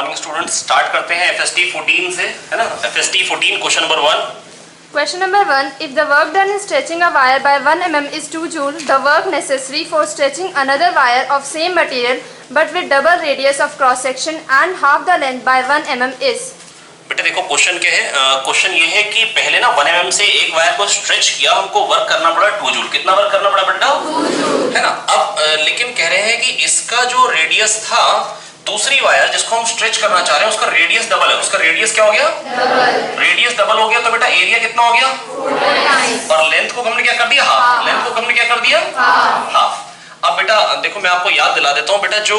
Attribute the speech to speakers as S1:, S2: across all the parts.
S1: Morning students, start करते हैं FST 14 से, है ना। FST 14 question number 1.
S2: Question number 1. If the work done in stretching a wire by 1 mm is 2 joule, the work necessary for stretching another wire of same material but with double radius of cross section and half the length by 1 mm is.
S1: बेटा देखो question क्या है. Question ये है कि पहले ना 1 mm से एक वायर को स्ट्रेच किया, हमको वर्क करना पड़ा 2 जूल. कितना वर्क करना पड़ा बेटा? 2 जूल, है ना. अब लेकिन कह रहे हैं कि इसका जो रेडियस था, दूसरी वायर जिसको हम स्ट्रेच करना चाह रहे हैं, उसका रेडियस डबल है. उसका रेडियस क्या हो गया? डबल. रेडियस डबल हो गया तो बेटा एरिया कितना हो गया? 4 और लेंथ को हमने क्या कर दिया? हाफ. लेंथ को हमने क्या कर दिया? हाफ. अब बेटा देखो मैं आपको याद दिला देता हूँ बेटा, जो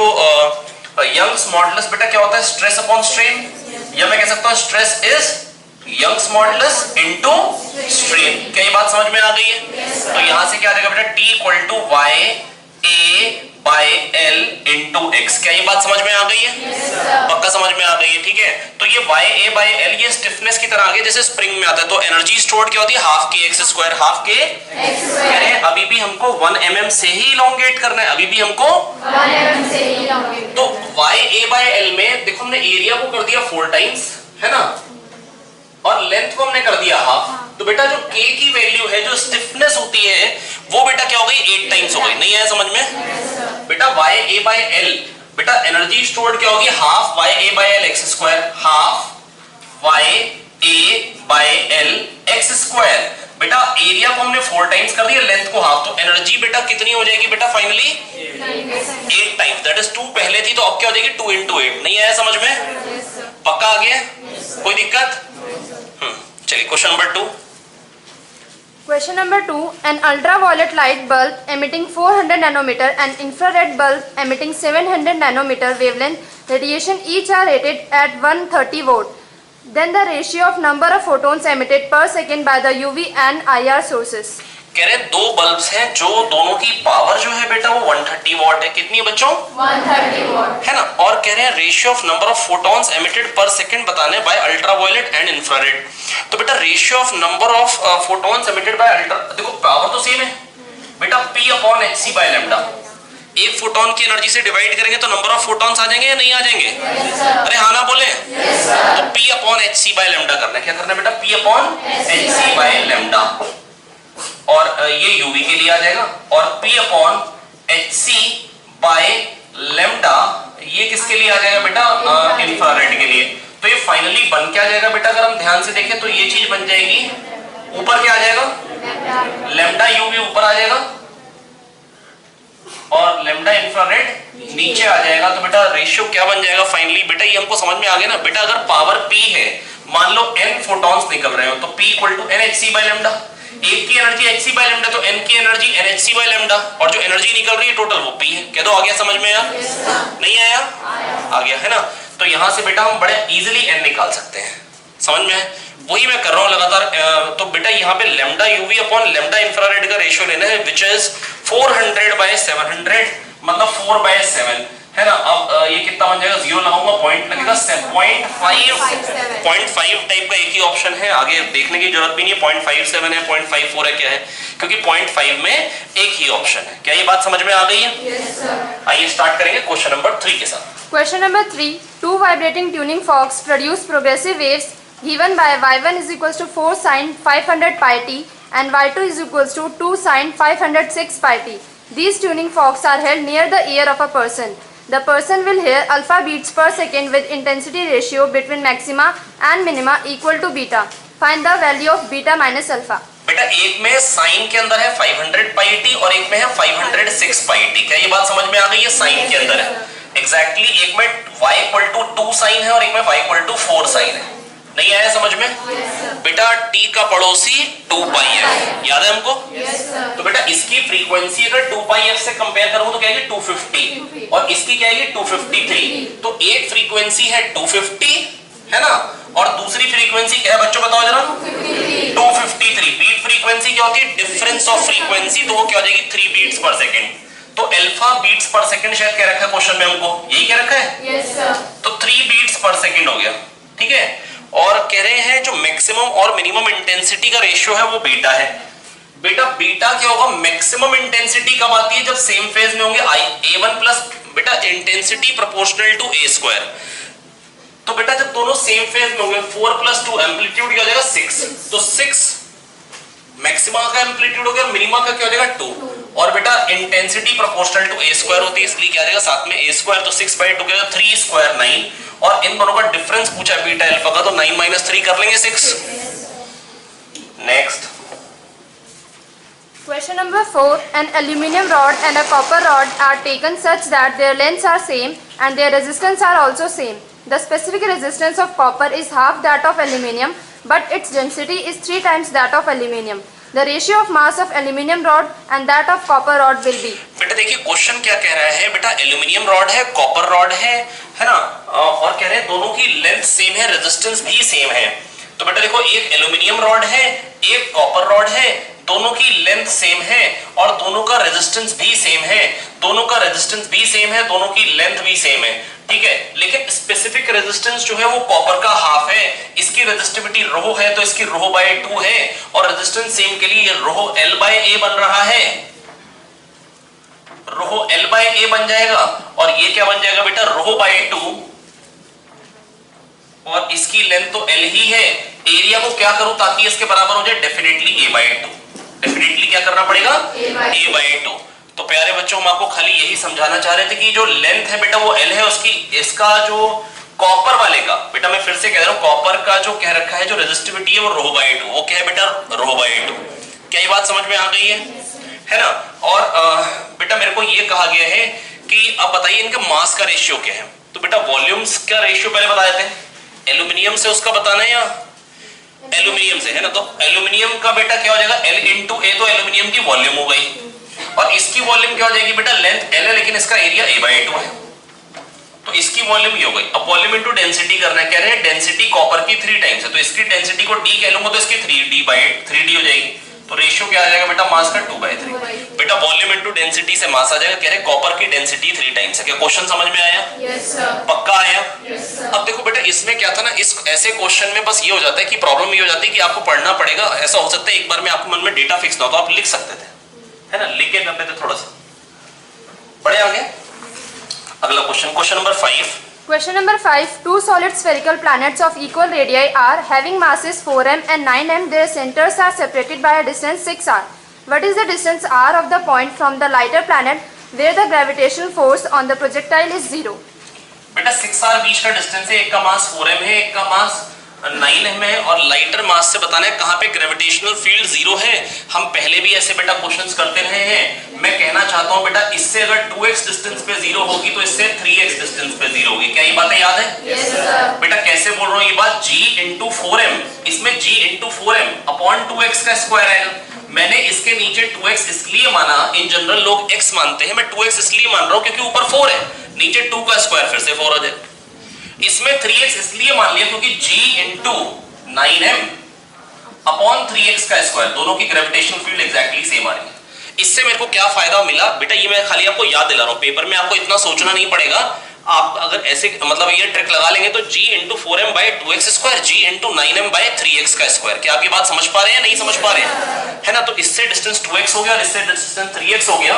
S1: यंग्स मॉडुलस बेटा क्या होता है? Stress upon strain. या मैं कह सकता हूँ stress is Young's modulus into strain. क्या ये बात समझ में आ गई है? तो यहाँ से क्या आ जाएगा बेटा? T equal to Y A by L into X. क्या ये बात समझ में आ गई है? पक्का समझ में आ गई है. ठीक है, तो ये वाई ए बाय एल ये स्टिफनेस की तरह आ गई जैसे स्प्रिंग में आता है. तो एनर्जी स्टोर्ड क्या होती है? हाफ के एक्स स्क्वायर. हाफ के एक्स स्क्वायर. अभी भी हमको 1 mm से ही इलोंगेट करना है. अभी भी हमको 1 mm से ही इलोंगेट. तो वाई ए बाय एल में देखो हमने एरिया को कर दिया 4 टाइम्स, है ना, और लेंथ को हमने कर दिया हाफ. तो बेटा जो k की वैल्यू है, जो स्टिफनेस होती है, वो बेटा क्या हो गई? 8 टाइम्स हो गई. नहीं आया समझ में? बेटा वाई ए बाय एल, बेटा एनर्जी स्टोर्ड क्या होगी? Half Y A by L X square. Half Y A by L X square. बेटा एरिया को हमने 4 टाइम्स कर दिया, लेंथ को हाफ. तो एनर्जी बेटा कितनी हो जाएगी बेटा फाइनली? 8 टाइम्स. दैट इज 2 पहले थी, तो अब क्या हो जाएगी? 2 into 8. नहीं आया समझ में? पक्का आ गया? कोई दिक्कत? चलिए question number 2.
S2: Question number 2. An ultraviolet light bulb emitting 400 nanometer and infrared bulb emitting 700 nanometer wavelength radiation each are rated at 130 volt. Then the ratio of number of photons emitted per second by the UV and IR sources.
S1: कह रहे 2 bulbs हैं जो दोनों की power जो है बेटा वो 130 वॉट है. कितनी है बच्चों? 130 वॉट, है ना. और कह रहे हैं ratio of number of photons emitted पर सेकंड बताने बाय अल्ट्रावायलेट एंड इंफ्रारेड. तो बेटा ratio of number of photons emitted by ultra, देखो पावर तो सेम है बेटा, P upon HC by lambda. एक फोटोन की एनर्जी से डिवाइड करेंगे तो नंबर ऑफ फोटॉन्स आ जाएंगे या नहीं आ जाएंगे? अरे हाँ ना बोले. तो P upon HC by lambda करना है. क्या करना है बेटा? P upon HC by lambda. और ये यूवी के लिए आ जाएगा. और P upon HC by lambda ये किसके लिए आ जाएगा बेटा? इंफ्रारेड के लिए. तो ये फाइनली बन क्या जाएगा बेटा? अगर हम ध्यान से देखें तो ये चीज बन जाएगी, ऊपर क्या आ जाएगा? लैम्डा यूवी ऊपर आ जाएगा और लैम्डा इंफ्रारेड नीचे आ जाएगा. तो बेटा रेशियो क्या बन जाएगा फाइनली? बेटा ये हमको समझ में आ गया ना बेटा. अगर पावर P है, मान लो n फोटॉन्स निकल रहे हो, तो P equal to NHC by lambda. एक की एनर्जी HC बाय लैम्डा, तो n की एनर्जी NHC बाय लैम्डा, और जो एनर्जी निकल रही है टोटल वो P है. कह दो आ गया समझ में? यार नहीं आया? आ गया, है ना. तो यहां से बेटा हम बड़े इजीली n निकाल सकते हैं. समझ में है? वही मैं कर रहा हूं लगातार. तो बेटा यहाँ पे lambda UV upon lambda infrared का रेशियो लेना है, विच इज 400 बाय 700, मतलब 4 बाय 7, है ना. अब ये कितना बन जाएगा? 0 लगाऊंगा, पॉइंट लगेगा 0.5 टाइप का एक ही ऑप्शन है. आगे देखने की जरूरत भी नहीं है 0.57 है 0.54 है क्या है, क्योंकि 0.5 में एक ही ऑप्शन है. क्या ये बात समझ में आ गई है?
S2: Yes sir.
S1: आइए स्टार्ट करेंगे क्वेश्चन नंबर 3 के साथ.
S2: Question number 3. 2 vibrating tuning forks produce progressive waves given by y1 is equals to 4 sin 500 pi t and y2 is equals to 2 sin 506 pi t. These tuning forks are held near the ear of a person. The person will hear alpha beats per second with intensity ratio between maxima and minima equal to beta. Find the value of beta minus alpha.
S1: बेटा एक में sign के अंदर है 500 pi T और एक में है 506 पाई टी. क्या ये बात समझ में आ गई है? साइन के अंदर है एग्जैक्टली. एक में y इक्वल टू 2 साइन है और एक में y इक्वल टू 4 साइन है. नहीं आया समझ में? बेटा t का पड़ोसी 2 पाई है, याद है हमको? तो बेटा इसकी फ्रीक्वेंसी अगर 2 पाई f से कंपेयर करूं तो क्या है? 250 और इसकी क्या है? 253. तो एक फ्रीक्वेंसी है 250, है ना, और दूसरी फ्रीक्वेंसी क्या है बच्चों बताओ जरा? 253. बीट फ्रीक्वेंसी क्या होती है? Difference of frequency. तो वो क्या हो जाएगी? 3 बीट्स पर सेकंड. तो अल्फा बीट्स पर सेकंड शायद क्या रखा है क्वेश्चन में हमको? यही क्या रखा है?
S2: Yes sir.
S1: तो 3 बीट्स पर सेकंड हो गया. ठीक है. और कह रहे हैं जो मैक्सिमम और मिनिमम इंटेंसिटी का रेशियो है वो बीटा है. बेटा बीटा क्या होगा? मैक्सिमम इंटेंसिटी कब आती है? जब सेम फेज में होंगे A1 प्लस बेटा intensity proportional to A square. तो बेटा जब दोनों सेम फेज में होंगे 4 + 2 एम्पलीट्यूड क्या हो जाएगा 6, तो 6 मैक्सिमा का एम्पलीट्यूड हो गया, मिनिमा का क्या हो जाएगा 2। और बेटा इंटेंसिटी प्रोपोर्शनल टू a² होती है, इसलिए क्या आ जाएगा साथ में a², तो 6/2 क्या 3² 9, और इन दोनों का डिफरेंस पूछा है बीटा अल्फा का, तो 9 - 3 कर लेंगे 6। Next
S2: Question number 4. An aluminum rod and a copper rod are taken such that their lengths are same and their resistance are also same. The specific resistance of copper is half that of aluminum, but its density is 3 times that of aluminum. The ratio of mass of aluminum rod and that of copper rod will be.
S1: बेटा देखिए question क्या कह रहा है, बेटा aluminium rod है, copper rod है ना, और कह रहे हैं दोनों की लेंथ सेम है, रेजिस्टेंस भी सेम है। तो बेटा देखो एक एल्यूमिनियम रॉड है, एक कॉपर रॉड है, दोनों की लेंथ सेम है और दोनों का रेजिस्टेंस भी सेम है, दोनों का रेजिस्टेंस भी सेम है, दोनों की लेंथ भी सेम है, ठीक है। लेकिन स्पेसिफिक रेजिस्टेंस जो है वो कॉपर का हाफ है, इसकी रेजिस्टिविटी रो है तो इसकी रो/2 है, और रेजिस्टेंस सेम के लिए रो/L/A बन रहा है, रो/L/A बन जाएगा, और ये क्या बन जाएगा बेटा रो/2, और इसकी लेंथ तो L ही है। एरिया को क्या करूं ताकि इसके बराबर हो जाए, डेफिनेटली a/2, डेफिनेटली क्या करना पड़ेगा a/2। तो प्यारे बच्चों हम आपको खाली यही समझाना चाह रहे थे कि जो लेंथ है बेटा वो L है, उसकी इसका जो कॉपर वाले का, बेटा मैं फिर से कह रहा हूं कॉपर का जो कह रखा है जो रेजिस्टिविटी है वो रो/2, वो क्या है बेटा रो/2। क्या ये बात समझ में आ गई है ना। और बेटा मेरे को ये कहा गया है कि अब बताइए इनका मास का रेशियो क्या है, तो बेटा वॉल्यूम्स का रेशियो पहले बता देते हैं, एल्यूमिनियम से उसका बताना है या एल्यूमिनियम से, है ना। तो एल्यूमिनियम का बेटा क्या हो जाएगा L × A, तो एल्यूमिनियम की वॉल्यूम हो गई, और इसकी वॉल्यूम क्या हो जाएगी बेटा लेंथ L है लेकिन इसका एरिया a/2 है, तो इसकी वॉल्यूम ये हो गई। अब वॉल्यूम इनटू डेंसिटी करना है, कह रहे हैं डेंसिटी कॉपर की 3 टाइम्स है, तो इसकी डेंसिटी को D कह लूंगा तो इसकी 3D हो जाएगी, तो रेशियो क्या आ जाएगा बेटा मास का 2/3। बेटा वॉल्यूम इनटू डेंसिटी से मास आ जाएगा, कह रहे हैं कॉपर की डेंसिटी 3 टाइम्स है। क्या क्वेश्चन समझ में आया?
S2: Yes sir.
S1: पक्का आया?
S2: Yes sir.
S1: अब देखो बेटा इसमें क्या था ना, इस ऐसे क्वेश्चन में बस ये हो जाता है कि प्रॉब्लम ये हो जाती है कि आपको पढ़ना पड़ेगा। ऐसा हो सकता है एक बार में आपको मन में डेटा फिक्स ना हो तो आप लिख सकते थे, है ना, लिख के करते थे थोड़ा सा। बढ़े आगे अगला question, question number 5।
S2: Question number 5. Two solid spherical planets of equal radii are having masses 4m and 9m. Their centers are separated by a distance 6r. What is the distance r of the point from the lighter planet where the gravitational force on the projectile is 0?
S1: बेटा 6r बीच का distance है, एक का मास 4m है, एक का मास 9m है, और लाइटर मास से बताना है कहां पे ग्रेविटेशनल फील्ड 0 है। हम पहले भी ऐसे बेटा क्वेश्चंस करते रहे हैं। मैं कहना चाहता हूं बेटा इससे अगर 2x डिस्टेंस पे 0 होगी तो इससे 3x डिस्टेंस पे 0 होगी। क्या ये बातें याद है?
S2: Yes sir.
S1: बेटा कैसे बोल रहा हूं ये बात, g × 4m, इसमें g × 4m अपॉन 2x का स्क्वायर आएगा। मैंने इसके नीचे 2x इसलिए माना, इन जनरल लोग x मानते हैं, मैं 2x इसलिए मान रहा हूं क्योंकि ऊपर 4 है, नीचे 2 का स्क्वायर फिर से 4 हो जाए। इसमें 3x इसलिए मान लिया क्योंकि g × 9m अपॉन 3x का स्क्वायर, दोनों की ग्रेविटेशनल फील्ड एग्जैक्टली सेम आ रही है। इससे मेरे को क्या फायदा मिला बेटा, ये मैं खाली आपको याद दिला रहा हूं, पेपर में आपको इतना सोचना नहीं पड़ेगा। आप अगर ऐसे मतलब ये ट्रिक लगा लेंगे तो g × 4m/2x², g × 9m/3x का स्क्वायर। क्या आप ये बात समझ पा रहे हैं, नहीं समझ पा रहे हैं, है ना। तो इससे डिस्टेंस 2x हो गया और इससे डिस्टेंस 3x हो गया,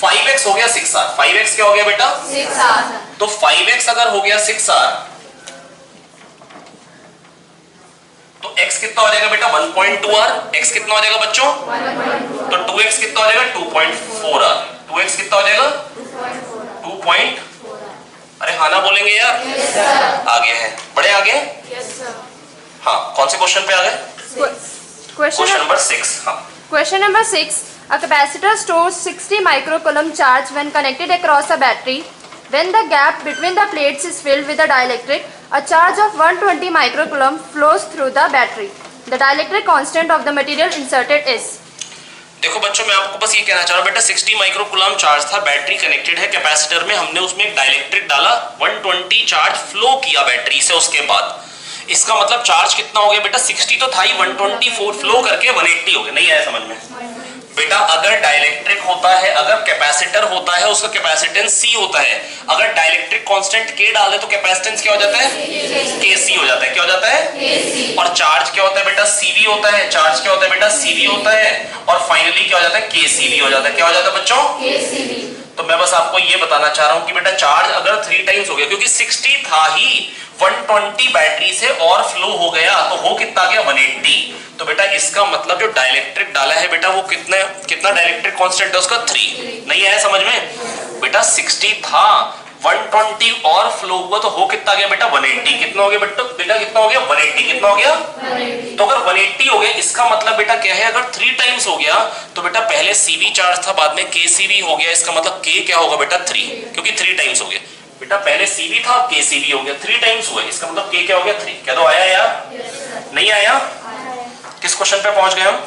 S1: 5x हो गया 6r। 5x क्या हो गया बेटा
S2: 6r।
S1: तो 5x अगर हो गया 6r तो x कितना हो जाएगा बेटा 1.2r, x कितना हो जाएगा बच्चों
S2: 1.4।
S1: तो 2x कितना हो जाएगा 2.4r, 2x कितना हो जाएगा 2. अरे हाँ ना बोलेंगे यार?
S2: Yes sir.
S1: आगे है, बड़े आगे।
S2: Yes sir.
S1: हाँ कौन से क्वेश्चन पे आ गए? Question number 6। हाँ
S2: Question number 6. A capacitor stores 60 microcoulomb charge when connected across a battery. When the gap between the plates is filled with a dielectric, a charge of 120 microcoulomb flows through the battery. The dielectric constant of the material inserted is.
S1: देखो बच्चों मैं आपको बस ये कहना चाह रहा हूँ बेटा 60 माइक्रोकूलम चार्ज था, बैटरी कनेक्टेड है कैपेसिटर में, हमने उसमें एक डाइलेक्ट्रिक डाला, 120 चार्ज फ्लो किया बैटरी से, उसके बाद इसका मतलब चार्ज कितना हो गया बेटा 60 तो था ही, 124 फ्लो करके 180 हो गया। नहीं आया समझ में बेटा? अगर डाइलेक्ट्रिक होता है, अगर कैपेसिटर होता है उसका कैपेसिटेंस C होता है, अगर डाइलेक्ट्रिक कांस्टेंट K डाल दे तो कैपेसिटेंस क्या हो जाता है KC हो जाता है। क्या हो जाता है KC। और चार्ज क्या होता है बेटा CV होता है, चार्ज क्या होता है बेटा CV होता है, और फाइनली क्या हो जाता है KCV हो जाता है। क्या हो जाता है बच्चों KCV। तो मैं बस आपको ये बताना चाह रहा हूं कि बेटा चार्ज अगर 3 टाइम्स टाइम्स हो गया, क्योंकि 60 था ही 120 बैटरी से और फ्लो हो गया, तो हो कितना गया 180। तो बेटा इसका मतलब जो डाइलेक्ट्रिक डाला है बेटा वो कितना डाइलेक्ट्रिक कांस्टेंट है उसका 3। नहीं आया समझ में बेटा? 60 था, 120 और फ्लो हुआ, तो हो कितना गया बेटा 180। कितना हो गया बेटा? कितना हो गया 180। कितना हो गया 180। तो अगर 180 हो गया इसका मतलब बेटा क्या है, अगर 3 टाइम्स हो गया तो बेटा पहले CV चार्ज था, बाद में KCV हो गया, इसका मतलब K क्या होगा बेटा 3, क्योंकि 3 टाइम्स हो गया बेटा। पहले CV था, KCV हो गया, 3 टाइम्स हुआ, इसका मतलब K क्या हो गया 3। क्या तो आया यार? नहीं आया? किस क्वेश्चन पे पहुंच गए हम?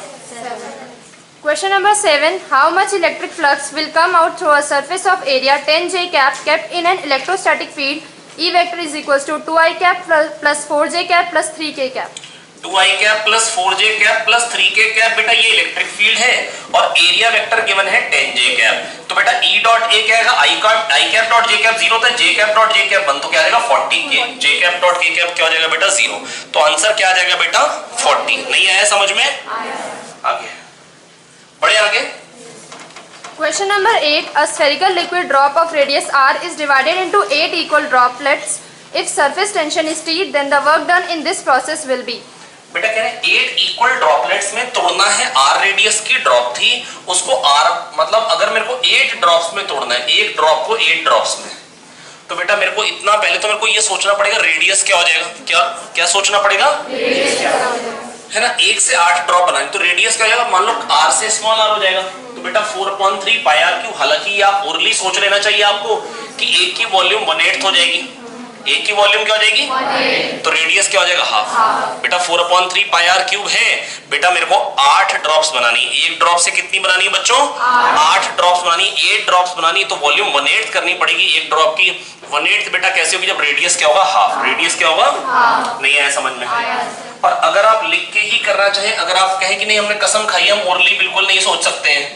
S2: Question number 7. How much electric flux will come out through a surface of area 10 j cap kept in an electrostatic field? E vector is equals to 2I cap plus 4j cap plus 3k cap.
S1: 2I cap plus 4j cap plus 3k cap बेटा ये electric field है और area vector given है 10j cap. तो बेटा E dot A क्या आएगा? I cap dot j cap 0 था, J cap dot J cap 1, तो क्या आ जाएगा 40k। J cap dot K cap क्या हो जाएगा बेटा 0। तो आंसर क्या आ जाएगा बेटा 40। नहीं आया समझ में? आगे बढ़े आगे।
S2: Question number 8. A spherical liquid drop of radius r is divided into 8 equal droplets. If surface tension is T, then the work done in this process will be.
S1: बेटा कह रहे हैं 8 इक्वल ड्रॉपलेट्स में तोड़ना है, r रेडियस की drop थी, उसको r मतलब अगर मेरे को 8 ड्रॉप्स में तोड़ना है, एक ड्रॉप को 8 ड्रॉप्स में, तो बेटा मेरे को इतना पहले तो मेरे को ये सोचना पड़ेगा रेडियस क्या हो जाएगा। क्या सोचना पड़ेगा? है ना, 1 से 8 ड्रॉप बनाए तो रेडियस क्या हो जाएगा, मान लो r से स्मॉल r हो जाएगा, तो बेटा 4.3 पाई r क्यूब। हालांकि आप ओरली सोच लेना चाहिए आपको कि एक की वॉल्यूम 1/8 हो जाएगी, एक की वॉल्यूम क्या हो जाएगी, तो रेडियस क्या हो जाएगा हाफ। बेटा 4/3 पाई r क्यूब है बेटा, मेरे को 8 ड्रॉप्स बनानी, एक ड्रॉप से कितनी बनानी है बच्चों 8 ड्रॉप्स बनानी, 8 ड्रॉप्स बनानी, तो वॉल्यूम 1/8 करनी पड़ेगी एक ड्रॉप की। 1/8 बेटा कैसे होगी, जब रेडियस क्या होगा हाफ। रेडियस क्या होगा नहीं आया समझ में? और अगर आप लिख के ही करना चाहे, अगर आप कहें कि नहीं हमने कसम खाई हम ओरली बिल्कुल नहीं सोच सकते हैं,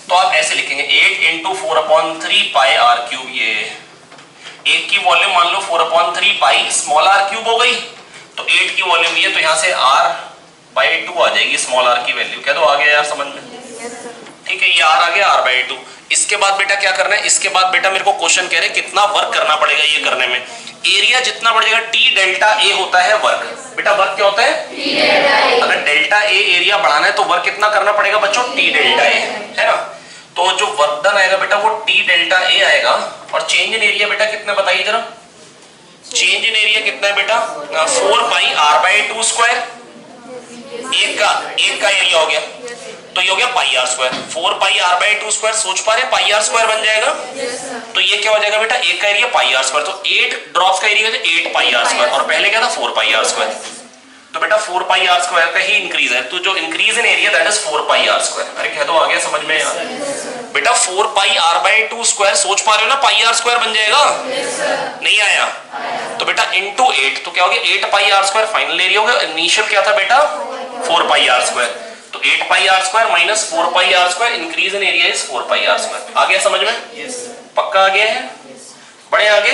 S1: तो आप ऐसे लिखेंगे 8 × 4/3 पाई r क्यूब। ये एक की वॉल्यूम मान लो 4/3 पाई स्मॉल r क्यूब हो गई, तो 8 की वॉल्यूम ये, तो यहाँ से r/2 आ जाएगी स्मॉल r की वैल्यू। क्या तो आ गया यार समझ में? ठीक है, ये r आ गया r/2। इसके बाद बेटा क्या करना है, इसके बाद बेटा मेरे को क्वेश्चन कह रहे हैं कितना वर्क करना पड़ेगा ये करने में। एरिया जितना बढ़ जाएगा T डेल्टा A होता है वर्क। बेटा वर्क क्या होता है T डेल्टा A। अगर डेल्टा A एरिया बढ़ाना है तो वर्क कितना करना पड़ेगा बच्चों T डेल्टा A, है ना। तो जो वर्क डन आएगा बेटा वो T डेल्टा A आएगा। और चेंज इन एरिया बेटा कितना बताइए जरा, चेंज इन एरिया कितना है बेटा 4 पाई r/2 स्क्वायर। एक का एरिया हो गया तो ये हो गया पाई r स्क्वायर। 4 पाई r/2 स्क्वायर, सोच पा रहे पाई r स्क्वायर बन जाएगा। तो ये क्या हो जाएगा बेटा, एक का एरिया पाई r स्क्वायर, तो 8 ड्रॉप्स का एरिया 8 पाई r स्क्वायर, और पहले क्या था 4 पाई r स्क्वायर। तो बेटा 4 पाई r स्क्वायर का ही इंक्रीज है, तो जो increase in area that is 4 pi r square. अरे कह दो आ गया समझ में यार? बेटा 4 पाई r/2 स्क्वायर, सोच पा रहे हो ना पाई r स्क्वायर बन जाएगा। नहीं आया? तो बेटा इंटू 8, तो क्या हो गया 8 pi r square. Final area हो गया, इनिशियल क्या था बेटा 4 पाई r स्क्वायर, तो 8 pi r square minus 4 pi r square, increase in area is 4 pi r square. आ गया समझ में? पक्का आ गया है? बढ़े आगे।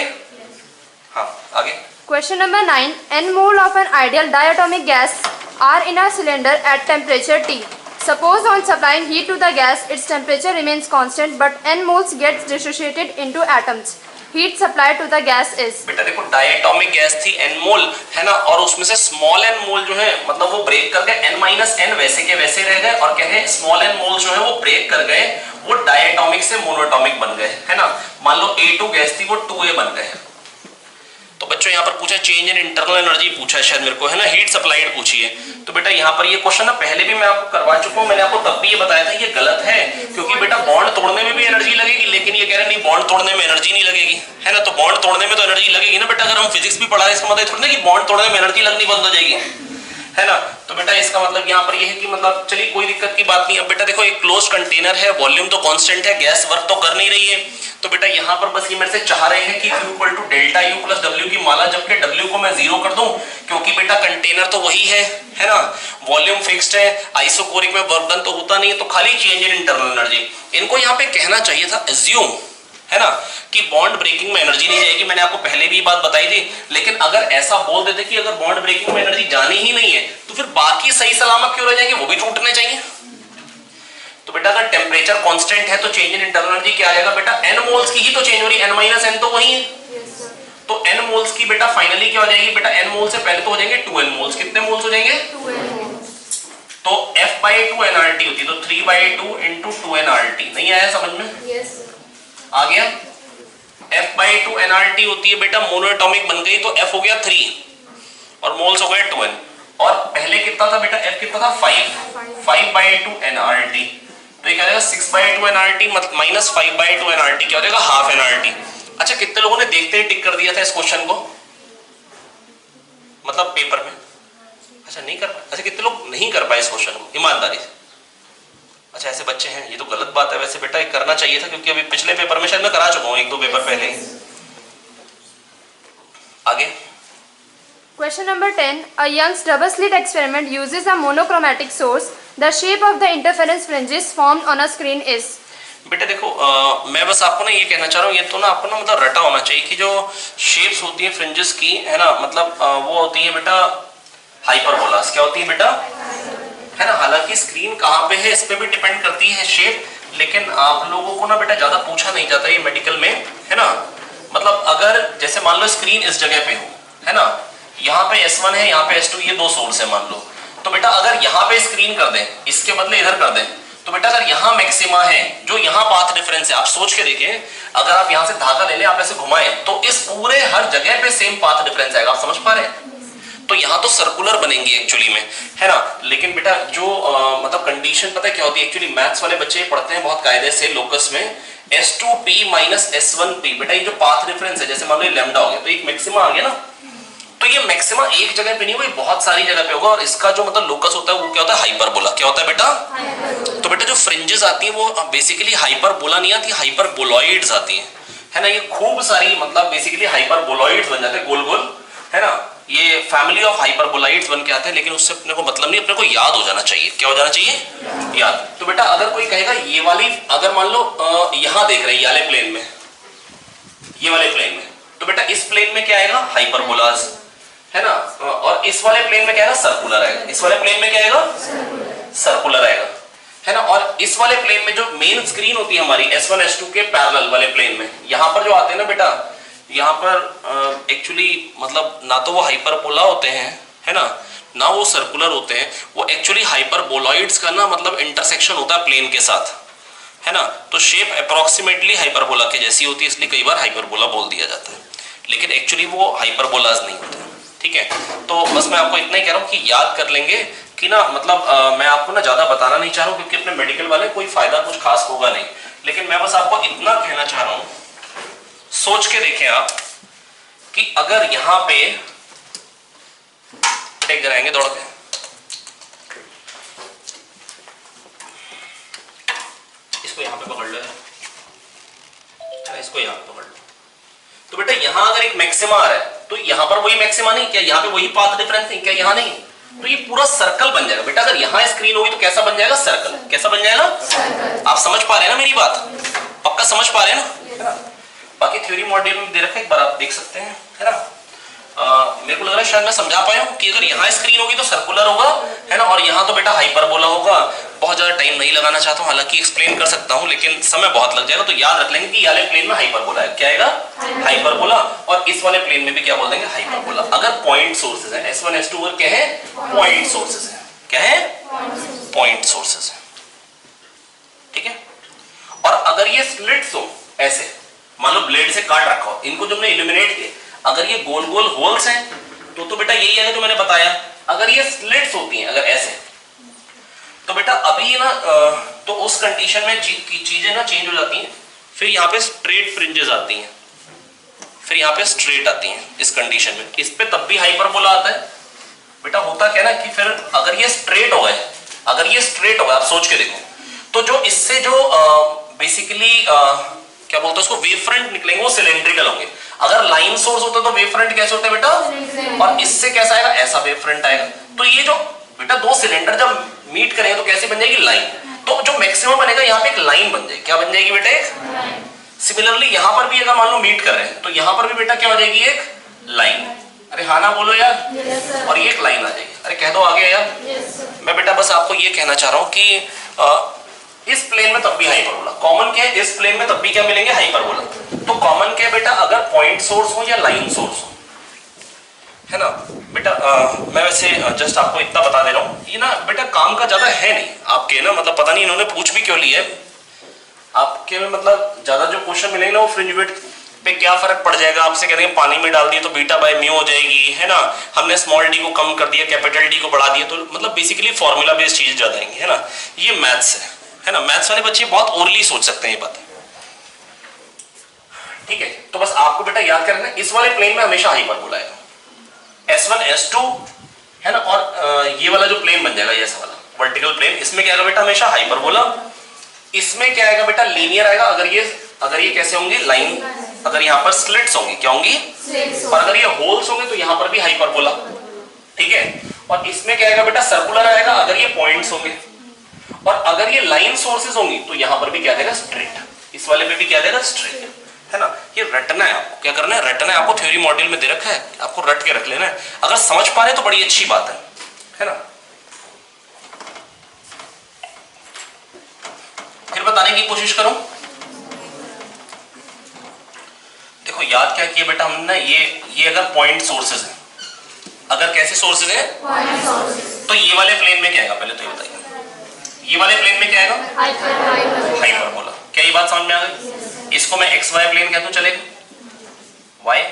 S1: हाँ आगे।
S2: Question number 9. N mole of an ideal diatomic gas are in a cylinder at temperature T. Suppose on supplying heat to the gas, its temperature remains constant, but N moles gets dissociated into atoms. Heat supplied to the gas is.
S1: बेटा देखो diatomic gas थी N मोल, है ना, और उसमें से small n मोल जो है मतलब वो ब्रेक कर गए, n-n वैसे के वैसे रह गए, और क्या है स्मॉल n मोल जो है वो ब्रेक कर गए, वो डायटोमिक से मोनोटोमिक बन गए, है ना। मान लो A2 गैस थी वो 2A बन गए। तो बच्चों यहाँ पर पूछा चेंज इन इंटरनल एनर्जी पूछा है शायद मेरे को, है ना, हीट सप्लाइड पूछी है। तो बेटा यहाँ पर ये क्वेश्चन ना पहले भी मैं आपको करवा चुका हूँ, मैंने आपको तब भी ये बताया था ये गलत है, क्योंकि बेटा बॉन्ड तोड़ने में भी एनर्जी लगेगी, लेकिन ये कह रहे नहीं बॉन्ड तोड़ने में एनर्जी नहीं लगेगी, है ना। तो बॉन्ड तोड़ने में तो एनर्जी लगेगी ना बेटा, अगर हम फिजिक्स भी पढ़ा रहे इसका मतलब थोड़ी ना कि बॉन्ड तोड़ने में एनर्जी लगनी बंद हो जाएगी, है ना। तो बेटा इसका मतलब यहाँ पर ये है कि मतलब चलिए कोई दिक्कत की बात नहीं। अब बेटा देखो एक क्लोज कंटेनर है, वॉल्यूम तो कांस्टेंट है, गैस वर्क तो कर नहीं रही है, तो बेटा यहाँ पर बस ये मेरे से चाह रहे हैं कि Q equal to delta U plus W की माला, जबकि W को मैं 0 कर दूं, क्योंकि बेटा कंटेनर तो वही है ना, वॉल्यूम फिक्स्ड है, आइसोकोरिक में वर्क डन तो होता नहीं है, तो खाली चेंज इन इंटरनल एनर्जी। इनको यहाँ पे कहना चाहिए था एज्यूम, है ना, कि बॉन्ड ब्रेकिंग में एनर्जी नहीं जाएगी, मैंने आपको पहले भी बात बताई थी। लेकिन अगर ऐसा बोल देते कि अगर बॉन्ड ब्रेकिंग में एनर्जी जानी ही नहीं है, तो फिर बाकी सही सलामत क्यों रह जाएंगे, वो भी टूटने चाहिए। तो बेटा अगर टेम्परेचर कांस्टेंट है तो चेंज इन इंटरनल एनर्जी क्या आ जाएगा बेटा, n मोल्स की ही तो चेंज हो रही है, n-n तो वही है, तो मोल्स की बेटा फाइनली क्या हो जाएगी बेटा, n मोल से पहले तो हो जाएंगे 2n मोल्स। कितने मोल्स हो जाएंगे?
S2: 2n moles।
S1: तो F/2 nRT होती है, तो 3/2 into 2 nRT। नहीं आया समझ में?
S2: Yes।
S1: आ गया? F/2 nRT होती है बेटा, मोनोएटॉमिक बन गई तो F हो गया 3 और मोल्स हो गए 2n। और पहले कितना था बेटा, F कितना था 5/2 nRT। तो ये क्या हो जाएगा 6/2 nRT माइनस 5/2 nRT क्या हो जाएगा, हाफ nRT। अच्छा, कितने लोगों ने देखते ही टिक कर दिया था इस क्वेश्चन को, मतलब पेपर में? अच्छा नहीं कर पाए। अच्छा, कितने लोग नहीं कर पाए इस क्वेश्चन को ईमानदारी से? अच्छा, ऐसे बच्चे हैं, ये तो गलत बात है वैसे बेटा, ये करना चाहिए था, क्योंकि अभी पिछले पेपर में शायद मैं करा चुका हूँ 1-2 पेपर पहले। आगे
S2: Question number 10. A Young's double slit experiment uses a monochromatic source. The shape of the interference fringes formed on a screen is.
S1: बेटा देखो, मैं बस आपको ना ये कहना चाह रहा हूँ, ये तो ना आपको ना मतलब रटा होना चाहिए कि जो शेप्स होती है फ्रिंजेस की, है ना, मतलब वो होती है बेटा हाइपरबोलास। क्या होती है बेटा? है ना। हालांकि स्क्रीन कहाँ पे है इस पे भी डिपेंड करती है शेप, लेकिन आप लोगों को ना बेटा ज्यादा पूछा नहीं जाता ये मेडिकल में, है ना। मतलब अगर जैसे मान लो स्क्रीन इस जगह पे हो, है ना, यहाँ पे S1 है, यहाँ पे S2, ये 2 सोर्स है मान लो, तो बेटा अगर यहाँ पे स्क्रीन कर दें, इसके बदले इधर कर दें, तो बेटा अगर यहाँ मैक्सिमा है, जो यहाँ पाथ डिफरेंस है, आप सोच के देखें, अगर आप यहाँ से धागा ले लें, आप ऐसे घुमाएं, तो इस पूरे हर जगह पे सेम पाथ डिफरेंस आएगा। आप समझ पा रहे हैं? तो यहाँ तो सर्कुलर बनेंगी एक्चुअली में, है ना। लेकिन बेटा जो मतलब कंडीशन पता है क्या होती है, एक्चुअली मैथ्स वाले बच्चे पढ़ते हैं बहुत कायदे से लोकस में, S2P माइनस S1P। बेटा ये जो पाथ डिफरेंस है, जैसे मान लो ये लैम्डा हो गया, तो एक मैक्सिमा आ गया ना, तो ये मैक्सिमा एक जगह पे नहीं होगा, बहुत सारी जगह पे होगा, और इसका जो मतलब लोकस होता है वो क्या होता है, हाइपरबोला। क्या होता है बेटा? तो बेटा जो फ्रिंजेस आती है वो बेसिकली हाइपरबोला नहीं आती, हाइपरबोलॉइड्स आती है ना। ये खूब सारी मतलब बेसिकली हाइपरबोलॉइड्स बन जाते हैं गोल गोल, है ना। ये फैमिली ऑफ हाइपरबोलॉइड्स बन के आते हैं, लेकिन उससे अपने को मतलब नहीं, अपने को याद हो जाना चाहिए। क्या हो जाना चाहिए? याद। तो बेटा अगर कोई कहेगा ये वाली, अगर मान लो यहां देख रहे हैं ये वाले प्लेन में, ये वाले प्लेन में, तो बेटा इस प्लेन में क्या आएगा, हाइपरबोलास, है ना। और इस वाले प्लेन में क्या आएगा, सर्कुलर आएगा। इस वाले प्लेन में क्या आएगा, सर्कुलर आएगा, है ना। और इस वाले प्लेन में जो मेन स्क्रीन होती है हमारी S1 S2 के पैरेलल वाले प्लेन में, यहां पर जो आते हैं ना बेटा, यहाँ पर एक्चुअली मतलब ना तो वो हाइपरबोला होते हैं, है ना वो सर्कुलर होते हैं, वो एक्चुअली हाइपरबोलॉइड्स का ना मतलब इंटरसेक्शन होता है प्लेन के साथ, है ना। तो शेप अप्रोक्सीमेटली हाइपरबोला के जैसी होती है, इसलिए कई बार हाइपरबोला बोल दिया जाता है, लेकिन एक्चुअली वो हाइपरबोलाज नहीं होते। ठीक है, तो बस मैं आपको इतना ही कह रहा हूँ कि याद कर लेंगे कि ना मतलब मैं आपको ना ज्यादा बताना नहीं चाह रहा हूँ, क्योंकि अपने मेडिकल वाले कोई फायदा कुछ खास होगा नहीं, लेकिन मैं बस आपको इतना कहना चाह रहा हूँ, सोच के देखें आप कि अगर यहां पे टेक कराएंगे दौड़ के, इसको यहां पे पकड़ लो, इसको यहां पकड़ लो, तो बेटा यहां अगर एक मैक्सिमा आ रहा है, तो यहां पर वही मैक्सिमा नहीं क्या, यहां पे वही पाथ डिफरेंस नहीं क्या, यहां नहीं, तो ये पूरा सर्कल बन जाएगा। बेटा अगर यहां स्क्रीन होगी तो कैसा बन जाएगा, सर्कल। कैसा बन जाएगा? आप समझ पा रहे हैं ना मेरी बात? पक्का समझ पा रहे हैं ना? बाकी थ्योरी मॉड्यूल में दे रखा है, एक बार आप देख सकते हैं, है ना। मेरे को लग रहा है शायद मैं समझा पाया हूं कि अगर यहाँ स्क्रीन होगी तो सर्कुलर होगा, है ना, और यहाँ तो बेटा हाइपरबोला होगा। बहुत ज्यादा टाइम नहीं लगाना चाहता हूँ, हालांकि एक्सप्लेन कर सकता हूँ, लेकिन समय बहुत लग जाएगा, तो याद रख लेंगे कि ये वाले प्लेन में हाइपरबोला है। क्या आएगा? हाइपरबोला। और इस वाले प्लेन में भी क्या बोल देंगे, हाइपरबोला। अगर पॉइंट सोर्सेज है, S1 S2 और क्या है, पॉइंट सोर्सेज है। क्या है? पॉइंट सोर्सेज है। ठीक है। और अगर ये स्लिट्स हो, ऐसे मान लो ब्लेड से काट रखा हो, इनको जो हमने इल्यूमिनेट किए, अगर ये गोल गोल होल्स हैं तो बेटा यही है जो मैंने बताया। अगर ये स्लिट्स होती हैं, अगर ऐसे, तो बेटा अभी ना तो उस कंडीशन में चीजें ना चेंज हो जाती हैं। फिर यहाँ पे स्ट्रेट फ्रिंजेस आती हैं, फिर यहाँ पे स्ट्रेट आती हैं इस कंडीशन में। इस पे तब भी हाइपरबोला आता है। बेटा होता क्या ना कि फिर अगर ये स्ट्रेट हो गए, अगर ये स्ट्रेट हो गए, आप सोच के देखो, तो जो इससे जो बेसिकली क्या बोलते हैं उसको, वेव फ्रंट निकलेंगे, वो सिलेंड्रिकल होंगे। अगर लाइन सोर्स होता तो वेव फ्रंट कैसे होते हैं बेटा, और इससे कैसा आएगा, ऐसा वेव फ्रंट आएगा। तो ये जो बेटा दो सिलेंडर जब मीट करेंगे तो कैसे बन जाएगी, लाइन। तो जो मैक्सिमम बनेगा यहाँ पे एक लाइन बन जाएगी। क्या बन जाएगी बेटा, एक। सिमिलरली यहाँ पर भी अगर मान लो मीट कर रहे हैं, तो यहाँ पर भी बेटा क्या हो जाएगी, एक लाइन। अरे हाँ ना बोलो यार। और ये एक लाइन आ जाएगी। अरे कह दो आगे यार। मैं बेटा बस आपको ये कहना चाह रहा हूँ कि इस प्लेन में तब भी हाइपरबोला कॉमन क्या है, इस प्लेन में तब भी क्या मिलेंगे, हाइपरबोला। तो कॉमन क्या है बेटा, अगर पॉइंट सोर्स हो या लाइन सोर्स हो, है ना बेटा। मैं वैसे जस्ट आपको इतना बता दे रहा हूँ, ये ना बेटा काम का ज्यादा है नहीं आपके ना, मतलब पता नहीं इन्होंने पूछ भी क्यों लिया है आपके में, मतलब ज्यादा जो क्वेश्चन मिलेंगे ना वो फ्रिंज वेट पे क्या फर्क पड़ जाएगा, आपसे कह देंगे पानी में डाल दिए तो बीटा बाय म्यू हो जाएगी, है ना, हमने स्मॉल डी को कम कर दिया कैपिटल डी को बढ़ा दिया, तो मतलब बेसिकली फॉर्मूला बेस्ड चीजें ज्यादा आएंगी, है ना। ये मैथ्स है ना, मैथ्स वाले बच्चे बहुत ओरली सोच सकते हैं ये बात, ठीक है। तो बस आपको बेटा याद करना इस वाले प्लेन में हमेशा हाइपरबोला आएगा, S1 S2, है ना, और ये वाला जो प्लेन बन जाएगा ये वाला वर्टिकल प्लेन, इसमें क्या आएगा बेटा हमेशा हाइपरबोला, इसमें क्या आएगा बेटा लीनियर आएगा। अगर ये कैसे होंगे लाइन, अगर यहाँ पर स्लिट्स होंगे क्या होंगी, और अगर ये होल्स होंगे तो यहाँ पर भी हाइपरबोला, ठीक है। और इसमें क्या आएगा बेटा सर्कुलर आएगा अगर ये पॉइंट्स होंगे, और अगर ये लाइन सोर्सेज होंगी तो यहाँ पर भी क्या देगा स्ट्रेट, इस वाले पे भी क्या देगा स्ट्रेट, है ना। ये रटना है आपको, क्या करना है रटना है आपको, थ्योरी मॉड्यूल में दे रखा है, आपको रट के रख लेना है, अगर समझ पा रहे तो बड़ी अच्छी बात है ना। फिर बताने की कोशिश करो। देखो याद क्या किया बेटा हमने ना, ये अगर पॉइंट सोर्सेज है, अगर कैसे सोर्सेज है तो ये वाले प्लेन में क्या आएगा पहले तो ये बताइए, ये वाले प्लेन में क्या आएगा हाइपरबोला। क्या ये बात समझ में आ गई, इसको मैं एक्स वाई प्लेन कहता हूं चलेगा, वाई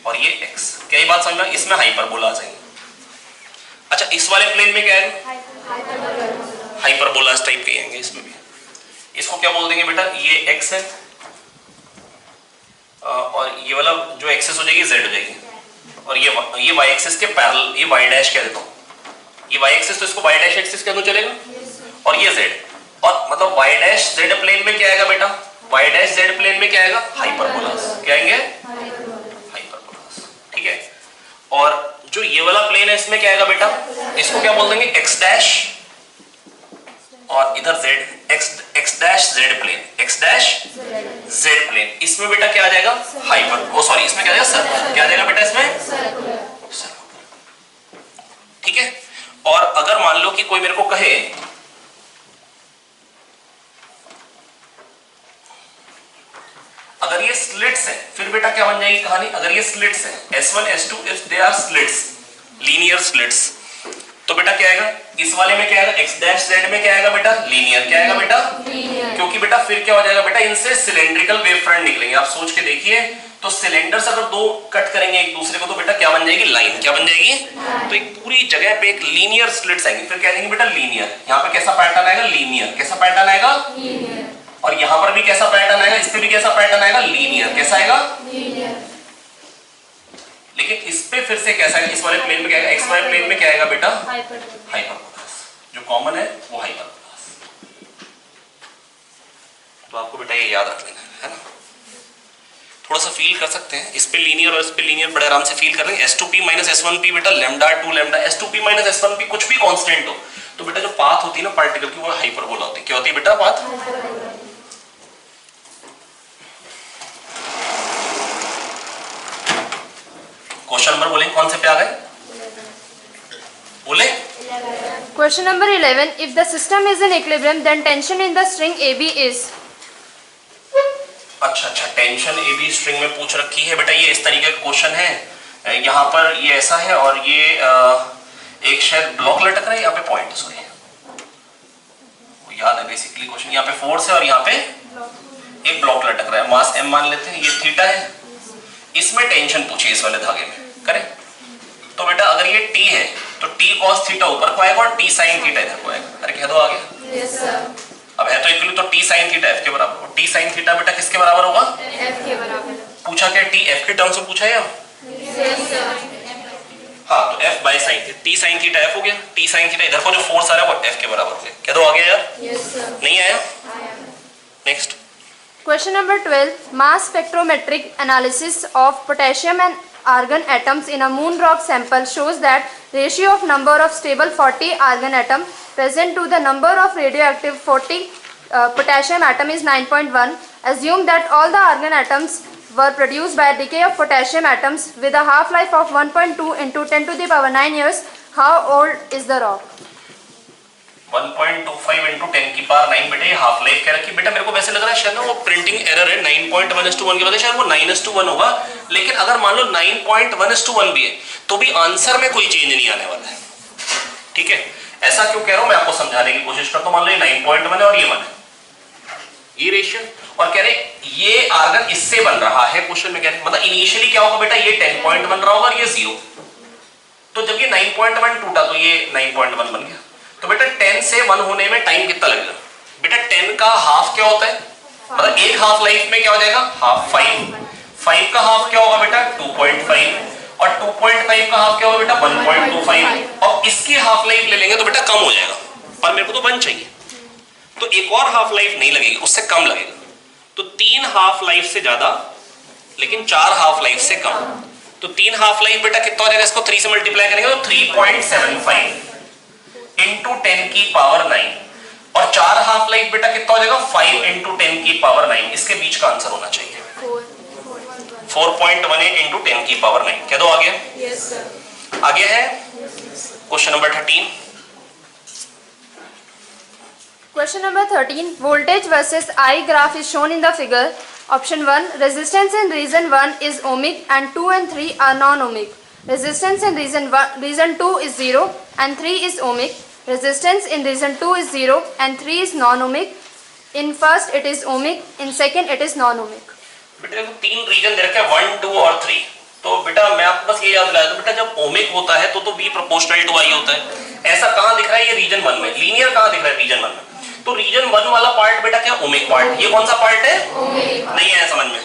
S1: और ये एक्स, क्या ये बात समझ में आ गई, इसमें हाइपरबोला आ जाएंगे। अच्छा इस वाले प्लेन में क्या आएगा हाइपरबोला इस टाइप के आएंगे, इसमें भी इसको क्या बोल देंगे बेटा, ये एक्स है और ये वाला जो एक्सेस हो जाएगी जेड हो जाएगी, और ये वाई एक्सिस के पैरेलल ये वाई डैश कह देता हूं, ये वाई एक्सिस तो इसको वाई डैश एक्सिस कह दूं चलेगा, और ये जेड, और मतलब वाई डैश जेड प्लेन में क्या आएगा बेटा, वाई डैश जेड प्लेन में क्या आएगा हाइपरबोलास, क्या आएंगे हाइपरबोलास, ठीक है। और जो ये वाला प्लेन है इसमें क्या आएगा बेटा, इसको क्या बोल देंगे एक्स डैश, और इधर Z X dash Z plane, X dash Z plane, इसमें बेटा क्या आ जाएगा हाइपर, ओ सॉरी इसमें क्या आ जाएगा सर्कुलर, क्या आ जाएगा बेटा इसमें सर्कुलर, ठीक है। और अगर मान लो कि कोई मेरे को कहे अगर ये स्लिट्स है, फिर बेटा क्या बन जाएगी कहानी, अगर ये स्लिट्स है S1 S2 if they are slits linear slits, तो बेटा क्या आएगा इस वाले में क्या आएगा x डैश z में क्या आएगा बेटा लीनियर, क्या आएगा बेटा लीनियर, क्योंकि बेटा फिर क्या हो जाएगा बेटा इनसे सिलेंड्रिकल वेव फ्रंट निकलेंगे। आप सोच के देखिए तो सिलेंडर्स अगर दो कट करेंगे एक दूसरे को तो बेटा क्या बन जाएगी लाइन, क्या बन जाएगी, तो एक पूरी जगह पे एक लीनियर स्लिट्स आएंगी, फिर क्या देंगे बेटा लीनियर, यहाँ पे कैसा पैटर्न आएगा लीनियर, कैसा पैटर्न आएगा लीनियर, और यहाँ पर भी कैसा पैटर्न आएगा, इस पे भी कैसा पैटर्न आएगा लीनियर, कैसा आएगा लीनियर। लेकिन इस पे फिर से कैसा है, इस वाले प्लेन में क्या आएगा, एक्स वाई प्लेन में क्या आएगा बेटा हाइपरबोलास, जो कॉमन है वो हाइपरबोलास। तो आपको बेटा ये याद रख लेना है ना, थोड़ा सा फील कर सकते हैं, इस पे लीनियर और इस पे लीनियर बड़े आराम से फील कर लेंगे। S2p माइनस S1p बेटा lambda 2 lambda, S2p minus S1p कुछ भी कांस्टेंट हो तो बेटा जो पाथ होती है ना पार्टिकल की वो हाइपरबोला होती है, क्या होती है बेटा पाथ, क्वेश्चन नंबर बोलेंगे कौन से पे आ गए, बोले
S2: Question number 11. If the system is in equilibrium, then tension in the string AB is.
S1: अच्छा टेंशन AB स्ट्रिंग में पूछ रखी है बेटा, ये इस तरीके का क्वेश्चन है, यहाँ पर ये ऐसा है और ये एक शायद ब्लॉक लटक रहा है, यहाँ पे पॉइंट है, सॉरी वो याद है बेसिकली क्वेश्चन, यहाँ पे फोर्स है और यहाँ पे एक ब्लॉक लटक रहा है, मास m मान लेते हैं, ये थीटा है, इसमें टेंशन पूछी इस वाले धागे में, करें तो बेटा अगर ये T है तो T cos थीटा ऊपर को आएगा और T sin थीटा इधर को आएगा, अरे कह दो आगे, yes, अब है तो इक्वली तो T sin थीटा F के बराबर होगा, T sin थीटा बेटा किसके बराबर होगा F के बराबर, पूछा क्या T F के टर्म्स में पूछा है या yes, हाँ तो F by sin theta, T sin theta F हो गया, T sin थीटा इधर को जो फोर्स आ रहा है वो F के बराबर हो गया, कह दो आगे यार, yes, नहीं आया, next.
S2: Question number 12. Mass spectrometric analysis of potassium and argon atoms in a moon rock sample shows that ratio of number of stable 40 argon atom present to the number of radioactive 40 potassium atom is 9.1. Assume that all the argon atoms were produced by decay of potassium atoms with a half-life of 1.2 into 10 to the power 9 years. How old is the rock?
S1: 1.25 into 10 की power 9 बेटा ये half life कह रखी बेटा। मेरे को वैसे लग रहा है शायद ना वो प्रिंटिंग एरर है, 9.1:1 के बजाय शायद वो 9:1 होगा। लेकिन अगर मान लो 9.1:1 भी है तो भी आंसर में कोई चेंज नहीं आने वाला है, ठीक है। ऐसा क्यों कह रहा हूं मैं आपको समझाने की कोशिश करता हूं। मान लो ये 9.1 है और ये 1 है, ये रेशियो, और कह रहे ये आर्गन इससे बन रहा है। क्वेश्चन में कह रहे मतलब इनिशियली क्या होगा बेटा, ये 10 बन रहा होगा और ये 0। तो जब ये 9.1 टूटा तो ये 9.1 बन गया। तो बेटा 10 से 1 होने में टाइम कितना लगेगा बेटा? 10 का हाफ क्या होता है, मतलब एक हाफ लाइफ में क्या हो जाएगा, हाफ 5 का हाफ क्या होगा बेटा 2.5, और 2.5 का हाफ क्या होगा बेटा 1.25, और इसकी हाफ लाइफ ले लेंगे तो बेटा कम हो जाएगा, पर मेरे को तो 1 चाहिए, तो एक और हाफ लाइफ नहीं लगेगी, उससे कम लगेगा। तो 3 हाफ लाइफ से ज्यादा लेकिन 4 हाफ लाइफ से कम। तो 3 हाफ लाइफ बेटा कितना हो जाएगा, इसको 3 से मल्टीप्लाई करेंगे तो 3.75 इंटू 10 की पावर 9, और 4 हाफ लाइफ बेटा कितना हो जाएगा 5 इंटू 10 की पावर 9। इसके बीच का आंसर होना चाहिए 4.18 इंटू 10 की पावर 9। कह दो आ गया?
S2: Yes sir.
S1: आगे है question number 13।
S2: Question number 13. Voltage versus I graph is shown in the figure. Option 1. Resistance in region 1 is ohmic and 2 and 3 are non-ohmic. Resistance in region 2 is 0 and 3 is ohmic. Resistance in region 2 is 0 and 3 is non-ohmic. In first it is ohmic. In second it is non-ohmic.
S1: बेटा देखो 3 reason दे रखे हैं 1, 2 और 3। तो बेटा मैं आपको बस ये याद दिलाया दूं बेटा, जब ओमिक होता है तो V प्रोपोर्शनल टू I होता है। ऐसा कहां दिख रहा है, ये रीजन 1 में। लीनियर कहां दिख रहा है, रीजन 1 में। तो रीजन 1 वाला पार्ट बेटा क्या, ओमिक पार्ट। ये कौन सा पार्ट है, ओमिक। नहीं आया समझ में?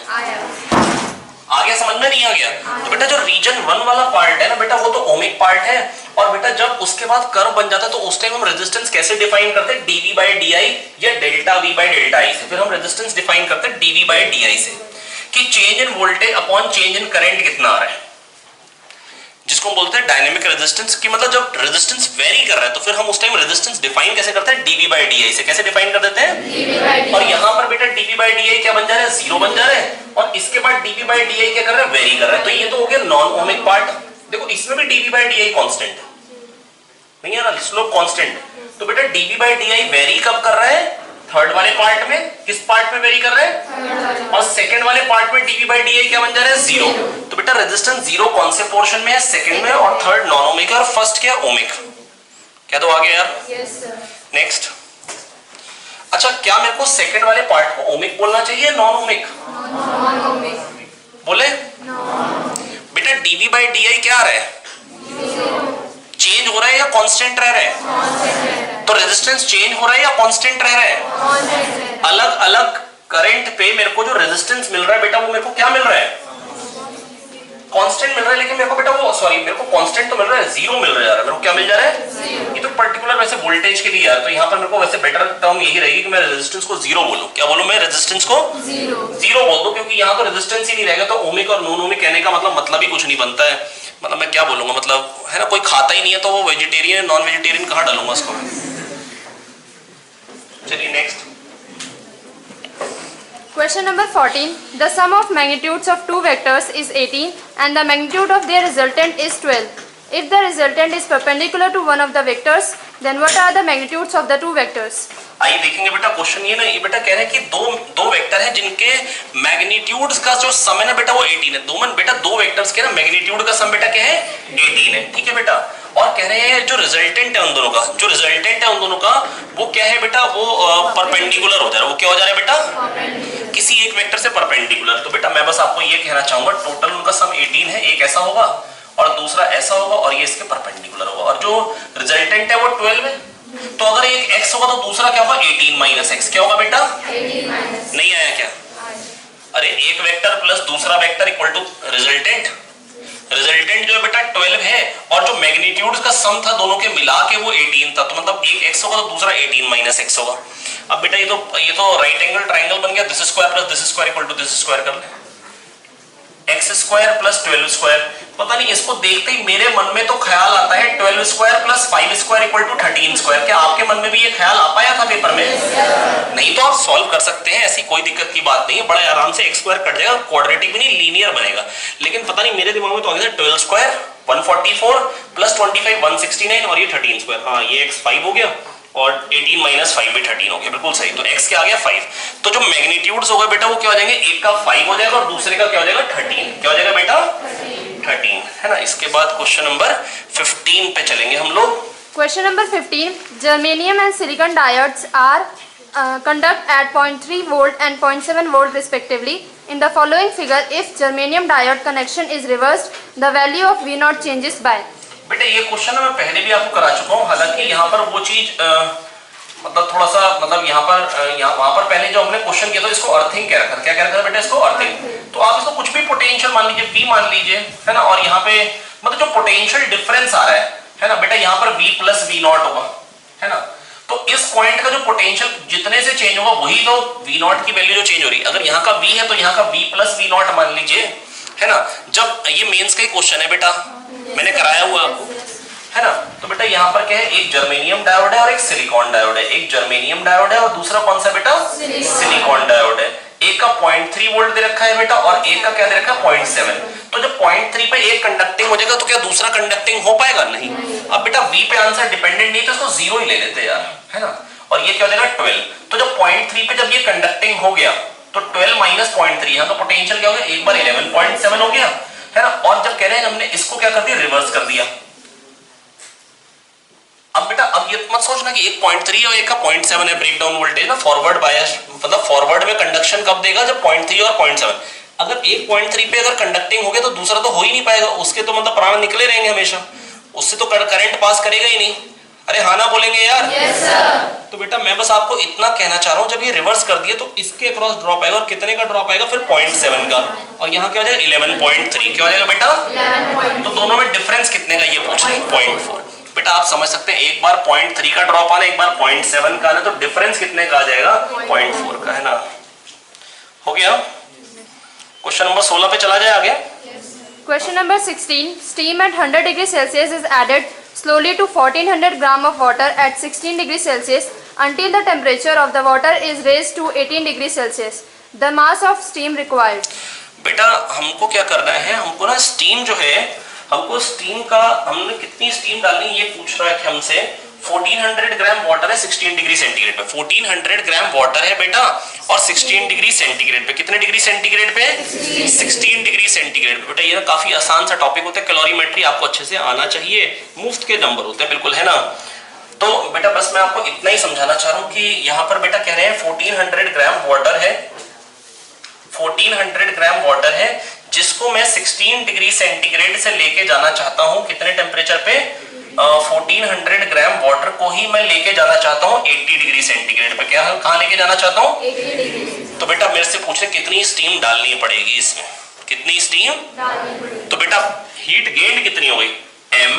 S1: आ गया समझ में? नहीं आ गया? तो बेटा जो रीजन 1 वाला पार्ट है ना बेटा, वो तो ओमिक पार्ट है। और बेटा जब उसके बाद कर्व बन जाता है तो उस टाइम हम रेजिस्टेंस कैसे डिफाइन करते हैं, dV/di या डेल्टा V/डेल्टा I से। फिर हम रेजिस्टेंस डिफाइन करते हैं dV/di से, कि change in voltage upon change in current कितना आ रहा है, जिसको हम बोलते हैं डायनेमिक रेजिस्टेंस। की मतलब जब रेजिस्टेंस वेरी कर रहा है तो फिर हम उस टाइम रेजिस्टेंस डिफाइन कैसे करते हैं, dV/di से। कैसे डिफाइन कर देते हैं, और यहां पर बेटा dV/di क्या बन जा रहा है, 0 बन जा रहा है, और इसके बाद dV/di क्या कर रहा है, वेरी कर रहा है। तो ये तो हो गया नॉन ओमिक पार्ट। देखो इसमें भी dV/di कांस्टेंट है, नहीं है ना, स्लोप कांस्टेंट। तो बेटा dV/di वेरी कब कर रहा है, थर्ड वाले पार्ट में। किस पार्ट में वेरी कर रहा है, और सेकंड वाले पार्ट में dV/di क्या बन जा रहा है, 0। तो बेटा रेजिस्टेंस 0 कौन से पोर्शन में है, सेकंड में, और थर्ड नॉन ओमिक है, और फर्स्ट क्या है, ओमिक। क्या तो आगे यार?
S2: Yes sir.
S1: नेक्स्ट। अच्छा क्या मेरे को सेकंड वाले पार्ट को ओमिक बोलना चाहिए, नॉन ओमिक?
S2: Non ohmic.
S1: बोले? बेटा dV/di क्या आ रहा है, चेंज हो रहा है या कांस्टेंट रह रहा है? तो रेजिस्टेंस चेंज हो रहा है या कांस्टेंट रह रहा है? अलग अलग करंट पे मेरे को जो रेजिस्टेंस मिल रहा है बेटा, वो मेरे को क्या मिल रहा है, कांस्टेंट मिल रहा है। लेकिन मेरे को बेटा वो सॉरी मेरे को कांस्टेंट तो मिल रहा है, 0 मिल रहा है। मेरे को क्या मिल जा रहा है, ये तो पर्टिकुलर वैसे वोल्टेज के लिए यार। तो यहाँ पर मेरे को वैसे बेटर टर्म यही रहेगी कि मैं रेजिस्टेंस को 0 बोलूं। क्या बोलूं मैं, रेजिस्टेंस को 0 बोल दूं, क्योंकि यहाँ तो रेजिस्टेंस ही नहीं रहेगा। तो ओमिक और नॉन ओमिक कहने का मतलब ही कुछ नहीं बनता है। मतलब मैं क्या बोलूंगा, मतलब है ना, कोई खाता ही नहीं है तो वो वेजिटेरियन नॉन वेजिटेरियन कहाँ डालूंगा उसको। चलिए next.
S2: Question number 14. The sum of magnitudes of two vectors is 18 and the magnitude of their resultant is 12. If the resultant is perpendicular to one of the vectors, then what are the magnitudes of the two vectors?
S1: आइए देखेंगे बेटा question ये ना, ये बेटा कह रहे हैं कि दो वेक्टर हैं जिनके मैग्नीट्यूड्स का जो सम है ना बेटा वो 18 है। बेटा दो वेक्टर्स के ना मैग्नीट्यूड का सम बेटा क्या है, 18 है, ठीक है बेटा। और कह रहे हैं जो रिजल्टेंट है उन दोनों का, वो क्या है बेटा, वो परपेंडिकुलर हो जा रहा है। वो क्या हो जा रहा है बेटा, किसी एक वेक्टर से परपेंडिकुलर। तो बेटा मैं बस आपको ये कहना चाहूंगा, टोटल उनका सम 18 है। एक ऐसा होगा और दूसरा ऐसा होगा, और ये इसके परपेंडिकुलर होगा, और जो रिजल्टेंट है वो 12 है। तो अगर एक x होगा तो दूसरा क्या होगा, 18 माइनस x। क्या होगा बेटा,
S2: 18 माइनस।
S1: नहीं आया क्या? अरे एक वेक्टर प्लस दूसरा वेक्टर इक्वल टू रिजल्टेंट जो है बेटा 12 है, और जो मैग्नीट्यूड्स का सम था दोनों के मिला के वो 18 था। तो मतलब एक x होगा तो दूसरा 18 माइनस x होगा। अब बेटा ये तो राइट एंगल ट्राइंगल बन गया। This square plus this square equal to this square कर ले, एक्स स्क्वायर प्लस 12 स्क्वायर। पता नहीं इसको देखते ही मेरे मन में तो ख्याल आता है 12 square plus 5 square equal to 13 square. क्या आपके मन में भी ये ख्याल आ पाया था पेपर में? नहीं तो आप सॉल्व कर सकते हैं, ऐसी कोई दिक्कत की बात नहीं है। बड़े आराम से x स्क्वायर कट जाएगा, क्वाड्रेटिक भी नहीं लीनियर बनेगा। लेकिन पता नहीं मेरे दिमाग में तो आ गया 12 स्क्वायर 144 प्लस 25 169, और ये 13 स्क्वायर। हाँ ये x 5 हो गया और 18 माइनस 5 भी 13 हो गया, बिल्कुल सही। तो x क्या आ गया 5। तो जो मैग्नीट्यूड्स हो गए बेटा वो क्या हो जाएंगे, एक का 5 हो जाएगा और दूसरे का क्या हो जाएगा 13। क्या हो जाएगा बेटा 13, है ना। इसके बाद क्वेश्चन नंबर 15 पे चलेंगे हम लोग।
S2: Question number 15. Germanium and silicon diodes are conduct at 0.3 volt and 0.7 volt respectively. In the following figure, if germanium diode connection is reversed, the value of V0 changes by.
S1: बेटा ये question मैं पहले भी आपको करा चुका हूँ, हालांकि यहाँ पर वो चीज मतलब थोड़ा सा मतलब यहाँ वहां पर पहले जो हमने क्वेश्चन किया था इसको अर्थिंग क्या रखा, क्या रखा था बेटा इसको अर्थिंग। तो आप इसको कुछ भी पोटेंशियल मान लीजिए, V मान लीजिए, है ना। और यहाँ पे मतलब जो पोटेंशियल डिफरेंस आ रहा है ना बेटा, यहाँ पर V प्लस V0 होगा, है ना। तो इस पॉइंट का जो पोटेंशियल जितने से चेंज होगा वही तो V0 की वैल्यू जो चेंज हो रही है। अगर यहाँ का V है तो यहाँ का V प्लस V0 मान लीजिए, है ना। जब ये मेंस का ही क्वेश्चन है बेटा, मैंने कराया हुआ आपको, है ना। तो बेटा यहाँ पर क्या है, एक जर्मेनियम डायोड है और एक सिलिकॉन डायोड है। एक जर्मेनियम डायोड है और दूसरा कौन सा बेटा सिलिकॉन डायोड है। एक का 0.3 वोल्ट दे रखा है बेटा और एक का क्या दे रखा है 0.7। तो जब 0.3 पे एक कंडक्टिंग हो जाएगा तो क्या दूसरा कंडक्टिंग हो पाएगा, नहीं। अब बेटा V पे आंसर डिपेंडेंट नहीं तो इसको 0 ही ले लेते यार, है ना। और ये क्या हो जाएगा 12। तो जब 0.3 पे जब ये कंडक्टिंग हो गया तो 12 माइनस 0.3, यहाँ का पोटेंशियल क्या हो गया, एक बार 11.7 हो गया, है ना। और जब कह रहे हैं हमने इसको क्या कर दिया, रिवर्स कर दिया। अब बेटा अब ये मत सोचना कि एक 0.3 और एक का 0.7 है ब्रेकडाउन वोल्टेज ना, फॉरवर्ड बायस मतलब फॉरवर्ड में कंडक्शन कब देगा, जब 0.3 और 0.7। अगर एक 0.3 पे अगर कंडक्टिंग हो गया तो दूसरा तो हो ही नहीं पाएगा, उसके तो मतलब प्राण निकले रहेंगे हमेशा, उससे तो करंट पास करेगा ही नहीं। अरे हाँ ना बोलेंगे यार, yes, तो बेटा मैं बस आपको इतना कहना चाह रहा हूँ, जब ये रिवर्स कर दिए तो इसके अक्रॉस ड्रॉप आएगा और कितने का ड्रॉप आएगा फिर 0.7 का, और यहाँ क्या हो जाएगा 11.3। क्या हो जाएगा बेटा 11.3। तो दोनों में डिफरेंस कितने का ये पूछ रहे हैं 0.4। बेटा आप समझ सकते हैं, एक बार 0.3 का ड्रॉप आना, एक बार 0.7 का आना, तो डिफरेंस कितने का आ जाएगा 0.4 का, है ना। हो गया। क्वेश्चन नंबर 16 पे चला जाए आगे।
S2: Question number 16. Steam at 100 degrees Celsius is added slowly to 1400 gram of water at 16 degrees Celsius until the temperature of the water is raised to 18 degrees Celsius. The mass of steam required.
S1: बेटा हमको क्या करना है, हमको ना steam जो है, हमको स्टीम का हमने कितनी स्टीम डालनी ये पूछ रहा है हमसे। 1400 ग्राम वाटर है 16 डिग्री सेंटीग्रेड पे, 1400 ग्राम वाटर है बेटा और 16 डिग्री सेंटीग्रेड पे। कितने डिग्री सेंटीग्रेड पे 16 डिग्री सेंटीग्रेड पे। बेटा ये ना काफी आसान सा टॉपिक होता है, कैलोरीमेट्री आपको अच्छे से आना चाहिए, मुफ्त के नंबर होते हैं बिल्कुल, है ना। तो बेटा बस मैं आपको इतना ही समझाना चाह रहा हूँ कि यहाँ पर बेटा कह रहे हैं 1400 ग्राम वाटर है, 1400 ग्राम वाटर है जिसको मैं 16 डिग्री सेंटीग्रेड से लेके जाना चाहता हूँ कितने टेम्परेचर पे, 1400 ग्राम वाटर को ही मैं लेके जाना चाहता हूँ 80 डिग्री सेंटीग्रेड पे। क्या कहाँ लेके जाना चाहता हूँ 80 डिग्री। तो बेटा मेरे से पूछे कितनी स्टीम डालनी पड़ेगी इसमें, कितनी स्टीम। तो बेटा हीट गेन कितनी हो गई m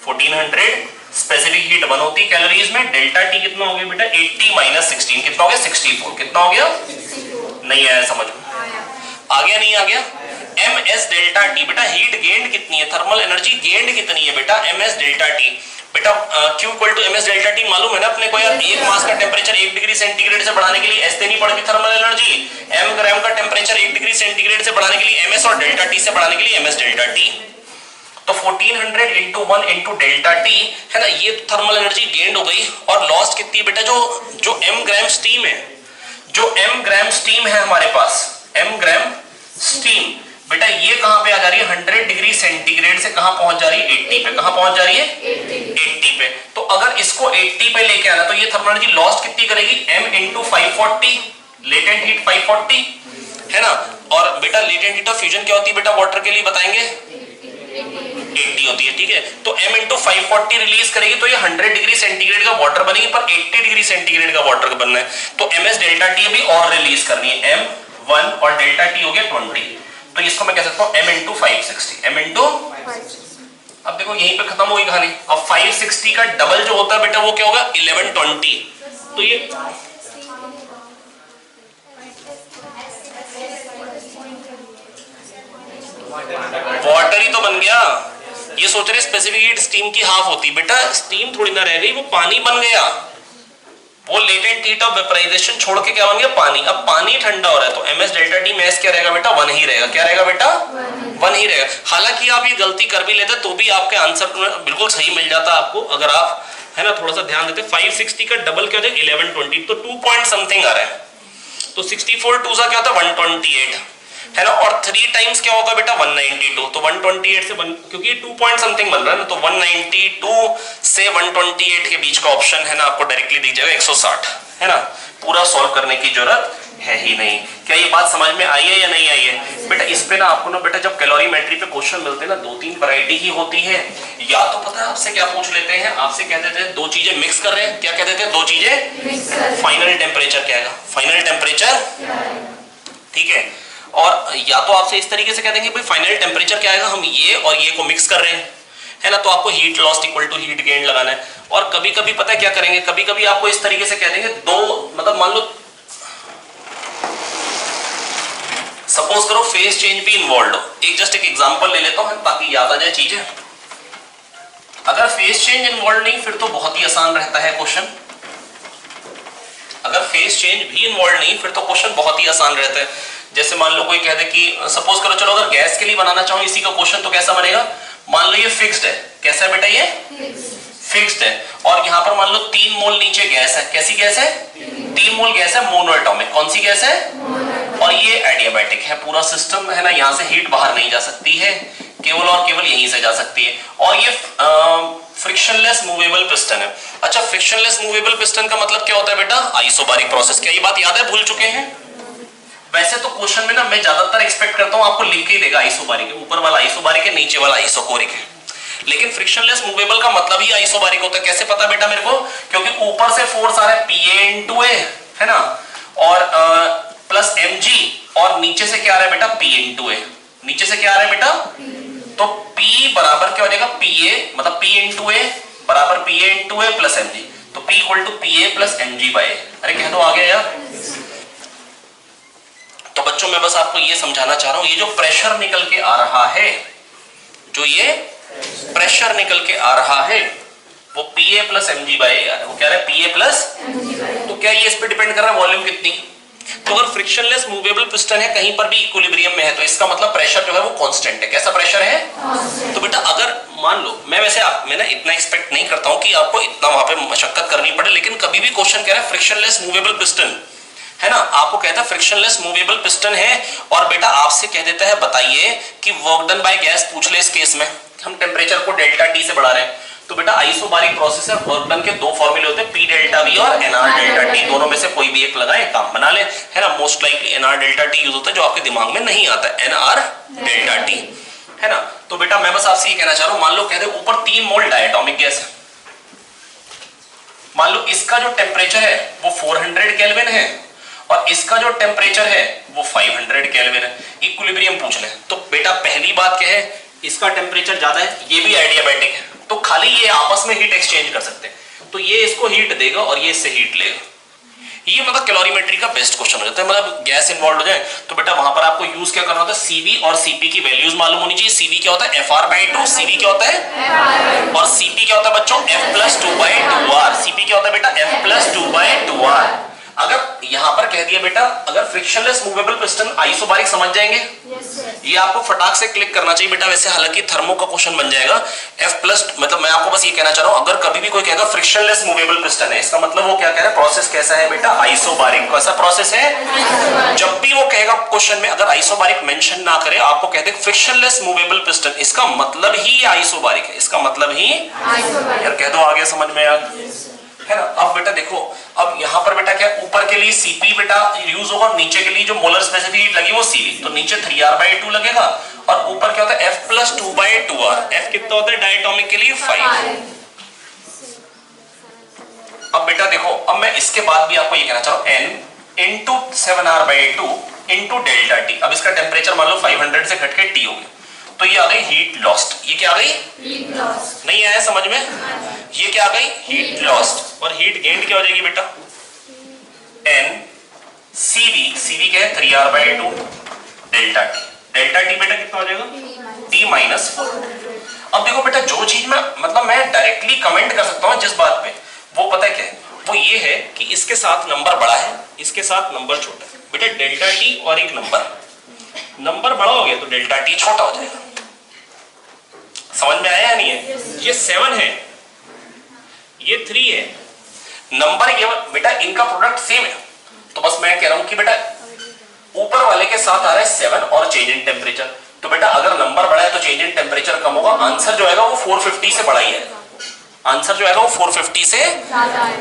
S1: 1400, स्पेसिफिक हीट 1 होती है कैलोरीज में, डेल्टा टी कितना हो गया बेटा 80 माइनस 16 कितना हो गया 64। कितना हो गया 64। नहीं आया समझ में, आ गया नहीं आ गया। ms डेल्टा टी बेटा हीट गेन्ड कितनी है, थर्मल एनर्जी गेन्ड कितनी है बेटा ms डेल्टा टी। बेटा Q equal to ms delta T मालूम है ना अपने को यार, एक मास का टेम्परेचर 1 डिग्री सेंटीग्रेड से बढ़ाने के लिए S देनी पड़ती थर्मल एनर्जी, m ग्राम का टेम्परेचर 1 डिग्री सेंटीग्रेड से बढ़ाने के लिए ms और डेल्टा टी से बढ़ाने के लिए ms डेल्टा टी। तो 1400 इंटू 1 इंटू डेल्टा टी, है ना, ये थर्मल एनर्जी गेन्ड हो गई। और लॉस्ट कितनी बेटा, जो m ग्राम स्टीम है, जो m ग्राम स्टीम है हमारे पास, m ग्राम स्टीम बेटा ये कहां पे आ जा रही है 100 डिग्री सेंटीग्रेड से कहां पहुंच जा रही है 80 पे। कहां पहुंच जा रही है 80 पे। तो अगर इसको 80 पे लेके आना तो ये थर्मल एनर्जी लॉस्ट कितनी करेगी m इंटू 540, लेटेंट हीट 540, है ना। और बेटा लेटेंट हीट ऑफ फ्यूजन क्या होती है बेटा वाटर के लिए बताएंगे 80 होती है, ठीक है। तो m इंटू 540 रिलीज करेगी तो ये 100 डिग्री सेंटीग्रेड का वाटर बनेगी, पर 80 डिग्री सेंटीग्रेड का वाटर बनना है तो ms डेल्टा टी भी और रिलीज करनी है, m1 और डेल्टा टी हो गया 20। तो इसको मैं कह सकता हूं m इंटू 560, m इंटू। अब देखो यहीं पे खत्म होगी कहानी। अब 560 का डबल जो होता है बेटा वो क्या होगा 1120। तो ये वाटर ही तो बन गया। ये सोच रहे स्पेसिफिक हीट स्टीम की हाफ होती, बेटा स्टीम थोड़ी ना रह गई, वो पानी बन गया। वो लेटेंट हीट ऑफ वेपराइजेशन छोड़ के क्या बन गया, पानी। अब पानी ठंडा हो रहा है तो ms डेल्टा टी में s क्या रहेगा बेटा, 1 ही रहेगा। क्या रहेगा बेटा, 1 ही रहेगा। हालांकि आप ये गलती कर भी लेते तो भी आपके आंसर बिल्कुल सही मिल जाता आपको, अगर आप है ना थोड़ा सा ध्यान देते। 560 का डबल क्या हो जाएगा 1120, तो 2 पॉइंट समथिंग आ रहा है। तो 64 2 सा क्या होता है 128 है ना, और 3 टाइम्स क्या होगा बेटा 192। तो 128 से क्योंकि 2 पॉइंट समथिंग बन रहा है ना, तो 192 से 128 के बीच का ऑप्शन है ना आपको डायरेक्टली दिख जाएगा 160 है ना। पूरा सॉल्व करने की जरूरत है ही नहीं। क्या ये बात समझ में आई है या नहीं आई है बेटा? इस पे ना आपको ना बेटा जब कैलोरीमेट्री पे क्वेश्चन मिलते हैं ना 2-3 वैरायटी ही होती है। या तो पता है आपसे क्या पूछ लेते हैं, आपसे कह देते हैं 2 चीजें मिक्स कर रहे हैं। क्या कह देते हैं, 2 चीजें, फाइनल टेम्परेचर क्या है, फाइनल टेम्परेचर, ठीक है। और या तो आपसे इस तरीके से कह देंगे भाई फाइनल टेम्परेचर क्या आएगा, हम ये और ये को मिक्स कर रहे हैं है ना, तो आपको heat lost equal to heat gain लगाना है। और कभी कभी पता है क्या करेंगे, कभी कभी आपको इस तरीके से कह देंगे 2 मतलब मान लो सपोज करो फेज चेंज भी इन्वॉल्व हो। जस्ट एक एग्जांपल ले लेता हूं ताकि याद आ जाए चीजें। अगर फेज चेंज इन्वॉल्व नहीं फिर तो बहुत ही आसान रहता है क्वेश्चन। अगर फेज चेंज भी इन्वॉल्व नहीं फिर तो क्वेश्चन बहुत ही आसान रहता है। जैसे मान लो कोई कह दे कि सपोज करो, चलो अगर गैस के लिए बनाना चाहो इसी का क्वेश्चन तो कैसा बनेगा, मान लो ये फिक्स्ड है। कैसा है बेटा, ये फिक्स्ड है। और यहां पर मान लो 3 मोल नीचे गैस है। कैसी गैस है, 3 मोल गैस है, मोनोएटॉमिक। कौन सी गैस है, और ये एडियाबैटिक है पूरा सिस्टम है ना, यहां से हीट बाहर नहीं जा सकती है, केवल और केवल यहीं से जा सकती है। और ये फ्रिक्शनलेस मूवेबल पिस्टन है। अच्छा, फ्रिक्शनलेस मूवेबल पिस्टन का मतलब क्या होता है बेटा, आइसोबारिक प्रोसेस। क्या ये बात याद है, भूल चुके हैं? वैसे तो क्वेश्चन में ना मैं ज्यादातर एक्सपेक्ट करता हूं आपको लिख के ही देगा आइसोबारिक है, ऊपर वाला आइसोबारिक है, नीचे वाला आइसोकोरिक है। लेकिन फ्रिक्शनलेस मूवेबल का मतलब ही आइसोबारिक होता है। कैसे पता बेटा मेरे को, क्योंकि ऊपर से फोर्स आ रहा है Pa × A है ना, और प्लस mg, और नीचे से क्या आ रहा है बेटा P × A। नीचे से क्या आ रहा है बेटा, तो P बराबर क्या हो जाएगा Pa, मतलब P × A बराबर Pa × A प्लस mg, तो P = Pa plus mg by. अरे कह दो आ गया यार। तो बच्चों मैं बस आपको ये समझाना चाह रहा हूं, ये जो प्रेशर निकल के आ रहा है, जो ये प्रेशर निकल के आ रहा है वो Pa plus mg by A, वो क्या है Pa प्लस mg बाय। तो क्या ये इस पे डिपेंड कर रहा है वॉल्यूम कितनी। तो अगर फ्रिक्शनलेस मूवेबल पिस्टन है कहीं पर भी इक्विलिब्रियम में है तो इसका मतलब प्रेशर जो है वो कांस्टेंट है। कैसा प्रेशर है, कांस्टेंट। तो बेटा अगर मान लो मैं वैसे मैं ना इतना एक्सपेक्ट नहीं करता हूं कि आपको इतना वहां पे मशक्कत करनी पड़े, लेकिन कभी भी क्वेश्चन कह रहा है फ्रिक्शनलेस मूवेबल पिस्टन है ना, आपको कहता है फ्रिक्शनलेस मूवेबल पिस्टन है और बेटा आपसे कह देता है बताइए कि वर्क डन बाय गैस पूछ ले। इस केस में हम टेम्परेचर को डेल्टा टी से बढ़ा रहे हैं, तो बेटा आइसोबारिक प्रोसेस है, वर्क डन के 2 फॉर्मूले होते हैं, P डेल्टा V और NR डेल्टा T। दोनों में से कोई भी एक लगाए काम बना ले है ना। Most likely NR delta T use होता है, जो आपके दिमाग में नहीं आता है NR डेल्टा T है ना। तो बेटा मैं बस आपसे ये कहना चाह रहा हूं, मान लो कह दे ऊपर 3 मोल डायटोमिक गैस है, मान लो इसका जो टेम्परेचर है वो 400 केल्विन है और इसका जो टेम्परेचर है वो 500 केल्विन है। इक्विलिब्रियम पूछ ले तो बेटा पहली बात क्या है, इसका टेम्परेचर ज्यादा है, ये भी एडियाबैटिक है, तो खाली ये आपस में हीट एक्सचेंज कर सकते हैं, तो ये इसको हीट देगा और ये इससे हीट लेगा। ये मतलब कैलोरीमेट्री का बेस्ट क्वेश्चन हो जाता है। मतलब गैस इन्वॉल्व हो जाए तो बेटा वहां पर आपको यूज क्या करना होता है, Cv और Cp की वैल्यूज मालूम होनी चाहिए। Cv क्या होता है Fr/2, Cv क्या होता है और Cp क्या होता है बच्चों F+2/2r। Cp क्या होता है बेटा F+2/2r। अगर यहां पर कह दिया बेटा अगर फ्रिक्शनलेस मूवेबल पिस्टन आइसोबारिक समझ जाएंगे, ये आपको फटाक से क्लिक करना चाहिए बेटा। वैसे हालांकि थर्मो का क्वेश्चन बन जाएगा F+, मतलब मैं आपको बस ये कहना चाह रहा हूं अगर कभी भी कोई कहेगा फ्रिक्शनलेस मूवेबल पिस्टन है, इसका मतलब वो क्या कह रहा है, प्रोसेस कैसा है बेटा, आइसोबारिक। कैसा प्रोसेस है, जब भी वो कहेगा क्वेश्चन में अगर आइसोबारिक मेंशन ना करे, आपको कहते हैं फ्रिक्शनलेस मूवेबल पिस्टन, इसका मतलब ही आइसोबारिक है, इसका मतलब ही यार कह दो आगे समझ में यार है ना। अब बेटा देखो, अब यहाँ पर बेटा क्या ऊपर के लिए Cp बेटा यूज होगा, नीचे के लिए जो मोलर स्पेसिफिक हीट लगी वो Cv, तो नीचे 3r/2 लगेगा और ऊपर क्या होता है F+2/2r। F कितना होता है डायटोमिक के लिए 5। अब बेटा देखो, अब मैं इसके बाद भी आपको ये कहना चाह रहा हूं N × 7r/2 × डेल्टा T। अब इसका टेम्परेचर मान लो 500 से घट के T हो गया, तो ये आ गई हीट लॉस्ट। ये क्या आ गई, हीट लॉस्ट। नहीं आया समझ में, ये क्या आ गई, हीट लॉस्ट। और हीट गेन क्या हो जाएगी बेटा, N Cv क्या है 3r/2 delta T। Delta T बेटा कितना हो जाएगा T-4। अब देखो बेटा जो चीज मैं मतलब मैं डायरेक्टली कमेंट कर सकता हूं जिस बात पे, वो पता है क्या है, वो ये है कि इसके साथ नंबर बड़ा है, इसके साथ नंबर छोटा है। बेटा डेल्टा टी और एक नंबर बड़ा हो गया तो डेल्टा टी छोटा हो जाएगा। समझ में आया या नहीं है? ये 7 है, ये 3 है, नंबर ये बेटा इनका प्रोडक्ट सेम है। तो बस मैं कह रहा हूं कि बेटा ऊपर वाले के साथ आ रहा है 7 और चेंज इन टेम्परेचर। तो बेटा अगर नंबर बड़ा है तो चेंज इन टेम्परेचर कम होगा, आंसर जो आएगा वो 450 से बड़ा ही है। आंसर जो आएगा वो 450 से,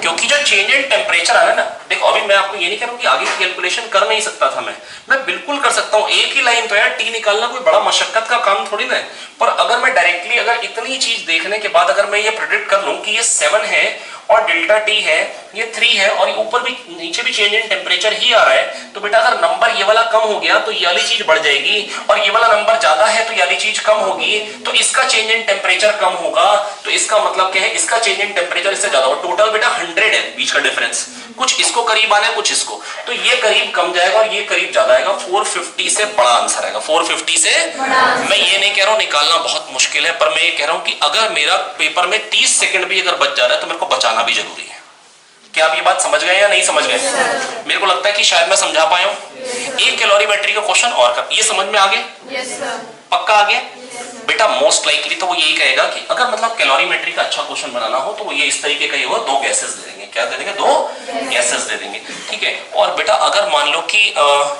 S1: क्योंकि जो चेंज इन टेम्परेचर आ रहा है ना, देखो अभी मैं आपको ये नहीं कह रहा हूं कि आगे की कैलकुलेशन कर नहीं सकता था मैं बिल्कुल कर सकता हूं। एक ही लाइन तो यार टी निकालना कोई बड़ा मशक्कत का काम थोड़ी ना है। पर अगर मैं डायरेक्टली अगर इतनी चीज देखने के बाद अगर मैं ये प्रेडिक्ट कर लूं कि ये 7 है और डेल्टा टी है, ये 3 है और ये ऊपर भी नीचे भी चेंज इन टेम्परेचर ही आ रहा है, तो बेटा अगर नंबर ये वाला कम हो गया तो ये वाली चीज बढ़ जाएगी, और ये वाला नंबर ज्यादा है तो ये वाली चीज कम होगी, तो इसका चेंज इन टेम्परेचर कम होगा। तो इसका मतलब क्या है, इसका चेंज इन टेम्परेचर इससे ज्यादा होगा। टोटल बेटा 100 है बीच का डिफरेंस, कुछ इसको करीब आना है कुछ इसको, तो ये करीब कम जाएगा और ये करीब ज्यादा आएगा। 450 से बड़ा आंसर आएगा, 450 से। मैं ये नहीं कह रहा हूं निकालना बहुत मुश्किल है, पर मैं ये कह रहा हूं कि अगर मेरा पेपर में 30 सेकंड भी अगर बच जा रहा है तो मेरे को बचाना भी जरूरी है। क्या आप ये बात समझ गए या नहीं समझ गए? मेरे को लगता है कि शायद मैं समझा पाया हूं। एक कैलोरीमेट्री का क्वेश्चन और कर, ये समझ में आ गया? पक्का आ गया? बेटा मोस्ट लाइकली तो वो यही कहेगा कि अगर मतलब कैलोरीमेट्री का अच्छा क्वेश्चन बनाना हो तो वो ये इस तरीके का ही होगा, 2 गैसेस दे देंगे। क्या दे देंगे? 2 गैसेस दे देंगे, ठीक है। और बेटा अगर मान लो कि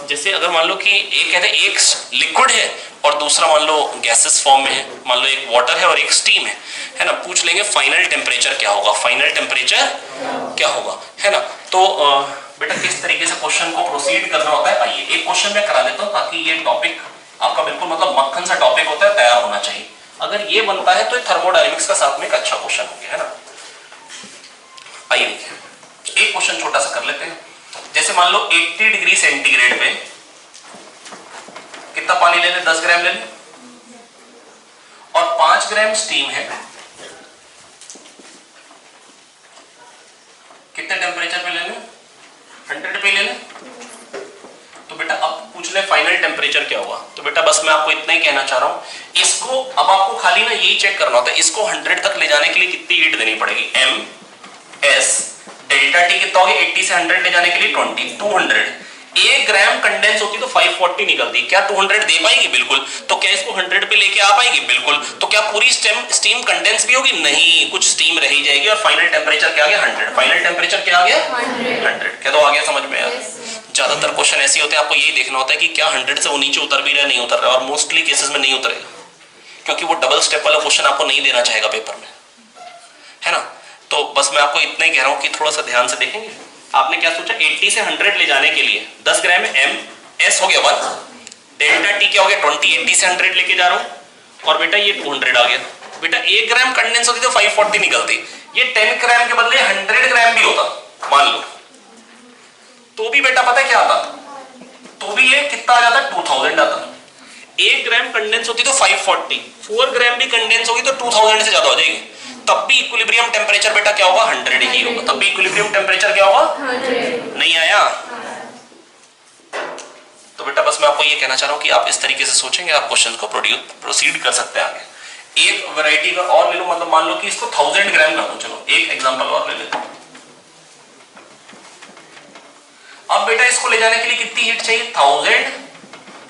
S1: जैसे अगर मान लो कि एक कहते हैं एक लिक्विड है और दूसरा मान लो गैसेस फॉर्म में है, मान लो एक वाटर है और एक स्टीम है ना, पूछ लेंगे फाइनल टेम्परेचर क्या होगा, फाइनल टेम्परेचर क्या होगा, है ना। तो बेटा किस तरीके से क्वेश्चन को प्रोसीड करना होता है, आइए एक क्वेश्चन मैं करा देता हूं ताकि ये टॉपिक आपका बिल्कुल मतलब मक्खन सा टॉपिक होता है, तैयार होना चाहिए। अगर ये बनता है तो थर्मोडायनेमिक्स का साथ में एक अच्छा क्वेश्चन हो गया, है ना। आइए देखिए एक क्वेश्चन छोटा सा कर लेते हैं। जैसे मान लो 80 डिग्री सेंटीग्रेड पे कितना पानी ले लें, 10 ग्राम ले लें, और 5 ग्राम स्टीम है, कितने टेम्परेचर पे ले लें, 100 पे ले लें। तो बेटा अब पूछ ले फाइनल टेम्परेचर क्या होगा। तो बेटा बस मैं आपको इतना ही कहना चाह रहा हूं, इसको अब आपको खाली ना यही चेक करना होता है, इसको 100 तक ले जाने के लिए कितनी हीट देनी पड़ेगी, एम एस डेल्टा टी कितना होगा, 80 से 100 ले जाने के लिए 20, 200। 1 ग्राम कंडेंस होती तो 540 निकलती, क्या 200 दे पाएगी? बिल्कुल। तो क्या इसको 100 पे लेके आ पाएगी? बिल्कुल। तो क्या पूरी स्टीम कंडेंस भी होगी? नहीं, कुछ स्टीम रह ही जाएगी। और फाइनल टेम्परेचर क्या आ गया, 100। फाइनल टेम्परेचर क्या आ गया, 100। क्या तो आ गया समझ में? यार ज्यादातर क्वेश्चन ऐसे होते हैं, आपको यही देखना होता है कि क्या 100 से वो नीचे उतर भी रहा है, नहीं उतर रहा है, और मोस्टली केसेस में नहीं उतरेगा, क्योंकि वो डबल स्टेप वाला क्वेश्चन आपको नहीं देना चाहेगा पेपर में, है ना। तो बस मैं आपको इतना ही कह रहा हूं कि थोड़ा सा ध्यान से देखेंगे। आपने क्या सोचा, 80 से 100 ले जाने के लिए 10 ग्राम में एम एस हो गया 1, डेल्टा टी क्या हो गया 20, 80 से 100 लेके जा रहा हूं, और बेटा ये 200 आ गया। बेटा 1 ग्राम कंडेंस होती तो 540 निकलती, ये 10 ग्राम के बदले 100 ग्राम भी होता मान लो, तो भी बेटा पता है क्या आता, तो भी ये कितना आ जाता, 2000 आता। 1 ग्राम कंडेंस होती तो 540, 4 ग्राम भी कंडेंस होगी तो 2000 से ज्यादा हो जाएगी, तब भी इक्विलिब्रियम टेम्परेचर बेटा क्या होगा, 100 ही होगा। तब भी इक्विलिब्रियम टेम्परेचर क्या होगा, 100। नहीं आया? तो बेटा बस मैं आपको ये कहना चाह रहा हूं कि आप इस तरीके से सोचेंगे, आप क्वेश्चन को प्रोसीड कर सकते हैं आगे। एक वैरायटी का और ले लो, मतलब मान लो कि इसको 1000 ग्राम कर दो, चलो एक एग्जांपल और ले लेते हैं। अब बेटा इसको ले जाने के लिए कितनी हीट चाहिए, 1000,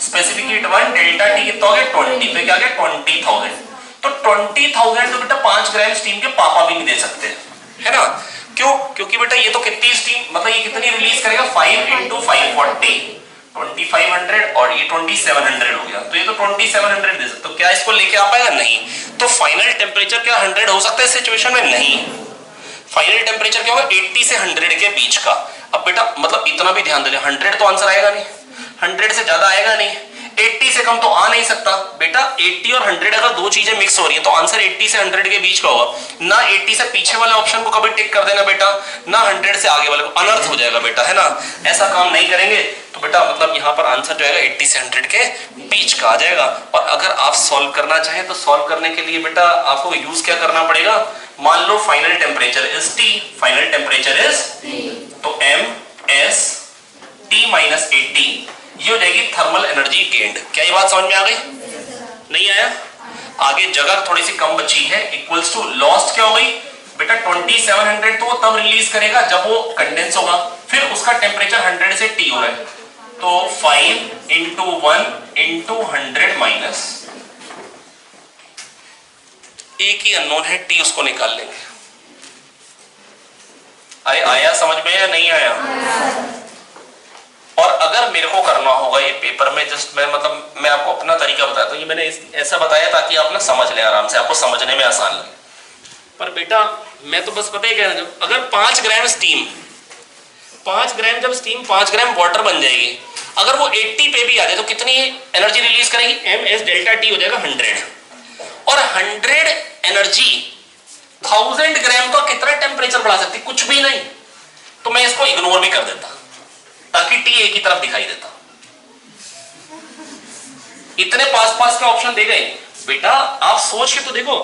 S1: स्पेसिफिक हीट 1, डेल्टा टी कितना हो गया 20, तो क्या गया 20000। तो 20000 तो बेटा 5 ग्राम स्टीम के पापा भी नहीं दे सकते, है ना। क्यों? क्योंकि बेटा ये तो कितनी स्टीम, मतलब ये कितनी रिलीज करेगा, 5 × 540, 2500, और ये 2700 हो गया, तो ये तो 2700 दे सकते। तो क्या इसको लेके आ पाएगा? नहीं। तो फाइनल टेम्परेचर क्या 100 हो सकता है इस सिचुएशन में? नहीं। फाइनल टेम्परेचर क्या होगा, 80 से 100 के बीच का। अब बेटा मतलब इतना भी ध्यान दे ले, 100 तो आंसर आएगा नहीं, 100 से ज्यादा आएगा नहीं, 80 से कम तो आ नहीं सकता। बेटा 80 और 100 अगर दो चीजें मिक्स हो रही है तो आंसर 80 से 100 के बीच का होगा ना। 80 से पीछे वाले ऑप्शन को कभी टिक कर देना बेटा, ना 100 से आगे वाले को, अनर्थ हो जाएगा बेटा, है ना। ऐसा काम नहीं करेंगे तो बेटा मतलब यहाँ पर आंसर जो है 80 से 100 के बीच का आ जाएगा। और अगर आप सॉल्व करना चाहें तो सॉल्व करने के लिए बेटा आपको यूज क्या करना पड़ेगा, मान लो final temperature is T, final temperature is T, तो M/S T - 80 ये हो जाएगी थर्मल एनर्जी गेन्ड। क्या ये बात समझ में आ गई? नहीं आया? आगे जगह थोड़ी सी कम बची है, इक्वल्स टू लॉस्ट क्या हो गई, बेटा 2700 तो वो तब रिलीज करेगा जब वो कंडेंस होगा, फिर उसका टेम्परेचर 100 से T हो रहा है, तो 5 इंटू 1 इंटू 100 माइनस एक ही अननोन है T, उसको निकाल लेंगे। आया समझ में या नहीं आया? और अगर मेरे को करना होगा ये पेपर में, जस्ट मैं मतलब मैं आपको अपना तरीका बताता हूँ, ये मैंने ऐसा बताया ताकि आप ना समझ लें आराम से, आपको समझने में आसान लगे। पर बेटा मैं तो बस पता ही कह रहा हूँ, अगर 5 ग्राम स्टीम, 5 ग्राम जब स्टीम 5 ग्राम वाटर बन जाएगी, अगर वो 80 पे भी आ जाए तो कितनी एनर्जी रिलीज करेगी? ms डेल्टा टी हो जाएगा 100, और 100 एनर्जी 1000 ग्राम का कितना टेम्परेचर बढ़ा सकती? कुछ भी नहीं। तो मैं इसको इग्नोर भी कर देता ताकि टी एक ही तरफ दिखाई देता। इतने पास के ऑप्शन दे गए। बेटा आप सोच के तो देखो,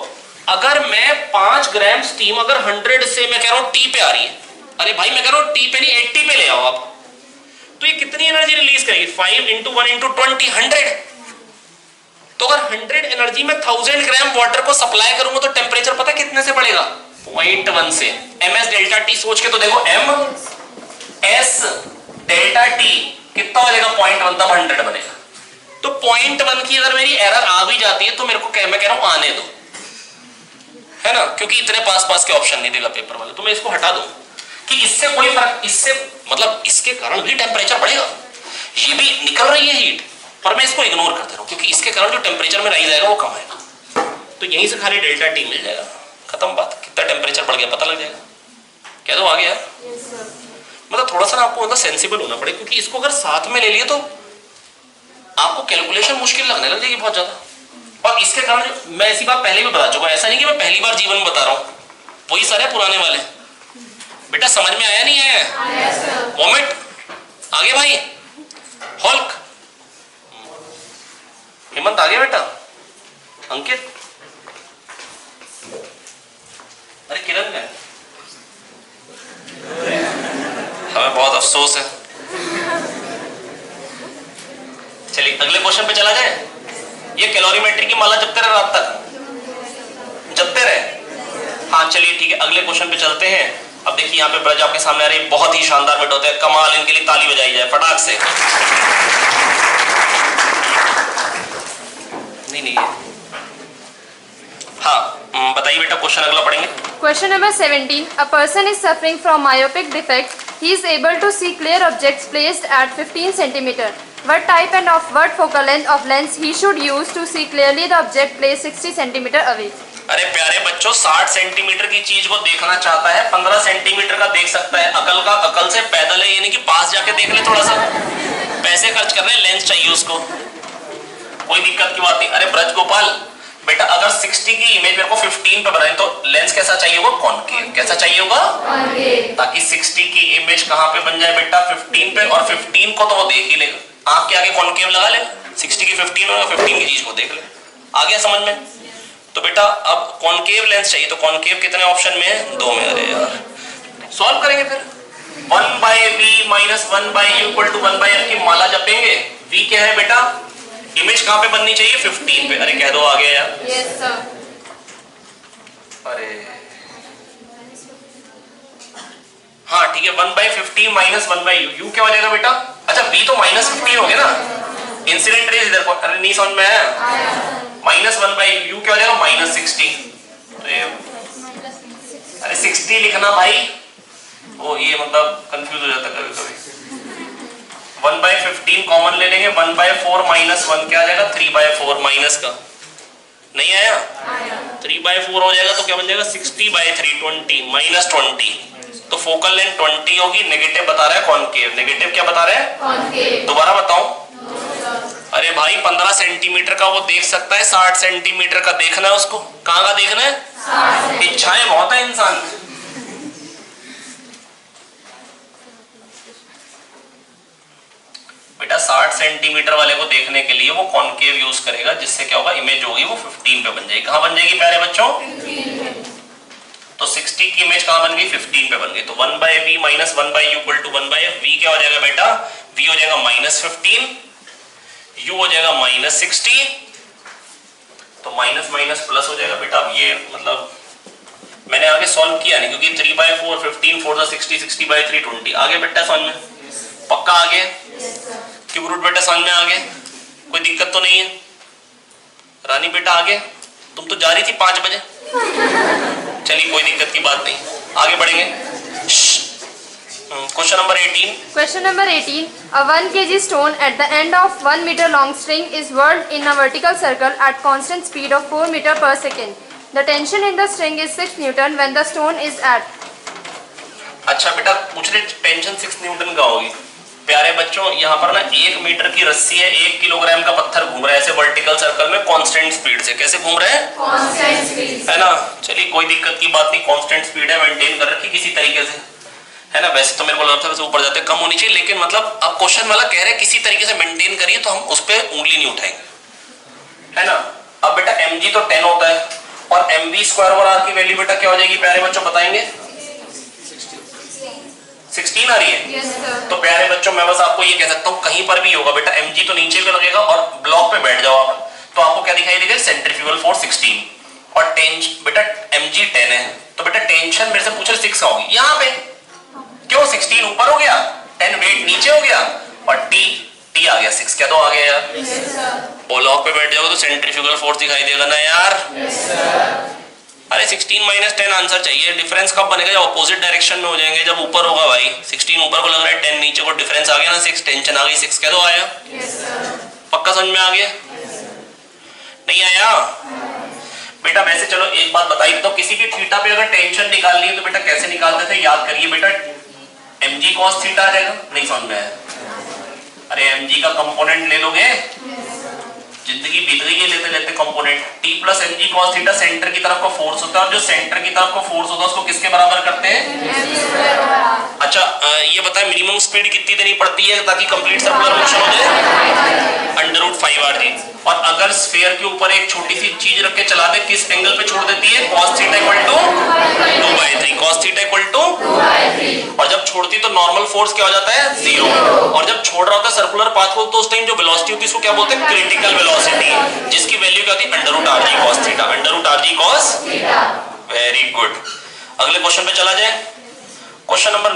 S1: अगर मैं 5 ग्राम स्टीम अगर 100 से मैं कह रहा हूं टी पे आ रही है, अरे भाई मैं कह रहा हूं टी पे नहीं 80 पे ले आओ आप, तो ये कितनी एनर्जी रिलीज करेगी? 5 इंटू 1 इंटू 20 100। तो अगर 100 एनर्जी में 1000 ग्राम वाटर को सप्लाई करूंगा तो टेम्परेचर पता कितने से बढ़ेगा? 0.1 से। ms डेल्टा टी सोच के तो देखो, ms डेल्टा टी कितना हो जाएगा? 0.1, तब 100 बनेगा। तो 0.1 की अगर मेरी एरर आ भी जाती है तो मेरे को मैं कह रहा हूं आने दो, है ना, क्योंकि इतने पास के ऑप्शन नहीं देगा पेपर वाले, तो मैं इसको हटा दूं कि इससे कोई फर्क, इससे मतलब इसके कारण भी टेम्परेचर बढ़ेगा, ये भी निकल रही है हीट, पर मैं इसको इग्नोर कर दे रहा हूं क्योंकि इसके कारण जो टेम्परेचर में राइज आएगा वो कम आएगा। तो यहीं से खाली डेल्टा टी मिल जाएगा, खत्म बात। कितना टेम्परेचर बढ़ गया पता लग जाएगा। कह दो आ गया। मतलब थोड़ा सा आपको मतलब सेंसिबल होना पड़ेगा, क्योंकि इसको अगर साथ में ले लिए तो आपको कैलकुलेशन मुश्किल लगने लग जाएगी बहुत ज्यादा। और इसके कारण मैं ऐसी बात पहले भी बता चुका, ऐसा नहीं कि मैं पहली बार जीवन में बता रहा हूं, वही सारे पुराने वाले। बेटा समझ में आया नहीं आया? वॉमिट आगे भाई, हॉल्क, हेमंत आगे बेटा, अंकित, अरे किरण है, हमें बहुत अफसोस है। चलिए अगले क्वेश्चन पे चला जाए। ये कैलोरीमेट्री की माला जपते रहे रात तक, जपते रहे। हाँ चलिए ठीक है, अगले क्वेश्चन पे चलते हैं। अब देखिए यहाँ पे ब्रज आपके सामने आ रही है, बहुत ही शानदार बेट होते हैं, कमाल, इनके लिए ताली बजाई जाए फटाक से। नहीं हाँ बताइए बेटा, क्वेश्चन अगला पढ़ेंगे।
S2: Question number 17. A person is suffering from myopic defect. He is able to see clear objects placed at 15 cm. What type and of what focal length of lens he should use to see clearly the object placed 60 cm away?
S1: अरे प्यारे बच्चों, 60 centimetre की चीज को देखना चाहता है, 15 centimetre का देख सकता है। अकल से पैदल है, यानी कि पास जाके देख ले, थोड़ा सा पैसे खर्च कर रहे हैं, लेंस चाहिए उसको, कोई दिक्कत की बात नहीं। अरे ब्रज गोपाल बेटा, अगर 60 की इमेज मेरे को 15 पे बनाए तो लेंस कैसा चाहिए होगा? कॉनकेव। कैसा चाहिए होगा? कॉनकेव। ताकि 60 की इमेज कहां पे बन जाए बेटा? 15 पे, और 15 को तो वो देख ही लेगा, आंख के आगे कॉनकेव लगा ले, 60 की 15 में 15 की चीज को देख ले। आ गया समझ में? तो बेटा अब कॉनकेव लेंस चाहिए, तो कॉनकेव कितने ऑप्शन में है? 2 में। अरे यार सॉल्व करेंगे फिर। 1/v minus 1/u equal to 1/f की माला जपेंगे। v क्या है बेटा? इमेज कहां पे बननी चाहिए? 15 पे। अरे कह दो आ गया यार।
S2: Yes sir.
S1: अरे हाँ ठीक है, 1/15 माइनस 1/u, u क्या हो जाएगा बेटा? अच्छा v तो माइनस 15 हो गया ना, इंसिडेंट रेज इधर को, अरे नहीं समझ में आया? माइनस 1/u क्या हो जाएगा? माइनस 60। तो ये अरे 60 लिखना भाई, वो ये मतलब कंफ्यूज हो जाता कभी कभी। 1/15 कॉमन ले लेंगे, 1/4 माइनस 1 क्या आ जाएगा? 3/4 माइनस का नहीं आया? 3/4 हो जाएगा तो क्या बन जाएगा? 60/3 20 माइनस 20। तो फोकल लेंथ 20 होगी, नेगेटिव बता रहा है कॉनकेव। नेगेटिव क्या बता रहा है? कॉनकेव। दोबारा बताऊं? अरे भाई 15 सेंटीमीटर का वो देख सकता है, 60 सेंटीमीटर का देखना है उसको। कहां का देखना है? इच्छाएं बहुत है इंसान। बेटा 60 सेंटीमीटर वाले को देखने के लिए वो कॉनकेव यूज करेगा, जिससे क्या होगा? इमेज होगी वो 15 पे बन जाएगी। कहां बन जाएगी प्यारे बच्चों? 15। तो 60 की इमेज कहां बन गई? 15 पे बन गई। तो 1/v minus 1/u equal to 1/f। v क्या हो जाएगा बेटा? v हो जाएगा माइनस 15, u हो जाएगा माइनस 60, तो माइनस माइनस प्लस हो जाएगा बेटा। अब ये मतलब मैंने आगे सॉल्व किया नहीं क्योंकि 3/4 15 4 द 60 60/3 20 आगे बेटा समझ में पक्का आगे क्यूब रूट बेटा समझ में आगे कोई दिक्कत तो नहीं है रानी बेटा आगे तुम तो जा रही थी 5 बजे चलिए कोई दिक्कत की बात नहीं आगे बढ़ेंगे question number 18
S2: Question number 18. A 1 kg stone at the end of 1 meter long string is whirled in a vertical circle at constant speed of 4 meter per second. The tension in the string is 6 Newton when the stone is at.
S1: अच्छा बेटा पूछ रहे tension 6 Newton का होगी प्यारे बच्चों यहाँ पर ना 1 मीटर की रस्सी है 1 किलोग्राम का पत्थर घूम रहा है ऐसे वर्टिकल सर्कल में कांस्टेंट स्पीड से कैसे घूम रहा है
S2: Constant speed.
S1: है ना चलिए कोई दिक्कत की बात नहीं कांस्टेंट स्पीड है मेंटेन कर रखी किसी तरीके से है ना वैसे तो मेरे को लगता है ऊपर जाते कम होनी चाहिए लेकिन मतलब अब क्वेश्चन वाला कह रहे हैं किसी तरीके से मेंटेन करिए तो हम उस पर उंगली नहीं उठाएंगे है ना अब बेटा mg तो 10 होता है और mv स्क्वायर ओवर r की वैल्यू बेटा क्या हो जाएगी प्यारे बच्चों बताएंगे 16 आ रही है
S2: Yes sir.
S1: तो प्यारे बच्चों मैं बस आपको ये कह सकता हूँ कहीं पर भी होगा बेटा mg तो नीचे पे लगेगा और ब्लॉक पे बैठ जाओ आप तो आपको क्या दिखाई देगा सेंट्रीफ्यूगल फोर्स 16 और बेटा mg 10 है तो बेटा टेंशन मेरे से पूछ रहे 6 होगी यहाँ पे क्यों 16 ऊपर हो गया 10 वेट नीचे हो गया और t आ गया 6 क्या तो आ गया यार
S2: Yes sir.
S1: ब्लॉक पे बैठ जाओगे तो सेंट्रीफ्यूगल फोर्स दिखाई देगा ना यार
S2: Yes sir.
S1: अरे 16 - 10 आंसर चाहिए डिफरेंस कब बनेगा जब ऑपोजिट डायरेक्शन में हो जाएंगे जब ऊपर होगा भाई 16 ऊपर को लग रहा है 10 नीचे को डिफरेंस आ गया ना 6 टेंशन आ गई 6 क्या तो आया
S2: Yes sir.
S1: पक्का समझ में आ गया नहीं आया बेटा वैसे चलो एक बात बताई तो किसी भी थीटा पे अगर टेंशन निकालनी है तो बेटा कैसे निकालते थे याद करिए बेटा mg cos थीटा आ जाएगा नहीं समझ में आया अरे mg का कंपोनेंट ले लोगे जिंदगी बीत गई है लेते लेते component t plus mg cos theta centre की तरफ का फोर्स होता है और जो सेंटर की तरफ का फोर्स होता है उसको किसके बराबर करते हैं अच्छा ये बताएं मिनिमम स्पीड कितनी देनी पड़ती है ताकि कंप्लीट सर्कुलर मोशन हो जाए √5rg और अगर स्फीयर के ऊपर एक छोटी सी चीज रख के चला दे किस एंगल पे छोड़ देती है cos थीटा = 2/3 cos थीटा = 2/3 और जब छोड़ती तो नॉर्मल फोर्स क्या हो जाता है 0 और जब छोड़ रहा होता है सर्कुलर पाथ को तो उस टाइम जो वेलोसिटी होती है उसको क्या बोलते हैं क्रिटिकल वेलोसिटी जिसकी वैल्यू क्या होती है √rg cos theta √rg cos theta very good अगले क्वेश्चन पे चला जाए क्वेश्चन नंबर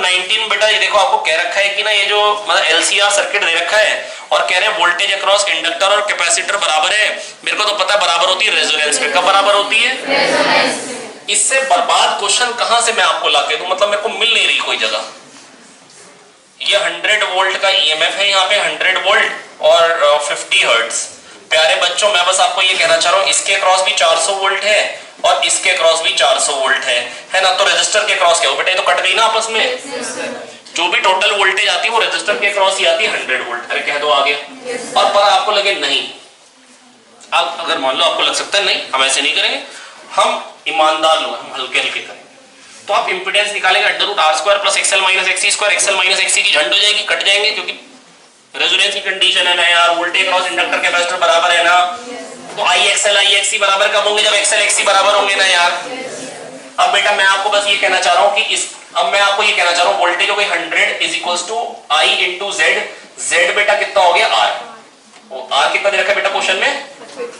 S1: 19 बेटा ये देखो आपको कह रखा है कि ना ये जो मतलब एलसीआर सर्किट दे रखा है और कह रहे हैं वोल्टेज अक्रॉस इंडक्टर और कैपेसिटर बराबर है मेरे को तो पता है बराबर होती है रेजोनेंस पे कब बराबर होती है रेजोनेंस पे इससे बर्बाद क्वेश्चन कहां से मैं आपको लाके दूं मतलब मेरे को मिल नहीं रही कोई जगह ये 100 वोल्ट का ईएमएफ है यहाँ पे 100 वोल्ट और 50 हर्ट्ज प्यारे बच्चों मैं बस आपको ये कहना चाह रहा हूँ इसके क्रॉस भी 400 वोल्ट है और इसके क्रॉस भी 400 वोल्ट है ना तो रेजिस्टर के क्रॉस क्या हो बेटा ये तो कट गई ना आपस में जो भी टोटल वोल्टेज आती है वो रेजिस्टर के क्रॉस ही आती है 100 वोल्ट अरे कह दो आगे और पर आपको लगे नहीं आप अगर मान लो आपको लग सकता है नहीं हम ऐसे नहीं करेंगे हम ईमानदार लोग हम हल्के हल्के करेंगे तो आप इंपीडेंस निकालेंगे √r² + xl - xc² xl - xc की झंड हो जाएगी कट जाएंगे क्योंकि रेजोनेंस की कंडीशन है ना यार वोल्टेज क्रॉस इंडक्टर कैपेसिटर बराबर है ना तो IXL IXC बराबर कब होंगे जब XL XC बराबर होंगे ना यार अब बेटा मैं आपको बस ये कहना चाह रहा हूँ कि अब मैं आपको ये कहना चाह रहा हूँ वोल्टेज हो गई 100 = I × Z Z बेटा कितना हो गया R R कितना दे रखा है बेटा क्वेश्चन में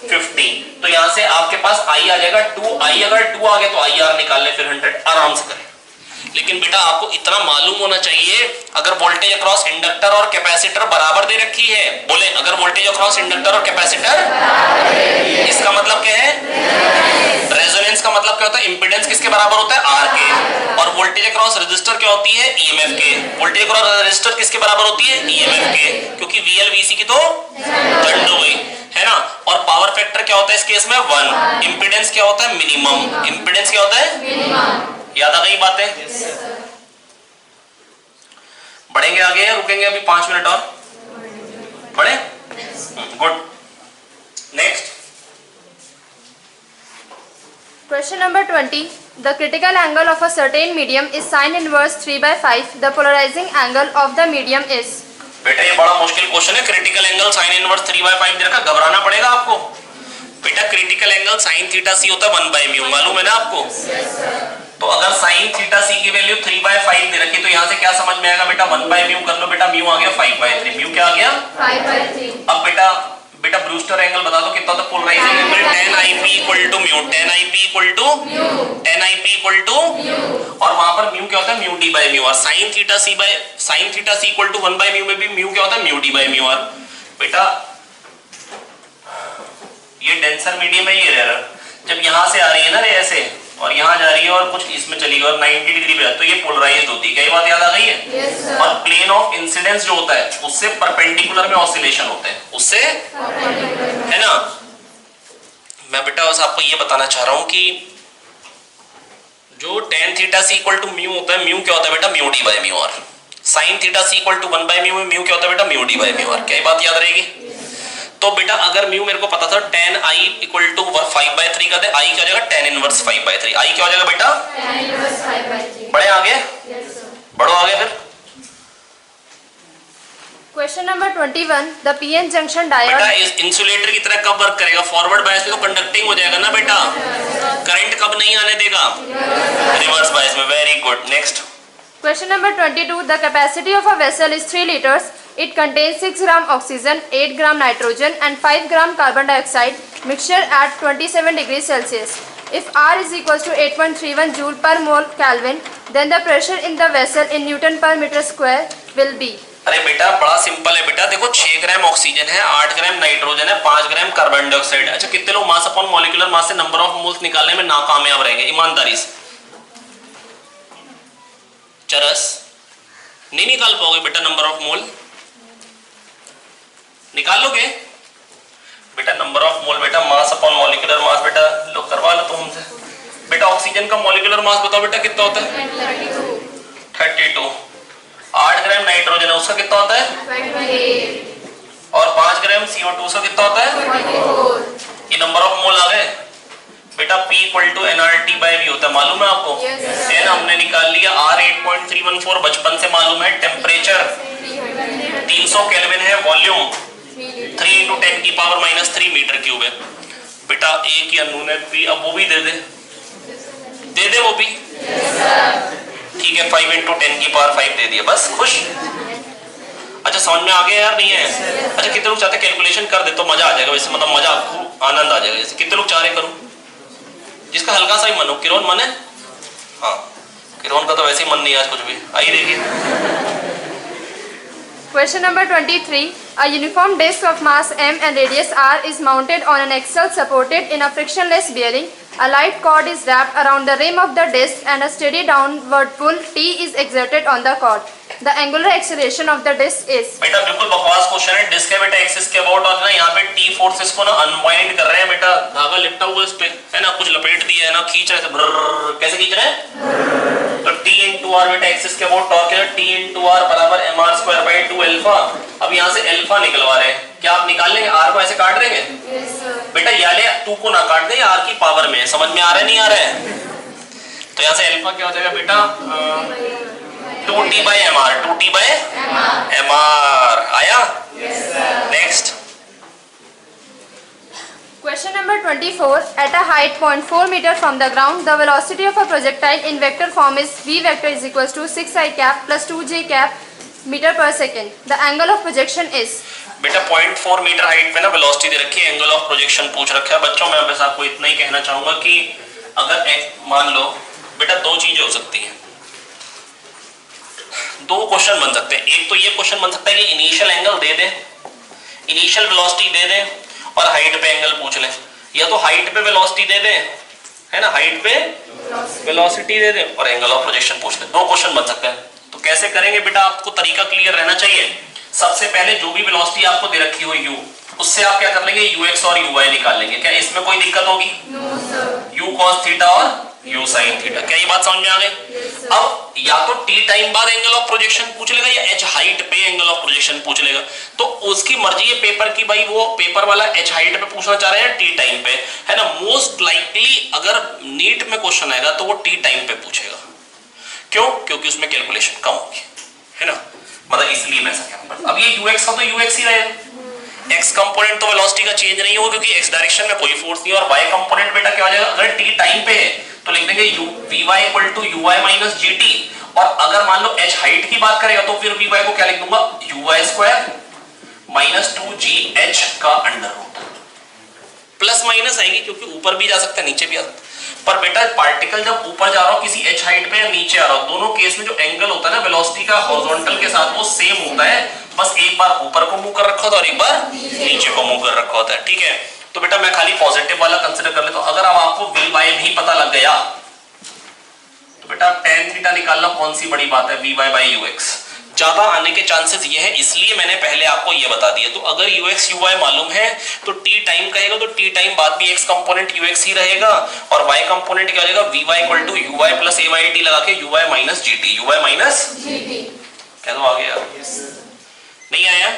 S1: 50 तो यहां से आपके पास I आ जाएगा 2I अगर 2 आ गया तो IR निकाल ले फिर 100 आराम से करें लेकिन बेटा आपको इतना मालूम होना चाहिए अगर वोल्टेज अक्रॉस इंडक्टर और कैपेसिटर बराबर दे रखी है बोले अगर वोल्टेज अक्रॉस इंडक्टर और कैपेसिटर इसका मतलब क्या है रेजोनेंस का मतलब क्या होता है इंपीडेंस किसके बराबर होता है R के और वोल्टेज अक्रॉस रेजिस्टर क्या होती है EMF के वोल्टेज अक्रॉस रेजिस्टर किसके बराबर होती है EMF के क्योंकि VL VC की तो झंड हो गई है ना और पावर फैक्टर क्या होता है इस केस में 1 इंपीडेंस क्या होता है मिनिमम इंपीडेंस क्या होता है मिनिमम याद आ गई बातें बढ़ेंगे आगे या रुकेंगे अभी 5 मिनट और बढ़े good next
S2: Question number 20. The critical angle of a certain medium is sin inverse 3/5. The polarizing angle of the medium is.
S1: बेटा ये बड़ा मुश्किल क्वेश्चन है क्रिटिकल एंगल sin इनवर्स 3/5 दे रखा घबराना पड़ेगा आपको बेटा critical angle sin theta c होता है 1/μ मालूम है ना आपको तो अगर sin थीटा c की वैल्यू 3/5 दे रखी तो यहाँ से क्या समझ में आएगा बेटा 1/μ कर लो बेटा μ आ गया 5/3 μ क्या आ गया
S2: 5/3
S1: अब बेटा ब्रूस्टर एंगल बता दो कितना होता है polarising angle tan I IP equal to mu, tan IP equal to tan IP equal to, और वहां पर म्यू क्या होता है, mu D by mu R. sin theta c equal to 1 by mu में भी म्यू क्या होता है, mu D by mu R. बेटा ये डेंसर मीडियम है, ये एरर जब यहां से आ रही है ना रे ऐसे, और यहाँ जा रही है और कुछ इसमें चली गई और 90 डिग्री पे, तो ये पोलराइज्ड होती है। क्या ये बात याद आ गई है? yes, और प्लेन ऑफ इंसिडेंस जो होता है उससे परपेंडिकुलर में ऑसिलेशन होते हैं, उससे है ना। मैं बेटा बस आपको ये बताना चाह रहा हूं कि जो tan theta c equal to mu होता है, म्यू क्या होता है बेटा, mu D by mu R. sin theta c equal to 1 by mu में म्यू क्या होता है बेटा, mu D by mu R. क्या ये बात याद रहेगी? तो बेटा अगर म्यू मेरे को पता था tan i इक्वल टू 5/3 का, i क्या हो जाएगा, tan इनवर्स 5/3। i क्या हो जाएगा बेटा,
S2: tan इनवर्स 5/3।
S1: बड़े आगे, बढ़ो आगे फिर।
S2: Question number 21, the PN junction diode
S1: बेटा इस इंसुलेटर की तरह कब वर्क करेगा, फॉरवर्ड बायस में तो कंडक्टिंग हो जाएगा ना बेटा, करंट कब नहीं आने देगा, रिवर्स बायस में। Very good, next.
S2: Question number 22. The capacity of a vessel is 3 liters. It contains 6 gram oxygen, 8 gram nitrogen and 5 gram carbon dioxide mixture at 27 degrees Celsius. If R is equals to 8.31 joule per mole Kelvin, then the pressure in the vessel in Newton per meter square will be.
S1: अरे बेटा बड़ा simple है बेटा, देखो 6 gram oxygen है, 8 gram nitrogen है, 5 gram carbon dioxide. अच्छा कितने लोग मास अपॉन मॉलिक्यूलर मास से नंबर ऑफ मोल्स निकालने में नाकामयाब रहेंगे ईमानदारी से? चरस नहीं निकाल पाओगे बेटा, नंबर ऑफ मोल निकाल लोगे बेटा, नंबर ऑफ मोल बेटा, मास अपॉन मॉलिक्यूलर मास बेटा, लो करवा लो तुम हमसे बेटा। ऑक्सीजन का मॉलिक्यूलर मास बताओ बेटा कितना होता है, 32। 8 ग्राम नाइट्रोजन है उसका कितना होता है, 28। और 5 ग्राम CO2 उसका कितना होता है, 44। ये नंबर ऑफ मोल आ गए बेटा। P equal to nRT by V होता है, मालूम है आपको? n हमने निकाल लिया, R 8.314 बचपन से मालूम है। टेम्परेचर 300 केल्विन है, वॉल्यूम 3 × 10 की पावर -3 मीटर क्यूब है बेटा। एक ही अननोन है P, अब वो भी दे दे वो भी, ठीक है। 5 × 10 की पावर 5 दे दिया, बस खुश। अच्छा समझ में आ गया यार, नहीं है? अच्छा कितने लोग चाहते कैलकुलेशन कर दे तो मजा आ जाएगा, वैसे मतलब मजा आपको आनंद आ जाएगा। जैसे कितने लोग चाह रहे करूं, जिसका हल्का सा ही मन हो। किरोन मन है? हाँ किरोन का तो वैसे ही मन नहीं है आज कुछ भी। आई देखिए
S2: Question number 23. A uniform disc of mass m and radius r is mounted on an axle supported in a frictionless bearing. A light cord is wrapped around the rim of the disc and a steady downward pull T is exerted on the cord. The angular acceleration of the disc is.
S1: बेटा बिल्कुल बकवास question है। Disc है बेटा axis के about, और ना यहाँ पे T फोर्सेस को ना अनवाइंड कर रहे हैं बेटा। धागा लिपटा हुआ इस पे है ना, कुछ लपेट दिया है ना, खींच रहे हैं, कैसे खींच रहे हैं? तो T × R बेटा एक्सिस के अबाउट टॉर्क है, T × R बराबर mr² 2 अल्फा। अब यहाँ से अल्फा निकलवा रहे हैं, क्या आप निकाल लेंगे? R को ऐसे काट देंगे? बेटा याले 2 को ना काट दें, R की पावर में। समझ में आ रहा है नहीं आ रहा है? तो यहाँ से अल्फा क्या हो जाएगा बेटा, 2T by MR, 2T by MR आया? Next.
S2: Question number 24. At a height 0.4 meter from the ground, the velocity of a projectile in vector form is v vector is equals to 6i cap plus 2j cap meter per second. The angle of projection is.
S1: बेटा 0.4 metre height पे ना velocity दे रखी है, angle of projection पूछ रखा है। बच्चों मैं बस आपको इतना ही कहना चाहूंगा कि अगर मान लो बेटा 2 चीजें हो सकती हैं, 2 क्वेश्चन बन सकते हैं। एक तो ये क्वेश्चन बन सकता है कि इनिशियल एंगल दे दे, इनिशियल वेलोसिटी दे दे और हाइट पे एंगल पूछ ले, या तो हाइट पे वेलोसिटी दे दे है ना, हाइट पे वेलोसिटी दे दे और एंगल ऑफ प्रोजेक्शन पूछ ले। 2 क्वेश्चन बन सकते हैं। तो कैसे करेंगे बेटा, आपको तरीका क्लियर रहना चाहिए। सबसे पहले जो भी वेलोसिटी आपको दे रखी हो u, उससे आप क्या कर लेंगे, ux और uy निकाल लेंगे। क्या इसमें कोई दिक्कत होगी? u cos थीटा और u sin थीटा। क्या ये बात समझ में आ गई? अब या तो t टाइम बाद एंगल ऑफ प्रोजेक्शन पूछ लेगा या h हाइट पे एंगल ऑफ प्रोजेक्शन पूछ लेगा। तो उसकी मर्जी है पेपर की, भाई वो पेपर वाला h हाइट पे पूछना चाह रहे हैं t टाइम पे, है ना। मोस्ट लाइकली अगर नीट में क्वेश्चन आएगा तो वो t टाइम पे पूछेगा। क्यों? क्योंकि उसमें कैलकुलेशन कम होगी, है ना, मतलब इसलिए मैं ऐसा कह रहा हूं। अब ये ux का तो ux ही रहेगा, x कंपोनेंट तो वेलोसिटी का चेंज नहीं होगा क्योंकि x डायरेक्शन में कोई फोर्स नहीं है। और y कंपोनेंट बेटा क्या हो जाएगा, अगर t टाइम पे है तो लिख देंगे vy equal to uy minus gt, और अगर मान लो h हाइट की बात करेगा तो फिर vy को क्या लिख दूंगा, uy स्क्वायर माइनस 2gh का अंडर रूट। प्लस माइनस आएगी क्योंकि ऊपर भी जा सकता है नीचे भी आ सकता है। पर बेटा पार्टिकल जब ऊपर जा रहा हो किसी h हाइट पे या नीचे आ रहा हो, दोनों केस में जो एंगल होता है ना वेलोसिटी का हॉरिजॉन्टल के साथ वो सेम होता है, बस एक बार ऊपर को मूव कर रखा होता है और एक बार नीचे को मूव कर रखा होता है। ठीक है, तो बेटा मैं खाली पॉजिटिव वाला कंसीडर कर लेता हूं। अगर अब आपको वी वाई भी पता लग गया तो बेटा tan थीटा निकालना कौन सी बड़ी बात है, V Y by U X ज्यादा आने के चांसेस ये है, इसलिए मैंने पहले आपको ये बता दिया। तो अगर यू एक्स यू वाई मालूम है तो टी टाइम कहेगा तो टी टाइम बाद भी एक्स कंपोनेंट यू एक्स ही रहेगा और वाई कंपोनेंट क्या हो जाएगा, V Y equal to U Y plus A Y T लगा के U Y minus G T, U Y minus G T. कह दो आ गया? नहीं आया?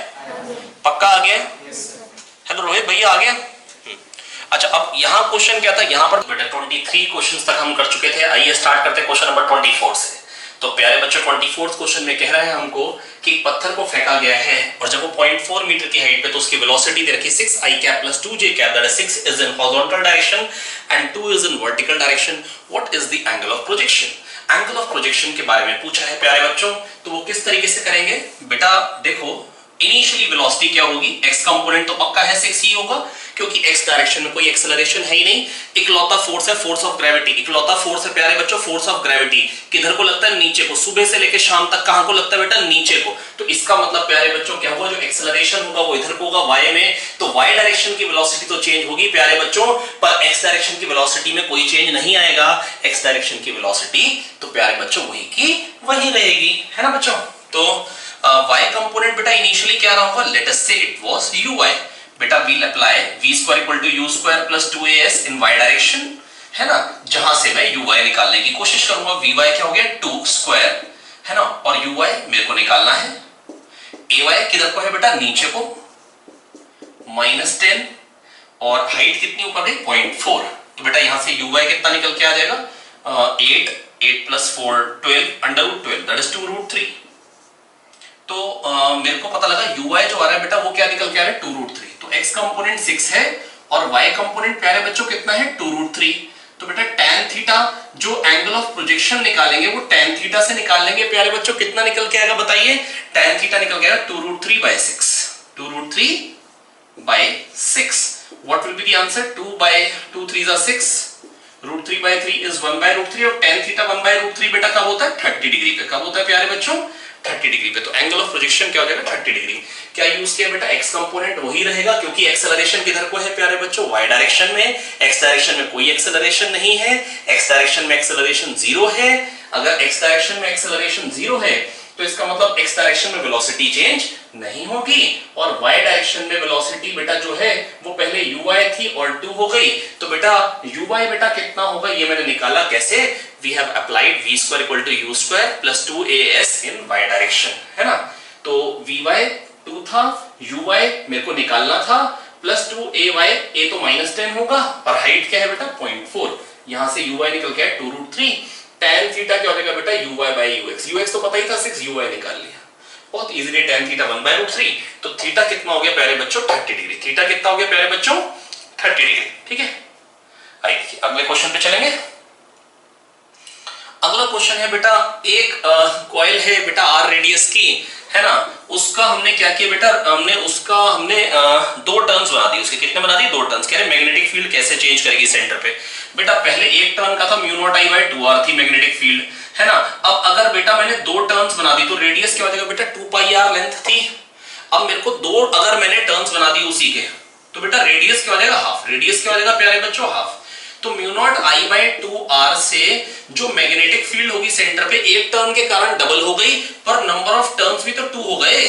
S1: पक्का आ गया? हेलो रोहित भैया आ गया? अच्छा, अब यहाँ क्वेश्चन क्या था, यहाँ पर बेटा 23 क्वेश्चंस तक हम कर चुके थे। आइए स्टार्ट करते हैं क्वेश्चन नंबर 24 से। तो प्यारे बच्चों 24th क्वेश्चन में कह रहा है हमको कि एक पत्थर को फेंका गया है और जब वो 0.4 मीटर की हाइट पे तो उसकी वेलोसिटी दे रखी 6i cap plus 2j cap, that is 6 is in horizontal direction and 2 is in vertical direction. What is the angle of projection? Angle of projection के बारे में पूछा है प्यारे बच्चों। तो वो किस तरीके से करेंगे बेटा, देखो इनिशियली वेलोसिटी क्या होगी, x कंपोनेंट तो पक्का है 6 ही होगा क्योंकि x डायरेक्शन में कोई एक्सेलरेशन है ही नहीं। इकलौता फोर्स है फोर्स ऑफ ग्रेविटी, इकलौता फोर्स है प्यारे बच्चों फोर्स ऑफ ग्रेविटी। किधर को लगता है, नीचे को। सुबह से लेकर शाम तक कहां को लगता है बेटा, नीचे को। तो इसका मतलब प्यारे बच्चों क्या होगा, जो एक्सेलरेशन होगा वो इधर को होगा y में, तो y डायरेक्शन की वेलोसिटी तो चेंज होगी प्यारे बच्चों, पर x डायरेक्शन की वेलोसिटी में कोई चेंज नहीं आएगा। x डायरेक्शन की वेलोसिटी तो प्यारे बच्चों वही की वही रहेगी, है ना बच्चों। तो y कंपोनेंट बेटा इनिशियली क्या रहा होगा, लेट अस से इट वाज uy। बेटा we'll apply v square equal to u square plus 2as in y direction, है ना, जहां से मैं uy निकालने की कोशिश करूंगा। vy क्या हो गया 2 स्क्वायर, है ना, और uy मेरे को निकालना है। ay किधर को है बेटा, नीचे को, -10 और हाइट कितनी ऊपर गई 0.4। तो बेटा यहां से uy कितना निकल के आ जाएगा, 8 plus 4 12 under root 12 that is 2√3। तो मेरे को पता लगा uy जो आ रहा है बेटा वो क्या निकल के आ रहा है 2√3। तो x कंपोनेंट 6 है और y कंपोनेंट प्यारे बच्चों कितना है 2√3। तो बेटा tan थीटा जो एंगल ऑफ प्रोजेक्शन निकालेंगे वो tan थीटा से निकालेंगे प्यारे बच्चों, कितना निकल के आएगा बताइए, tan थीटा निकल के आएगा 2√3/6, 2√3/6। What will be the answer, 2 3 are 6, √3/3 is 1/√3 और tan थीटा 1/√3 बेटा कब होता है 30 डिग्री पे। कब होता है प्यारे बच्चों 30 डिग्री पे। तो एंगल ऑफ प्रोजेक्शन क्या हो जाएगा 30 डिग्री। क्या यूज किया बेटा, x कंपोनेंट वही रहेगा क्योंकि एक्सेलरेशन किधर को है प्यारे बच्चों, y डायरेक्शन में। x डायरेक्शन में कोई एक्सेलरेशन नहीं है, x डायरेक्शन में एक्सेलरेशन 0 है। अगर x डायरेक्शन में एक्सेलरेशन 0 है तो इसका मतलब x डायरेक्शन में वेलोसिटी चेंज नहीं होगी और y डायरेक्शन में वेलोसिटी बेटा जो है वो पहले uy थी और 2 हो गई। तो बेटा uy बेटा कितना होगा ये मैंने निकाला कैसे, we have applied v square equal to u square plus 2as in y direction, है ना। तो vy 2 था, uy मेरे को निकालना था प्लस 2ay, a तो -10 होगा और हाइट क्या है बेटा 0.4। यहां से uy निकल गया 2√3। tan थीटा क्या हो जाएगा बेटा uy by ux, ux तो पता ही था 6, uy निकाल लिया बहुत इजीली। tan theta 1/√3। तो थीटा कितना हो गया प्यारे बच्चों 30 डिग्री। थीटा कितना हो गया प्यारे बच्चों 30 डिग्री, ठीक है। आइए देखिए अगले क्वेश्चन पे चलेंगे। अगला क्वेश्चन है बेटा, एक कॉइल है बेटा r रेडियस की, है ना, उसका हमने क्या किया बेटा, हमने 2 टर्न्स बना दी। उसके कितने बना दी, 2 टर्न्स। कह रहे मैग्नेटिक फील्ड कैसे चेंज करेगी सेंटर पे। बेटा पहले एक टर्न का था μ0I/2r थी मैग्नेटिक फील्ड, है ना। अब अगर बेटा मैंने 2 टर्न्स बना दी तो रेडियस क्या हो जाएगा बेटा 2πr लेंथ थी। अब मेरे को 2 अगर मैंने टर्न्स बना दी उसी के तो बेटा रेडियस क्या हो जाएगा हाफ। रेडियस क्या हो जाएगा प्यारे बच्चों हाफ। तो μ0I/2r से जो मैग्नेटिक फील्ड होगी सेंटर पे एक टर्न के कारण डबल हो गई पर नंबर ऑफ टर्न्स भी तो 2 हो गए।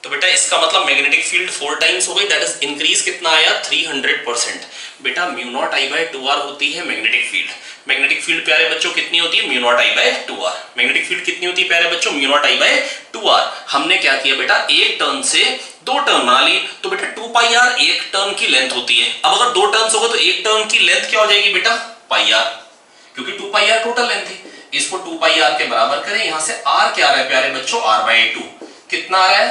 S1: तो बेटा इसका मतलब मैग्नेटिक फील्ड 4 टाइम्स हो गई, दैट इज इंक्रीज कितना आया 300%। बेटा μ0I/2r होती है मैग्नेटिक फील्ड। मैग्नेटिक फील्ड प्यारे बच्चों कितनी होती है μ0I/2r। मैग्नेटिक फील्ड कितनी होती है प्यारे बच्चों μ0I/2r। हमने क्या किया बेटा एक टर्न से 2 टर्न बना ली तो बेटा 2πr एक टर्न की लेंथ होती है। अब अगर 2 टर्न्स होगा तो एक टर्न की लेंथ क्या हो जाएगी बेटा πr, क्योंकि 2πr टोटल लेंथ है। इसको 2πr के बराबर करें, यहां से r क्या आ रहा है प्यारे बच्चों r/2। कितना आ रहा है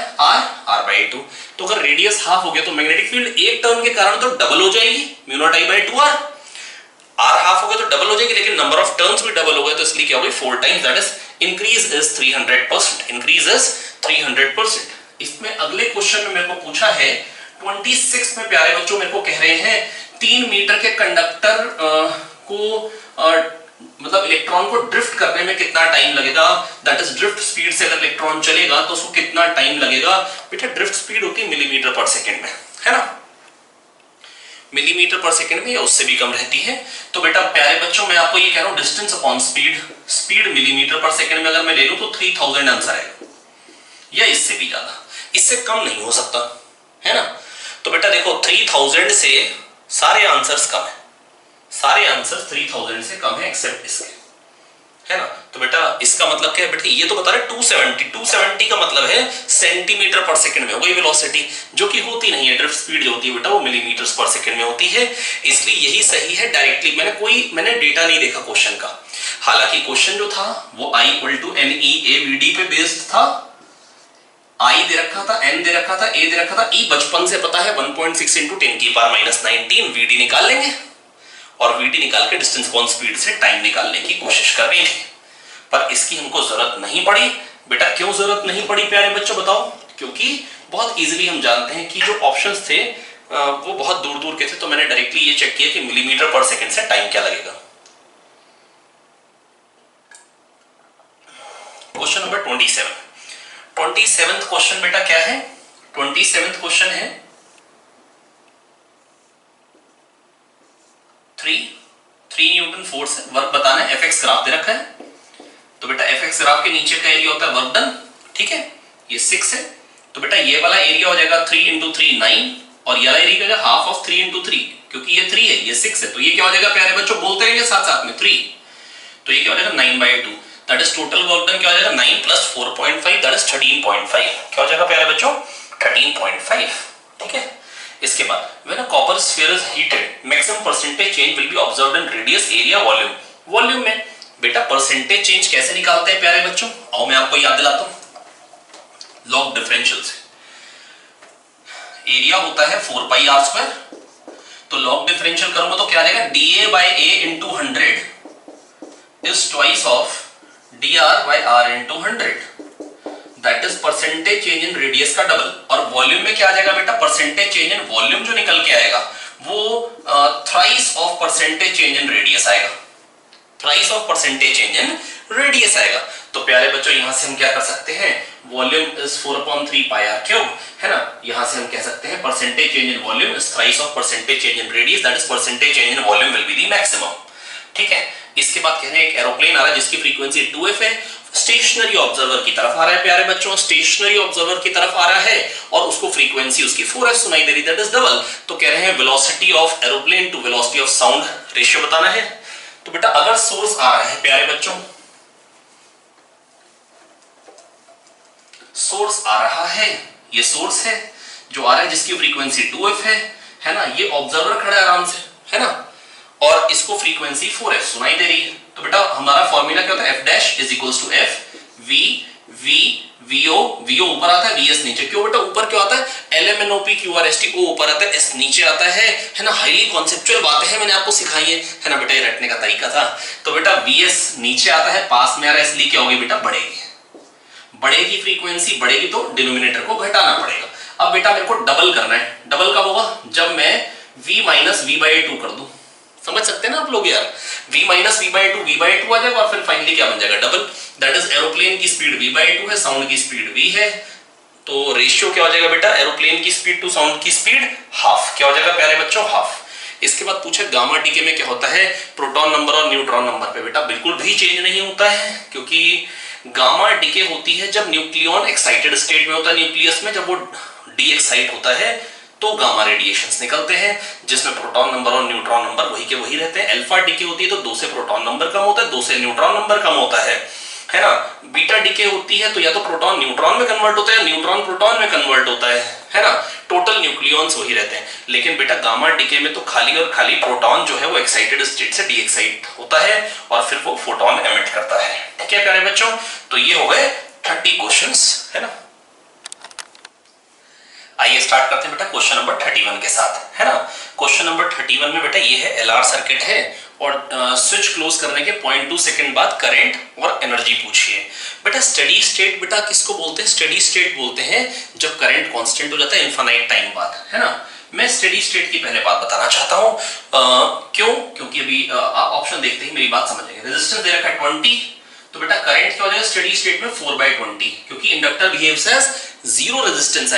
S1: r/2। तो अगर रेडियस हाफ हो गया तो मैग्नेटिक फील्ड एक टर्न के कारण तो डबल हो जाएगी μ0I/2r। r हाफ हो गया तो डबल हो जाएगी लेकिन नंबर ऑफ टर्न्स भी डबल हो गए तो इसलिए क्या हो गई 4 times, that is increase is 300%। Increase is 300%। इसमें अगले क्वेश्चन में मेरे को पूछा है 26 में प्यारे बच्चों मेरे को कह रहे हैं 3 मीटर के कंडक्टर को मतलब इलेक्ट्रॉन को ड्रिफ्ट करने में कितना टाइम लगेगा, दैट इज ड्रिफ्ट स्पीड से अगर इलेक्ट्रॉन चलेगा तो उसको कितना टाइम लगेगा। बेटा ड्रिफ्ट स्पीड होती है मिलीमीटर पर सेकंड में, है ना, मिलीमीटर पर सेकंड में या उससे भी कम रहती है। तो बेटा प्यारे बच्चों मैं आपको ये कह रहा हूं distance upon speed, speed millimetre पर सेकंड में अगर मैं ले लूं तो 3000 आंसर आएगा, या इससे भी ज्यादा, इससे कम नहीं हो सकता, है ना। तो बेटा देखो 3000 से सारे आंसर्स कम है, सारे आंसर्स 3000 से कम है एक्सेप्ट इसके, है ना। तो बेटा इसका मतलब क्या है बेटा, ये तो बता रहे 270 का मतलब है सेंटीमीटर पर सेकंड में हो गई वेलोसिटी, जो कि होती नहीं है, ड्रिफ्ट स्पीड जो होती है बेटा वो मिलीमीटर्स पर सेकंड में होती है, इसलिए यही सही है डायरेक्टली। मैंने डेटा नहीं देखा क्वेश्चन का, हालांकि क्वेश्चन जो था वो I = NEAVD पे बेस्ड था, I दे रखा था, N दे रखा था, A दे रखा था, E बचपन से पता है 1.6 × 10⁻⁻19 VD निकाल लेंगे, और VD निकाल के डिस्टेंस अपॉन स्पीड से टाइम निकालने की कोशिश कर रही थी, पर इसकी हमको जरूरत नहीं पड़ी। बेटा क्यों जरूरत नहीं पड़ी प्यारे बच्चों बताओ, क्योंकि बहुत इजीली हम जानते हैं कि जो ऑप्शंस थे वो बहुत दूर दूर के थे, तो मैंने डायरेक्टली ये चेक किया कि मिलीमीटर पर सेकंड से टाइम क्या लगेगा। क्वेश्चन नंबर 27 क्वेश्चन बेटा क्या है, 27th क्वेश्चन है 3 न्यूटन फोर्स है, वर्क बताना है, एफएक्स ग्राफ दे रखा है, तो बेटा एफएक्स ग्राफ के नीचे का एरिया होता है वर्क डन, ठीक है, ये 6 है, तो बेटा ये वाला एरिया हो जाएगा 3 × 3 9, और ये वाला एरिया हो जाएगा हाफ ऑफ 3 × 3, क्योंकि ये 3 है ये 6 है, तो ये क्या हो जाएगा प्यारे बच्चों, बोलते रहेंगे साथ साथ में 3, तो ये क्या हो जाएगा 9/2, that is total work done क्या हो जाएगा 9 + 4.5 दैट इज 13.5, क्या हो जाएगा प्यारे बच्चों 13.5, ठीक है। इसके बाद when a copper sphere is heated, maximum percentage change will be observed in radius, area, volume. Volume में बेटा परसेंटेज चेंज कैसे निकालते हैं प्यारे बच्चों, आओ मैं आपको याद दिलाता हूं, लॉग डिफरेंशियल से। एरिया होता है 4πr², तो लॉग डिफरेंशियल करूंगा तो क्या आ जाएगा dA/A × 100 is twice of dr/r × 100, that is percentage change in radius का डबल, और वॉल्यूम में क्या आ जाएगा बेटा, परसेंटेज चेंज इन वॉल्यूम जो निकल के आएगा वो thrice of percentage change in radius आएगा, thrice of percentage change in radius आएगा। तो प्यारे बच्चों यहां से हम क्या कर सकते हैं, वॉल्यूम इज 4/3πr3, है ना, यहां से हम कह सकते हैं percentage change in volume is thrice of percentage change in radius, that is percentage change in volume will be the maximum, ठीक है। इसके बाद कह रहे हैं एक एरोप्लेन आ रहा है जिसकी फ्रीक्वेंसी 2f है, स्टेशनरी ऑब्जर्वर की तरफ आ रहा है प्यारे बच्चों, स्टेशनरी ऑब्जर्वर की तरफ आ रहा है, और उसको फ्रीक्वेंसी उसकी 4f सुनाई दे रही, दैट इज डबल। तो कह रहे हैं velocity of aeroplane to velocity of sound ratio बताना है। तो बेटा अगर सोर्स आ रहा है प्यारे बच्चों, सोर्स आ रहा है, ये सोर्स है जो आ रहा है जिसकी फ्रीक्वेंसी 2f है ना, ये ऑब्जर्वर खड़ा है आराम से, है ना, और इसको फ्रीक्वेंसी 4f सुनाई दे रही है। तो बेटा हमारा फॉर्मूला क्या होता है, f' = f v vo ऊपर आता है, vs नीचे, क्यों बेटा ऊपर क्यों आता है, LMNOP QRST o ऊपर आता है, s नीचे आता है ना, हाईली कॉन्सेप्चुअल बातें हैं मैंने आपको सिखाई है ना बेटा, ये रटने का तरीका था। तो बेटा vs नीचे आता है, पास में आ रहा है, इसलिए क्या होगी बेटा बढ़ेगी, बढ़ेगी फ्रीक्वेंसी, बढ़ेगी तो डिनोमिनेटर को घटाना पड़ेगा। अब बेटा मेरे को डबल करना है, डबल कब होगा, जब मैं v - v/2 कर दूं, समझ सकते हैं ना आप लोग यार, v - v/2 v/2 आ जाएगा, और फिर फाइनली क्या बन जाएगा डबल, दैट इज एरोप्लेन की स्पीड v/2 है, साउंड की स्पीड v है, तो रेशियो क्या हो जाएगा बेटा, एरोप्लेन की स्पीड टू साउंड की स्पीड हाफ, क्या हो जाएगा प्यारे बच्चों हाफ। इसके बाद पूछे गामा डीके में क्या होता है, प्रोटॉन नंबर और न्यूट्रॉन नंबर पे बेटा बिल्कुल भी चेंज नहीं होता है, क्योंकि गामा डीके होती है जब न्यूक्लियॉन एक्साइटेड स्टेट में होता है न्यूक्लियस में, जब वो डी एक्साइट होता है तो गामा रेडिएशंस निकलते हैं, जिसमें प्रोटॉन नंबर और न्यूट्रॉन नंबर वही के वही रहते हैं। अल्फा डीके होती है तो 2 से प्रोटॉन नंबर कम होता है, 2 से न्यूट्रॉन नंबर कम होता है ना। बीटा डीके होती है तो या तो प्रोटॉन न्यूट्रॉन में कन्वर्ट होता है, न्यूट्रॉन प्रोटॉन में कन्वर्ट होता है ना, टोटल न्यूक्लियॉन्स वही रहते हैं। लेकिन बेटा गामा डीके में तो खाली और खाली प्रोटॉन जो है वो एक्साइटेड स्टेट से डी एक्साइट होता है, और फिर वो फोटोन एमिट करता है, ठीक है प्यारे बच्चों। तो ये हो गए 30 क्वेश्चंस, है ना। आइए स्टार्ट करते हैं बेटा क्वेश्चन नंबर 31 के साथ, है ना। क्वेश्चन नंबर 31 में बेटा ये है LR सर्किट है, और स्विच क्लोज करने के 0.2 सेकंड बाद करंट और एनर्जी पूछिए। बेटा स्टेडी स्टेट बेटा किसको बोलते हैं? स्टेडी स्टेट बोलते हैं जब करंट कांस्टेंट हो जाता है इनफाइनाइट टाइम बाद, है ना। मैं स्टेडी स्टेट की पहले बात बताना चाहता हूं, क्यों? क्योंकि अभी आप ऑप्शन देखते ही मेरी बात समझेंगे। रेजिस्टेंस दे रखा है 20, तो बेटा करंट क्या हो जाएगा स्टेडी स्टेट में 4/20, क्योंकि inductor behaves as zero resistance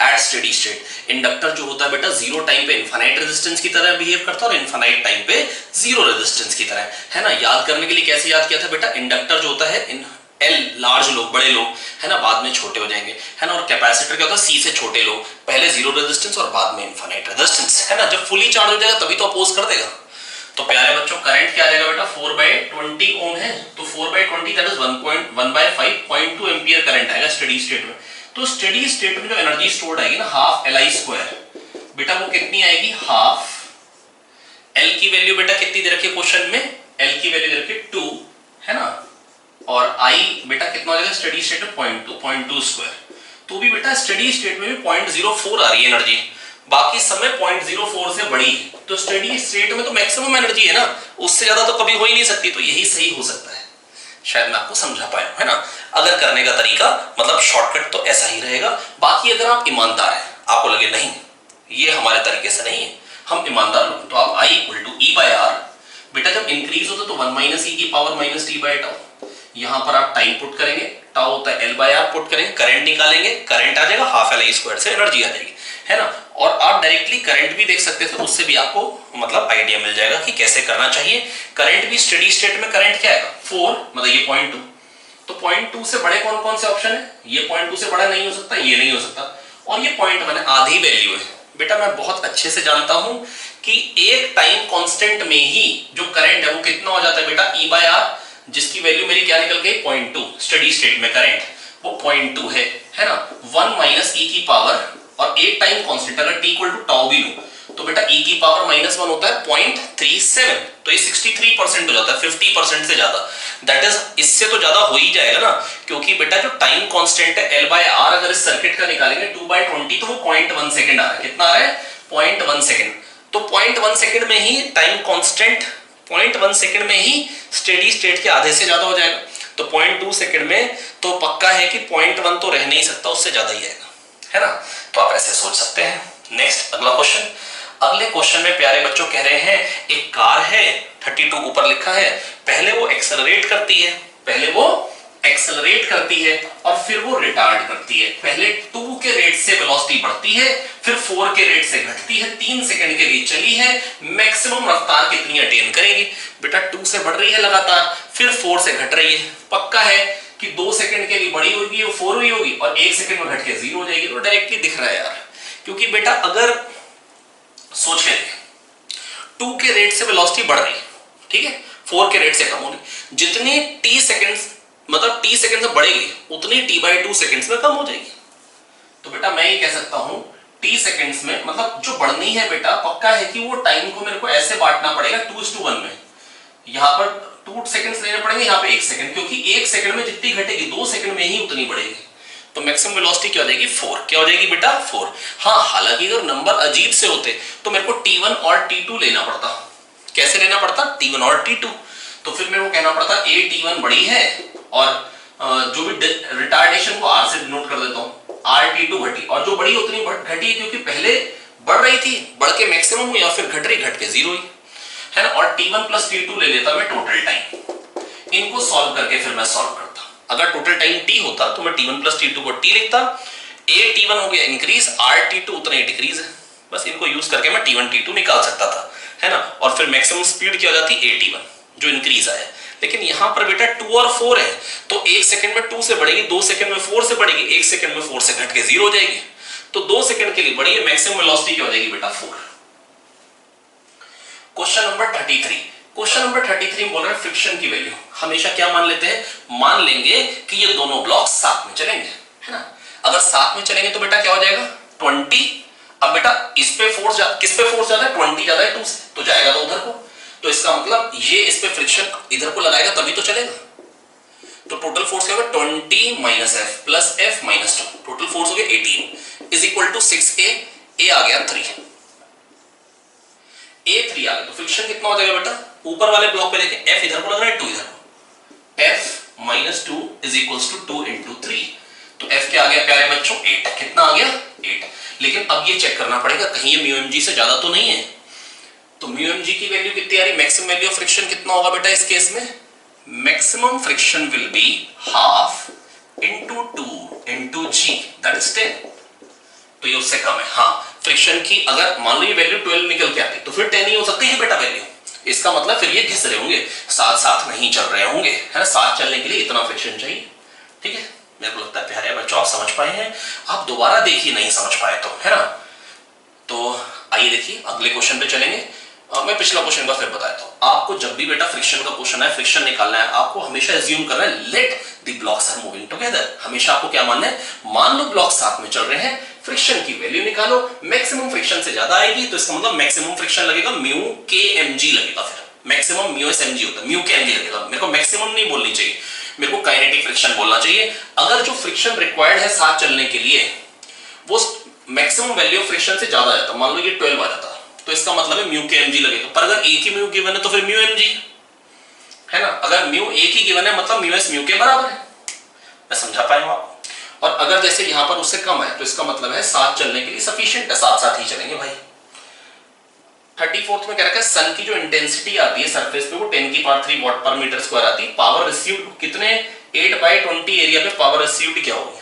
S1: at steady state. Inductor जो होता है बेटा जीरो टाइम पे इनफाइनाइट रेजिस्टेंस की तरह बिहेव करता है और इनफाइनाइट टाइम पे जीरो रेजिस्टेंस की तरह, है ना। याद करने के लिए कैसे याद किया था बेटा? इंडक्टर जो होता है एल लार्ज लो, बड़े लो, है ना, बाद में छोटे हो जाएंगे, है ना। और कैपेसिटर क्या होता है? सी से छोटे लो, पहले जीरो रेजिस्टेंस और बाद में इनफाइनाइट रेजिस्टेंस, है ना। जब फुली चार्ज हो जाएगा तभी तो अपोज कर देगा। तो प्यारे बच्चों करंट क्या आ जाएगा बेटा? 4/20 ओम है, तो 4/20 दैट इज 1/5.2 एंपियर करंट आएगा स्टेडी स्टेट में। तो स्टेडी स्टेट में जो एनर्जी स्टोर्ड आएगी ना, हाफ Li², बेटा वो कितनी आएगी? हाफ L की वैल्यू बेटा कितनी दे रखी है क्वेश्चन में? L की वैल्यू दे रखी है 2, है ना। और I बेटा कितना हो जाएगा स्टेडी स्टेट में? 0.2 तो भी बेटा स्टेडी स्टेट में भी 0.04 आ रही है एनर्जी, बाकी समय 0.04 से बड़ी है। तो स्टेडी स्टेट में तो मैक्सिमम एनर्जी है ना, उससे ज्यादा तो कभी हो ही नहीं सकती, तो यही सही हो सकता है। शायद मैं आपको समझा पाया, है ना। अगर करने का तरीका मतलब शॉर्टकट तो ऐसा ही रहेगा। बाकी अगर आप ईमानदार हैं, आपको लगे नहीं ये हमारे तरीके से नहीं है, हम ईमानदार लोग, तो आप I = E/R, बेटा जब इंक्रीज होता तो 1 - e⁻ t/τ, यहां पर आप टाइम पुट करेंगे, टाउ होता है L/R पुट करेंगे, करंट निकालेंगे, करंट आ जाएगा, हाफ Li² से एनर्जी आ जाएगी, है ना। और आप डायरेक्टली करंट भी देख सकते थे, उससे भी आपको मतलब आइडिया मिल जाएगा कि कैसे करना चाहिए। करंट भी स्टेडी स्टेट में करंट क्या आएगा? 4, मतलब ये 0.2, तो 0.2 से बड़े कौन कौन से ऑप्शन है? ये 0.2 से बड़ा नहीं हो सकता, ये नहीं हो सकता, और ये 0.1 आधी वैल्यू है। बेटा मैं बहुत अच्छे से जानता हूं कि एक टाइम कांस्टेंट में ही जो करंट है वो कितना हो जाता है बेटा? E/R, जिसकी वैल्यू मेरी क्या निकल गई? 0.2। स्टेडी स्टेट में करंट वो 0.2 है ना। 1 - e की पावर, और एक टाइम कांस्टेंट अगर t = tau भी लो तो बेटा e की पावर -1 होता है 0.37, तो ये 63% हो जाता है, 50% से ज्यादा। दैट इज इससे तो ज्यादा हो ही जाएगा ना, क्योंकि बेटा जो टाइम कांस्टेंट है L/R अगर इस सर्किट का निकालेंगे 2/20 तो वो 0.1 सेकंड आ रहा है। कितना आ रहा है? 0.1 सेकंड। तो 0.1 सेकंड में ही टाइम कांस्टेंट 0.1 सेकंड में ही स्टेडी स्टेट के आधे से ज्यादा हो जाएगा। तो 0.2 सेकंड में तो पक्का है कि 0.1 तो रह नहीं सकता, उससे ज्यादा ही आएगा, है ना। तो आप ऐसे सोच सकते हैं। नेक्स्ट अगला क्वेश्चन। अगले क्वेश्चन में प्यारे बच्चों कह रहे हैं एक कार है, 32 ऊपर लिखा है, पहले वो एक्सेलरेट करती है और फिर वो रिटार्ड करती है। पहले 2 के रेट से वेलोसिटी बढ़ती है, फिर 4 के रेट से घटती है, 3 सेकंड के लिए चली है, मैक्सिमम रफ्तार कितनी अटेन करेगी? बेटा 2 से बढ़ रही है लगातार, फिर 4 से घट रही है, पक्का है कि 2 सेकंड के लिए बड़ी होगी, 4 हुई होगी, और 1 सेकंड में घट के 0 हो जाएगी। तो डायरेक्टली दिख रहा है यार, क्योंकि बेटा अगर सोच के 2 के रेट से वेलोसिटी बढ़ रही, ठीक है, 4 के रेट से कम होगी, जितनी t सेकंड्स मतलब t सेकंड से बढ़ेगी उतनी t/2 सेकंड्स में कम हो जाएगी। तो बेटा मैं ये कह सकता हूं t सेकंड्स में मतलब जो बढ़नी है बेटा पक्का है कि वो टाइम को मेरे को ऐसे बांटना पड़ेगा 2:1 में। यहां पर 2 सेकंड्स लेने पड़ेंगे, यहां पे 1 सेकंड, क्योंकि 1 सेकंड में जितनी घटेगी 2 सेकंड में ही उतनी बढ़ेगी। तो मैक्सिमम वेलोसिटी क्या हो जाएगी? 4। क्या हो जाएगी बेटा? 4। हाँ, हालांकि अगर नंबर अजीब से होते तो मेरे को t1 और t2 लेना पड़ता। कैसे लेना पड़ता? t1 और t2। तो फिर मेरे को कहना पड़ता a t1 बड़ी है, और जो भी रिटार्डेशन को r से डिनोट कर देता हूं, r t2 घटी, और जो बड़ी उतनी घटी है क्योंकि पहले बढ़ रही थी, बढ़ के मैक्सिमम हुई और फिर घट रही, घट के 0 हुई, है ना। और t1 + t2 ले लेता मैं टोटल टाइम। इनको सॉल्व करके फिर मैं सॉल्व करता। अगर टोटल टाइम t होता तो मैं t1 + t2 को t लिखता, a t1 हो गया इंक्रीज, r t2 उतना ही डिक्रीज है, बस इनको यूज करके मैं t1 t2 निकाल सकता था, है ना। और फिर मैक्सिमम स्पीड क्या हो जाती? a t1 जो इंक्रीज आया। लेकिन यहां पर बेटा 2 और 4 है, तो 1 सेकंड में 2 से बढ़ेगी, 2 सेकंड में 4 से बढ़ेगी, 1 सेकंड में 4 से घट के 0 हो जाएगी। तो 2 सेकंड के लिए बढ़ी है, मैक्सिमम वेलोसिटी क्या हो जाएगी बेटा? 4। Question number 33। क्वेश्चन नंबर 33 बोल रहा है फ्रिक्शन की वैल्यू। हमेशा क्या मान लेते हैं? मान लेंगे कि ये दोनों ब्लॉक साथ में चलेंगे, है ना। अगर साथ में चलेंगे तो बेटा क्या हो जाएगा? 20। अब बेटा इस पे फोर्स किस पे फोर्स ज्यादा है? 20 ज्यादा है 2 से, तो जाएगा तो उधर को। तो इसका मतलब ये इस पे फ्रिक्शन इधर को लगाएगा तभी तो चलेगा। तो टोटल फोर्स क्या होगा? 20 - F + F - 2, टोटल फोर्स हो गया 18 = 6a, a आ गया 3। a 3 आ गया, तो फ्रिक्शन कितना हो जाएगा बेटा? ऊपर वाले ब्लॉक पे देखें, F इधर को लग रहा है, 2 इधर को, F - 2 = 2 × 3, तो F क्या आ गया प्यारे बच्चों? 8। कितना आ गया? 8। लेकिन अब ये चेक करना पड़ेगा कहीं ये μmg से ज्यादा तो नहीं है, तो μmg की वैल्यू कितनी आ रही? मैक्सिमम वैल्यू ऑफ फ्रिक्शन कितना होगा बेटा इस केस में? Maximum friction will be half × 2 × g, that is 10। तो ये उससे कम है। हाँ, फ्रिक्शन की अगर मान लो ये वैल्यू 12 निकल के आती तो फिर 10 ही हो सकती है बेटा वैल्यू। इसका मतलब फिर ये घिस रहे होंगे, साथ साथ नहीं चल रहे होंगे, है ना? साथ चलने के लिए इतना फ्रिक्शन चाहिए। ठीक है, मेरे को लगता है प्यारे बच्चों आप समझ पाए हैं। आप दोबारा देखिए नहीं समझ पाए तो, है ना? तो आइए देखिए अगले क्वेश्चन पे चलेंगे। मैं पिछला क्वेश्चन का फिर बताता हूं आपको। जब भी बेटा फ्रिक्शन का क्वेश्चन है, फ्रिक्शन निकालना है, आपको हमेशा एज्यूम करना है let the blocks are moving together. हमेशा आपको क्या मानना है? मान लो ब्लॉक्स साथ में चल रहे हैं, फ्रिक्शन की वैल्यू निकालो, मैक्सिमम फ्रिक्शन से ज्यादा आएगी तो इसका मतलब मैक्सिमम फ्रिक्शन लगेगा μkmg लगेगा। फिर मैक्सिमम μsmg होता है, μkmg लगेगा। मेरे को मैक्सिमम नहीं बोलनी चाहिए, मेरे को काइनेटिक फ्रिक्शन बोलना चाहिए। अगर जो फ्रिक्शन रिक्वायर्ड है साथ चलने के लिए वो मैक्सिमम वैल्यू ऑफ फ्रिक्शन से ज्यादा जाता, मान लो ये 12 आ जाता, तो इसका मतलब है μkmg लगेगा। पर अगर एक ही म्यू गिवन है तो फिर μmg, है ना? अगर म्यू एक ही गिवन है मतलब μs म्यू के बराबर है। मैं समझा पाया हूं आपको? और अगर जैसे यहां पर उससे कम है तो इसका मतलब है साथ चलने के लिए सफिशिएंट है, साथ साथ ही चलेंगे भाई। 34th में कह रखा है सन की जो इंटेंसिटी आती है सरफेस पे वो 10³ वॉट पर मीटर स्क्वायर आती है। पावर रिसीव्ड कितने? 8/20 एरिया पे पावर रिसीव्ड क्या होगी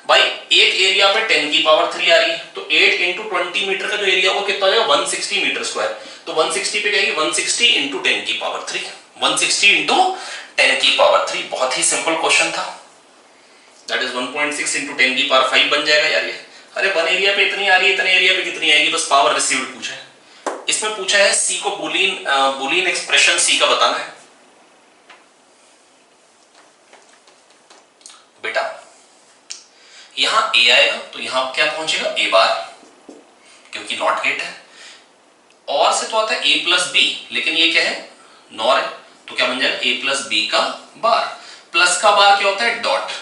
S1: भाई? एक एरिया पे 10³ आ रही है तो 8 × 20 मीटर का जो एरिया वो कितना हो जाएगा? 160 मीटर स्क्वायर। तो 160 पे कहेगी 160 × 10³ 160 × 10³ बहुत ही सिंपल क्वेश्चन था। दैट इज 1.6 × 10⁵ बन जाएगा यार ये। अरे वन एरिया पे इतनी आ रही है, इतने एरिया पे कितनी आएगी? बस पावर रिसीव्ड पूछा है। इसमें पूछा है सी को बुलियन एक्सप्रेशन सी का बताना है बेटा। यहां ए आएगा तो यहां क्या पहुंचेगा? ए बार, क्योंकि नॉट गेट है। और से तो आता है ए प्लस बी, लेकिन ये क्या है? नॉर है, तो क्या बन जाएगा? ए प्लस बी का बार। प्लस का बार क्या होता है? डॉट।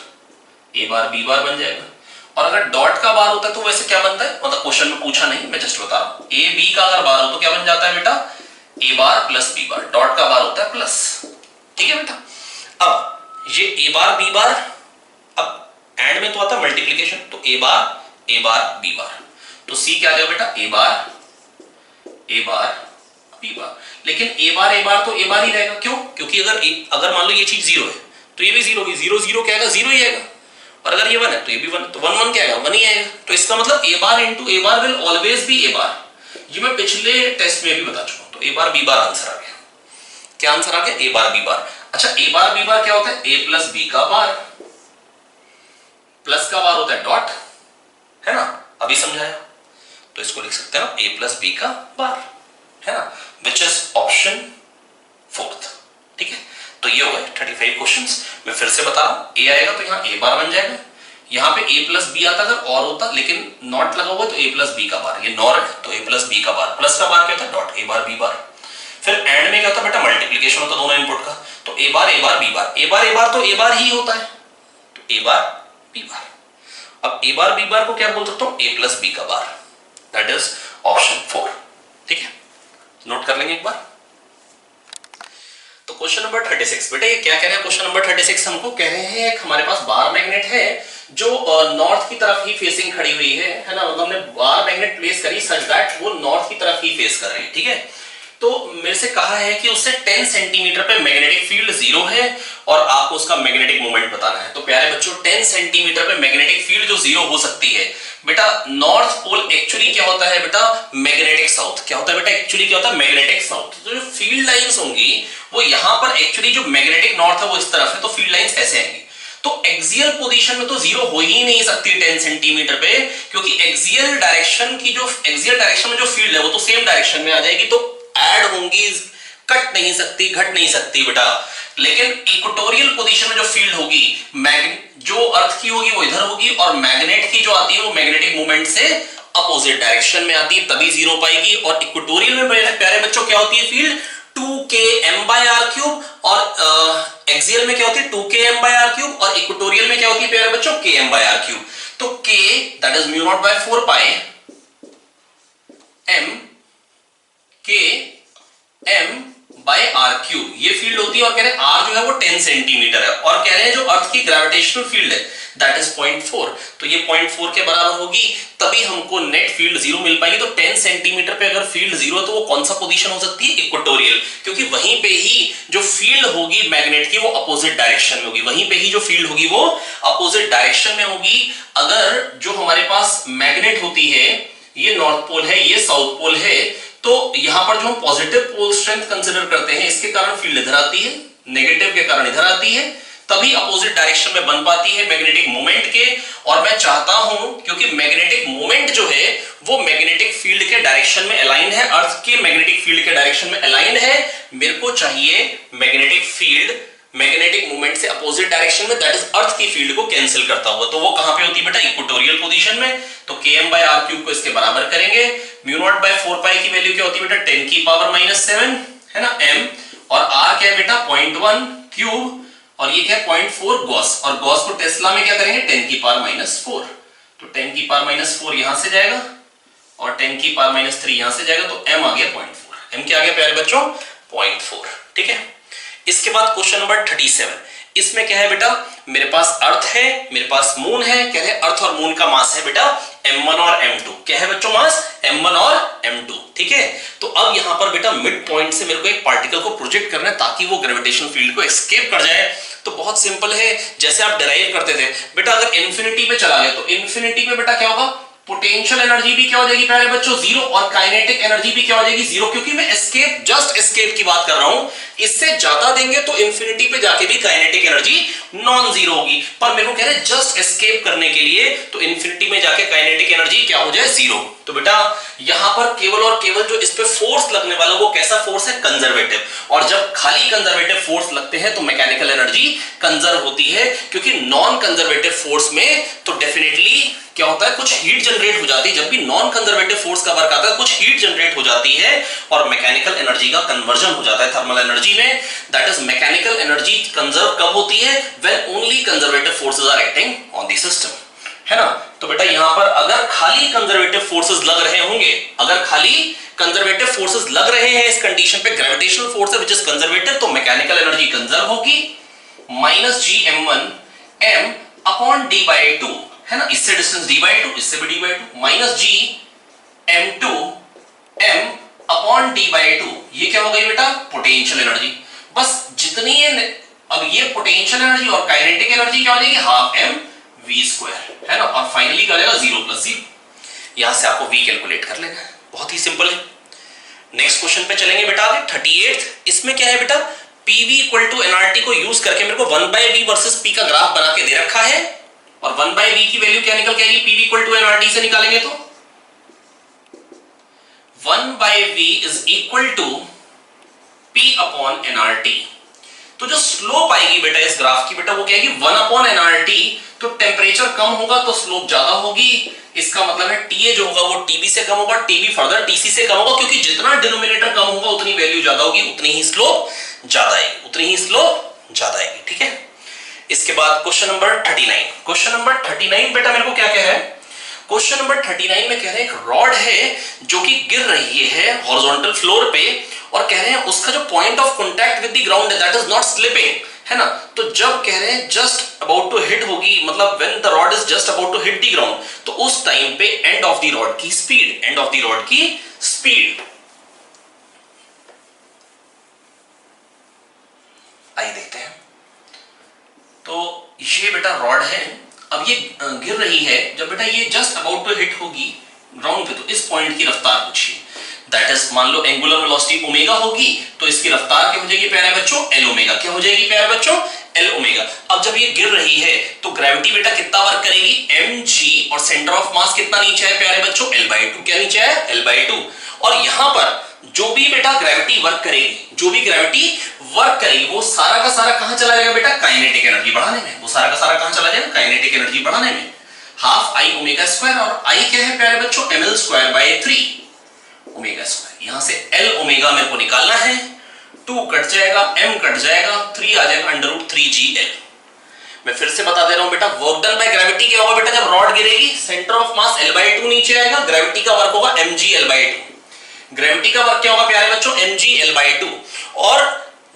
S1: ए बार बी बार बन जाएगा। और अगर डॉट का बार होता है तो वैसे क्या बनता है? मतलब क्वेश्चन में पूछा नहीं, मैं जस्ट बता रहा हूं। ए बी का अगर बार हो तो क्या बन जाता है बेटा? ए बार प्लस बी बार। डॉट का बार होता है प्लस। ठीक है बेटा। अब ये ए बार बी बार, अब एंड में तो आता है मल्टीप्लीकेशन, तो ए बार बी बार। तो सी क्या आ जाएगा बेटा? ए बार बी बार। लेकिन ए बार तो ए बार ही रहेगा। क्यों? क्योंकि अगर मान लो ये चीज 0 है तो ये भी 0 होगी। 0 0 क्या आएगा? 0 ही आएगा। और अगर ये 1 है तो ये भी 1, तो 1 1 क्या आएगा? 1 ही आएगा। तो इसका मतलब ए बार × ए बार विल ऑलवेज बी ए बार। ये मैं पिछले टेस्ट में भी बता चुका हूं। तो ए बार बी बार आंसर आ गया। क्या आंसर आ गया? ए बार बी बार। अच्छा, ए बार बी बार क्या होता है? ए प्लस बी का बार। प्लस का बार होता है डॉट, है ना? अभी समझाया। तो इसको लिख सकते हैं ना, ए प्लस बी का बार, है ना? Which is option 4th। ठीक है, तो ये हो गए 35 क्वेश्चंस। मैं फिर से बता रहा हूं, ए आएगा तो यहाँ ए बार बन जाएगा। यहाँ पे ए प्लस बी आता अगर और होता, लेकिन नॉट लगा हुआ तो ए प्लस बी का बार। ये नॉर है तो ए प्लस बी का बार। प्लस का बार क्या होता है? डॉट। ए बार बी बार। फिर एंड में क्या होता है बेटा? मल्टीप्लीकेशन होता दोनों इनपुट का। तो ए बार बी बार। ए बार तो ए बार ही होता है, तो ए बार बी बार। अब ए बार बी बार को क्या बोल सकता हूं? ए प्लस बी का बार। That is option 4। ठीक है, नोट कर लेंगे एक बार। तो क्वेश्चन नंबर 36 बेटा, ये क्या कह रहे हैं? क्वेश्चन नंबर 36 हमको कह रहे हैं हमारे पास बार मैग्नेट है जो नॉर्थ की तरफ ही फेसिंग खड़ी हुई है ना? मतलब हमने बार मैग्नेट प्लेस करी सच दैट वो नॉर्थ की तरफ ही फेस कर रही है। ठीक है, तो मेरे से कहा है कि उससे 10 सेंटीमीटर पे मैग्नेटिक फील्ड 0 है और आपको उसका मैग्नेटिक मोमेंट बताना है। तो प्यारे बच्चों, 10 सेंटीमीटर पे मैग्नेटिक फील्ड जो 0 हो सकती है बेटा, नॉर्थ पोल एक्चुअली क्या होता है बेटा? Magnetic south. क्या होता है बेटा? एक्चुअली क्या होता है? Magnetic south. तो जो फील्ड लाइंस होंगी वो यहां पर एक्चुअली जो मैग्नेटिक नॉर्थ है वो इस तरफ है, तो फील्ड लाइंस ऐसे आएंगी। तो एक्सियल पोजीशन में तो 0 हो ही नहीं सकती 10 सेंटीमीटर पे, क्योंकि एक्सियल डायरेक्शन में जो फील्ड है वो तो सेम डायरेक्शन में आ जाएगी, तो ऐड होंगी, कट नहीं सकती, घट नहीं सकती बेटा। लेकिन इक्वेटोरियल पोजीशन में जो फील्ड होगी, जो अर्थ की होगी वो इधर होगी, और मैग्नेट की जो आती है वो मैग्नेटिक मोमेंट से अपोजिट डायरेक्शन में आती है, तभी 0 पाएगी। और इक्वेटोरियल में प्यारे बच्चों क्या होती है फील्ड? 2km/r3, और एक्सियल में क्या होती है? 2km/r3, और इक्वेटोरियल में क्या होती है प्यारे बच्चों? km/r3। तो k that is μ0/4 pi m k cube ये फील्ड होती है और कह रहे हैं आर जो है वो 10 सेंटीमीटर है और कह रहे हैं जो अर्थ की ग्रेविटेशनल फील्ड है दैट इज 0.4, तो ये 0.4 के बराबर होगी तभी हमको नेट फील्ड जीरो मिल पाएगी। तो 10 सेंटीमीटर पे अगर फील्ड जीरो है तो वो कौन सा पोजीशन हो सकती है? इक्वेटोरियल, क्योंकि वहीं पे ही जो फील्ड होगी मैग्नेट की वो अपोजिट डायरेक्शन में होगी, वहीं पे ही जो फील्ड होगी वो अपोजिट डायरेक्शन में होगी। अगर जो हमारे पास मैग्नेट होती है ये नॉर्थ पोल है ये साउथ पोल है, तो यहां पर जो हम पॉजिटिव पोल स्ट्रेंथ कंसीडर करते हैं इसके कारण फील्ड इधर आती है, नेगेटिव के कारण इधर आती है, तभी अपोजिट डायरेक्शन में बन पाती है मैग्नेटिक मोमेंट के। और मैं चाहता हूं क्योंकि मैग्नेटिक मोमेंट जो है वो मैग्नेटिक फील्ड के डायरेक्शन में अलाइन है, अर्थ के मैग्नेटिक फील्ड के डायरेक्शन में अलाइन है, मेरे को चाहिए मैग्नेटिक फील्ड मैग्नेटिक मोमेंट से अपोजिट डायरेक्शन में, दैट इज अर्थ की फील्ड को कैंसिल करता हुआ। तो वो कहां पे होती है बेटा? इक्वेटोरियल पोजीशन में। तो km/r³ को इसके बराबर करेंगे, μ0/4π की वैल्यू क्या होती है बेटा? 10⁻⁷ है ना m, और r क्या है बेटा? 0.1 क्यूब, और ये क्या है? 0.4 गॉस, और गॉस को टेस्ला में क्या करेंगे? 10⁻⁴, तो 10⁻⁴ यहां से जाएगा और 10⁻³ यहां से जाएगा, तो m आ गया 0.4। m क्या आ गया प्यारे बच्चों? 0.4। ठीक है, इसके बाद क्वेश्चन नंबर 37, इसमें क्या है बेटा? मेरे पास अर्थ है, मेरे पास मून है, कह रहे हैं अर्थ और मून का मास है बेटा m1 और m2। क्या है बच्चों मास? m1 और m2। ठीक है, तो अब यहां पर बेटा मिड पॉइंट से मेरे को एक पार्टिकल को प्रोजेक्ट करना है ताकि वो ग्रेविटेशनल फील्ड को एस्केप कर जाए। तो बहुत सिंपल है, जैसे आप डिराइव करते थे बेटा, अगर इंफिनिटी पे चला गया तो इंफिनिटी पे बेटा क्या होगा? पोटेंशियल एनर्जी भी क्या हो जाएगी प्यारे बच्चों? जीरो, और काइनेटिक एनर्जी भी क्या हो जाएगी? जीरो, क्योंकि मैं एस्केप, जस्ट एस्केप की बात कर रहा हूं। इससे ज्यादा देंगे तो इंफिनिटी पे जाके भी काइनेटिक एनर्जी नॉन जीरो होगी, पर मेरे को कह रहे हैं जस्ट एस्केप करने के लिए तो इंफिनिटी में जाके काइनेटिक एनर्जी क्या हो जाए? जीरो। तो बेटा यहां पर केवल और केवल जो इस पे फोर्स लगने वाला वो कैसा फोर्स है? कंजर्वेटिव, और जब खाली कंजर्वेटिव फोर्स लगते हैं तो मैकेनिकल एनर्जी कंजर्व होती है, क्योंकि नॉन कंजर्वेटिव फोर्स में तो डेफिनेटली क्या होता है? कुछ हीट जनरेट हो जाती है, जब भी नॉन कंजर्वेटिव फोर्स का वर्क आता है कुछ हीट जनरेट हो जाती है और मैकेनिकल एनर्जी का कन्वर्जन हो जाता है थर्मल एनर्जी में। That is mechanical energy conserve कब होती है? When only conservative forces are acting on the system, है ना। तो बेटा यहां पर अगर खाली कंजर्वेटिव फोर्सेस लग रहे होंगे, अगर खाली कंजर्वेटिव फोर्सेस लग रहे हैं इस कंडीशन पे, ग्रेविटेशनल फोर्स है व्हिच इज कंजर्वेटिव, तो मैकेनिकल एनर्जी कंजर्व होगी -gm1 m अपॉन d/2, है ना, इससे डिस्टेंस d/2, इससे भी d/2, -gm2 m upon d/2, ये क्या हो गई बेटा? Potential energy. बस जितनी है, अब ये पोटेंशियल एनर्जी और काइनेटिक एनर्जी क्या हो जाएगी? ½ mv², है ना, और फाइनली क्या हो जाएगा? 0 + 0। यहां से आपको v कैलकुलेट कर लेना है, बहुत ही सिंपल है। नेक्स्ट क्वेश्चन पे चलेंगे बेटा आगे 38। इसमें क्या है बेटा? pv = nRT को यूज करके मेरे को 1/v वर्सेस p का ग्राफ बना के दे रखा है, और 1/v की वैल्यू क्या निकल के आएगी? pv = nRT से निकालेंगे तो 1/v = p/nRT। तो जो स्लोप आएगी बेटा इस ग्राफ की, बेटा वो क्या आएगी? 1/nRT। तो टेम्परेचर कम होगा तो स्लोप ज्यादा होगी, इसका मतलब है TA जो होगा वो TB से कम होगा, TB फर्दर TC से कम होगा, क्योंकि जितना डिनोमिनेटर कम होगा उतनी वैल्यू ज्यादा होगी, उतनी ही स्लोप ज्यादा आएगी, उतनी ही स्लोप ज्यादा आएगी। ठीक है, इसके बाद क्वेश्चन नंबर 39। क्वेश्चन नंबर 39 बेटा मेरे को क्या कह रहा है? क्वेश्चन नंबर 39 में कह रहे हैं एक रॉड है जो कि गिर रही है हॉरिजॉन्टल फ्लोर पे, और कह रहे हैं उसका जो point of contact with the ground है दैट इज नॉट स्लिपिंग, है ना। तो जब कह रहे हैं जस्ट अबाउट टू हिट होगी, मतलब when the rod is just about to hit the ground, तो उस टाइम पे एंड ऑफ द रॉड की speed, end of the rod की स्पीड, आइए देखते हैं। तो ये बेटा रॉड है, अब ये गिर रही है, जब बेटा ये जस्ट अबाउट टू हिट होगी ग्राउंड पे, तो इस पॉइंट की रफ्तार पूछिए। दैट इज मान लो एंगुलर वेलोसिटी ओमेगा होगी, तो इसकी रफ्तार क्या हो जाएगी प्यारे बच्चों? L omega. क्या हो जाएगी प्यारे बच्चों? L omega. अब जब ये गिर रही है तो ग्रेविटी बेटा कितना वर्क करेगी? mg, और सेंटर ऑफ मास कितना नीचे है प्यारे बच्चों? L/2। क्या नीचे है? L/2। और यहां पर जो भी बेटा ग्रेविटी वर्क करेगी, जो भी ग्रेविटी वर्क करेगी, वो सारा का सारा कहां चला जाएगा बेटा? काइनेटिक एनर्जी बढ़ाने में। वो सारा का सारा कहां चला जाएगा? काइनेटिक एनर्जी बढ़ाने में। ½ I ओमेगा², और I क्या है प्यारे बच्चों? ml²/3 ओमेगा²। यहां से L ओमेगा मेरे को निकालना है, 2 कट जाएगा, m कट जाएगा, 3 आ जाएगा √3gl। मैं फिर से बता दे रहा हूं बेटा, वर्क डन बाय ग्रेविटी क्या होगा बेटा? जब रॉड गिरेगी सेंटर ऑफ मास L/2 नीचे आएगा, ग्रेविटी का वर्क होगा mg L/2। ग्रेविटी का वर्क क्या होगा प्यारे बच्चों? mg L/2। और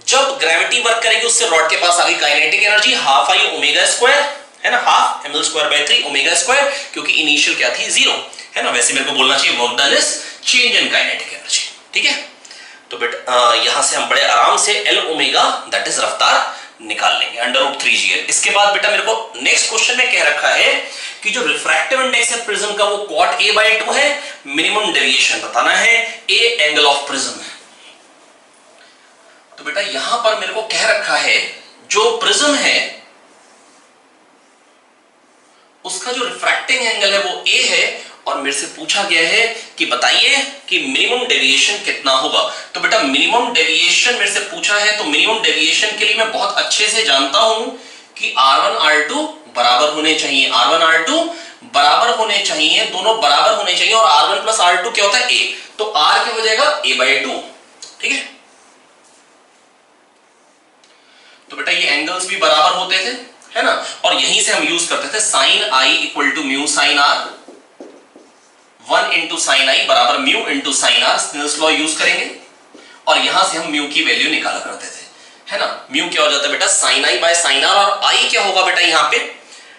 S1: जब ग्रेविटी वर्क करेगी उससे रॉड के पास आ गई kinetic energy half I omega square, है ना, half ml square by 3 omega square, क्योंकि इनिशियल क्या थी 0, है ना। वैसे मेरे को बोलना चाहिए work done is change in kinetic energy, ठीक है। तो बेटा यहां से हम बड़े आराम से L ओमेगा दैट इज रफ्तार निकाल लेंगे √3gl। इसके बाद बेटा मेरे को नेक्स्ट क्वेश्चन में कह रखा है कि जो रिफ्रैक्टिव इंडेक्स है प्रिज्म का वो cot a/2 है, मिनिमम डेविएशन बताना है, a एंगल ऑफ प्रिज्म है। तो बेटा यहां पर मेरे को कह रखा है जो प्रिज्म है उसका जो रिफ्रैक्टिंग एंगल है वो a है, और मेरे से पूछा गया है कि बताइए कि मिनिमम डेविएशन कितना होगा। तो बेटा मिनिमम डेविएशन मेरे से पूछा है, तो मिनिमम डेविएशन के लिए मैं बहुत अच्छे से जानता हूं कि R1 R2 बराबर होने चाहिए, R1 R2 बराबर होने चाहिए, दोनों बराबर होने चाहिए, और R1 प्लस R2 क्या होता है a, तो R क्या हो जाएगा a/2, ठीक है। तो बेटा ये एंगल्स भी बराबर होते थे, है ना, और यहीं से हम यूज करते थे sine I equal to mu sine R, 1 into sine I बराबर mu into sine R, Snell's law use करेंगे, और यहां से हम म्यू की वैल्यू निकाला करते थे, है ना। म्यू क्या हो जाता है बेटा sine I by sine R, और आई क्या होगा बेटा यहां पे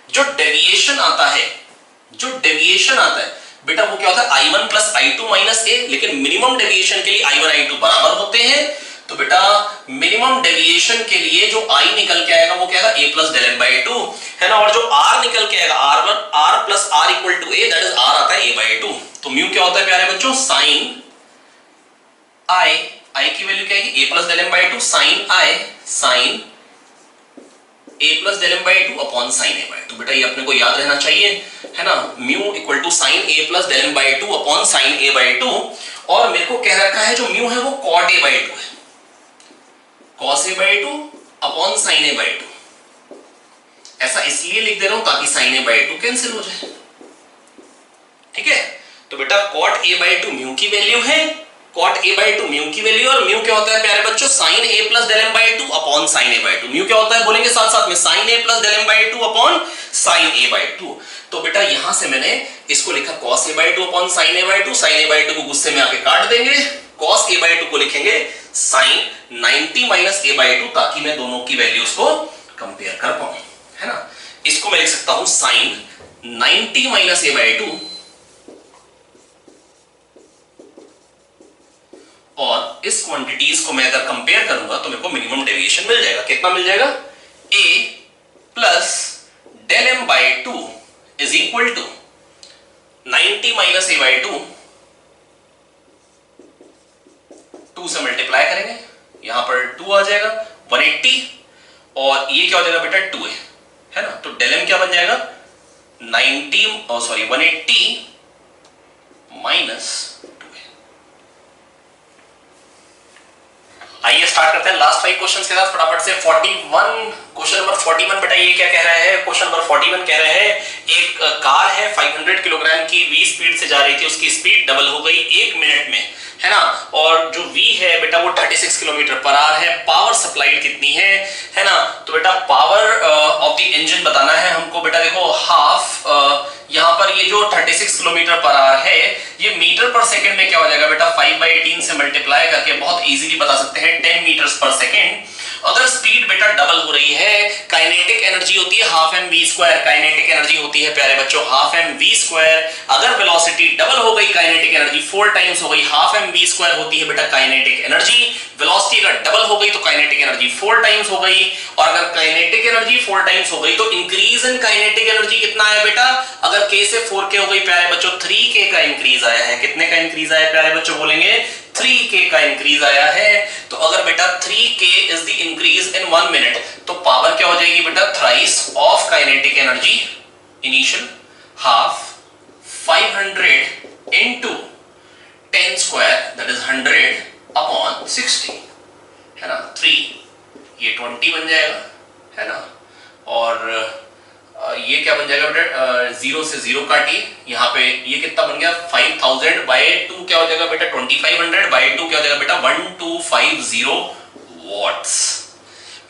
S1: जो डेविएशन आता है, जो डेविएशन आता है बेटा वो क्या होता है I1 plus I2 minus a, लेकिन मिनिमम डेविएशन के लिए I1 I2 बराबर होते हैं। तो बेटा मिनिमम डेविएशन के लिए जो I निकल के आएगा वो क्या आएगा a plus del m by 2, है ना, और जो R निकल के आएगा R1 R plus R equal to a, that is R आता है a बाई 2। तो म्यू क्या होता है प्यारे बच्चों साइन I की वैल्यू क्या आएगी a plus del m by 2 sine I sine a plus del m by 2 upon sine a by 2। बेटा ये अपने को याद रहना चाहिए, है ना, mu equal to sine a plus del m by 2 upon sine a by 2, और मेरे को कह रखा है जो म्यू है वो cot a बाई 2 है, cos a by 2 upon sine a by 2। ऐसा इसलिए लिख दे रहा हूं ताकि साइन a बाई 2 कैंसिल हो जाए, ठीक है। तो बेटा cot a बाई 2 म्यू की वैल्यू है, cot a बाई 2 म्यू की वैल्यू, और म्यू क्या होता है प्यारे बच्चों sine a plus del m by 2 upon sine a by 2। Mu क्या होता है बोलेंगे साथ साथ में sine a plus del m by 2 upon sine a by 2। तो बेटा यहां से मैंने इसको लिखा cos a by 2 upon sine a by 2, sine a by 2 को गुस्से में आके काट देंगे, cos a बाई 2 को लिखेंगे साइन 90 माइनस a बाई 2, ताकि मैं दोनों की वैल्यूज को कंपेयर कर पाऊं, है ना। इसको मैं लिख सकता हूं साइन 90 माइनस a बाई 2, और इस क्वांटिटीज को मैं अगर कंपेयर करूंगा तो मेरे को मिनिमम डेविएशन मिल जाएगा। कितना मिल जाएगा a plus del m by 2 is equal to 90 minus a by 2, 2 से मल्टीप्लाई करेंगे, यहां पर 2 आ जाएगा 180, और ये क्या हो जाएगा बेटा 2 है ना। तो डेल m क्या बन जाएगा 180 माइनस 2। आइए स्टार्ट करते हैं लास्ट 5 क्वेश्चंस के साथ फटाफट से। 41 क्वेश्चन नंबर 41 बेटा ये क्या कह रहा है, क्वेश्चन नंबर 41 कह रहे हैं एक कार है 500 किलोग्राम की v स्पीड से जा रही थी, उसकी स्पीड डबल हो गई 1 मिनट में, है ना, और जो v है बेटा वो 36 किलोमीटर पर आवर है। पावर सप्लाइड कितनी है ना, तो बेटा पावर ऑफ द इंजन बताना है हमको। बेटा देखो हाफ यहां पर ये जो 36 किलोमीटर पर आवर है ये मीटर पर सेकंड में क्या हो जाएगा बेटा 5/18 से मल्टीप्लाई करके बहुत इजीली बता सकते हैं 10 मीटर्स पर सेकंड। अगर स्पीड बेटा डबल हो रही है, काइनेटिक एनर्जी होती है half M V square, kinetic energy होती है प्यारे बच्चों हाफ एम वी स्क्वायर। अगर वेलोसिटी डबल हो गई काइनेटिक एनर्जी 4 टाइम्स हो गई, हाफ एम वी स्क्वायर होती है बेटा काइनेटिक एनर्जी। वेलोसिटी अगर डबल हो गई तो काइनेटिक एनर्जी 4 टाइम्स हो गई, और अगर काइनेटिक एनर्जी 4 टाइम्स हो गई तो इंक्रीज इन काइनेटिक एनर्जी कितना है बेटा, अगर k से 4k हो गई प्यारे बच्चों 3k का इंक्रीज आया है। कितने का इंक्रीज आया प्यारे बच्चों बोलेंगे 3k का इंक्रीज आया है। तो अगर बेटा 3k is the increase in 1 minute तो पावर क्या हो जाएगी बेटा thrice of kinetic energy initial half 500 into 10 square that is 100 upon 60, है ना, 3 ये 20 बन जाएगा, है ना, और ये क्या बन जाएगा बेटा 0 से 0 काटिए, यहाँ पे ये कितना बन गया 5000 बाय 2 क्या हो जाएगा बेटा 2500 बाय 2 क्या हो जाएगा बेटा 1250 वॉट्स।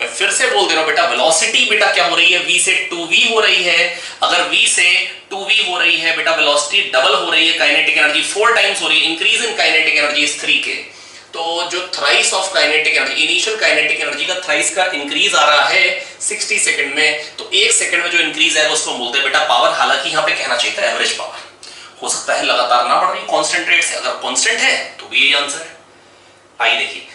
S1: मैं फिर से बोल दे रहा हूं बेटा वेलोसिटी बेटा क्या हो रही है v से 2v हो रही है। अगर v से 2v हो रही है बेटा वेलोसिटी डबल हो रही है, काइनेटिक एनर्जी 4 टाइम्स हो रही है, increase in kinetic energy is 3k। तो जो thrice of kinetic energy, initial kinetic energy का थ्राइस का इंक्रीज आ रहा है 60 सेकंड में, तो 1 सेकंड में जो इंक्रीज है उसको बोलते हैं बेटा पावर। हालांकि यहाँ पे कहना चाहिए था एवरेज पावर, हो सकता है लगातार ना बढ़ रही कांस्टेंट रेट से, अगर कांस्टेंट है तो भी यही आंसर है। आइए देखिए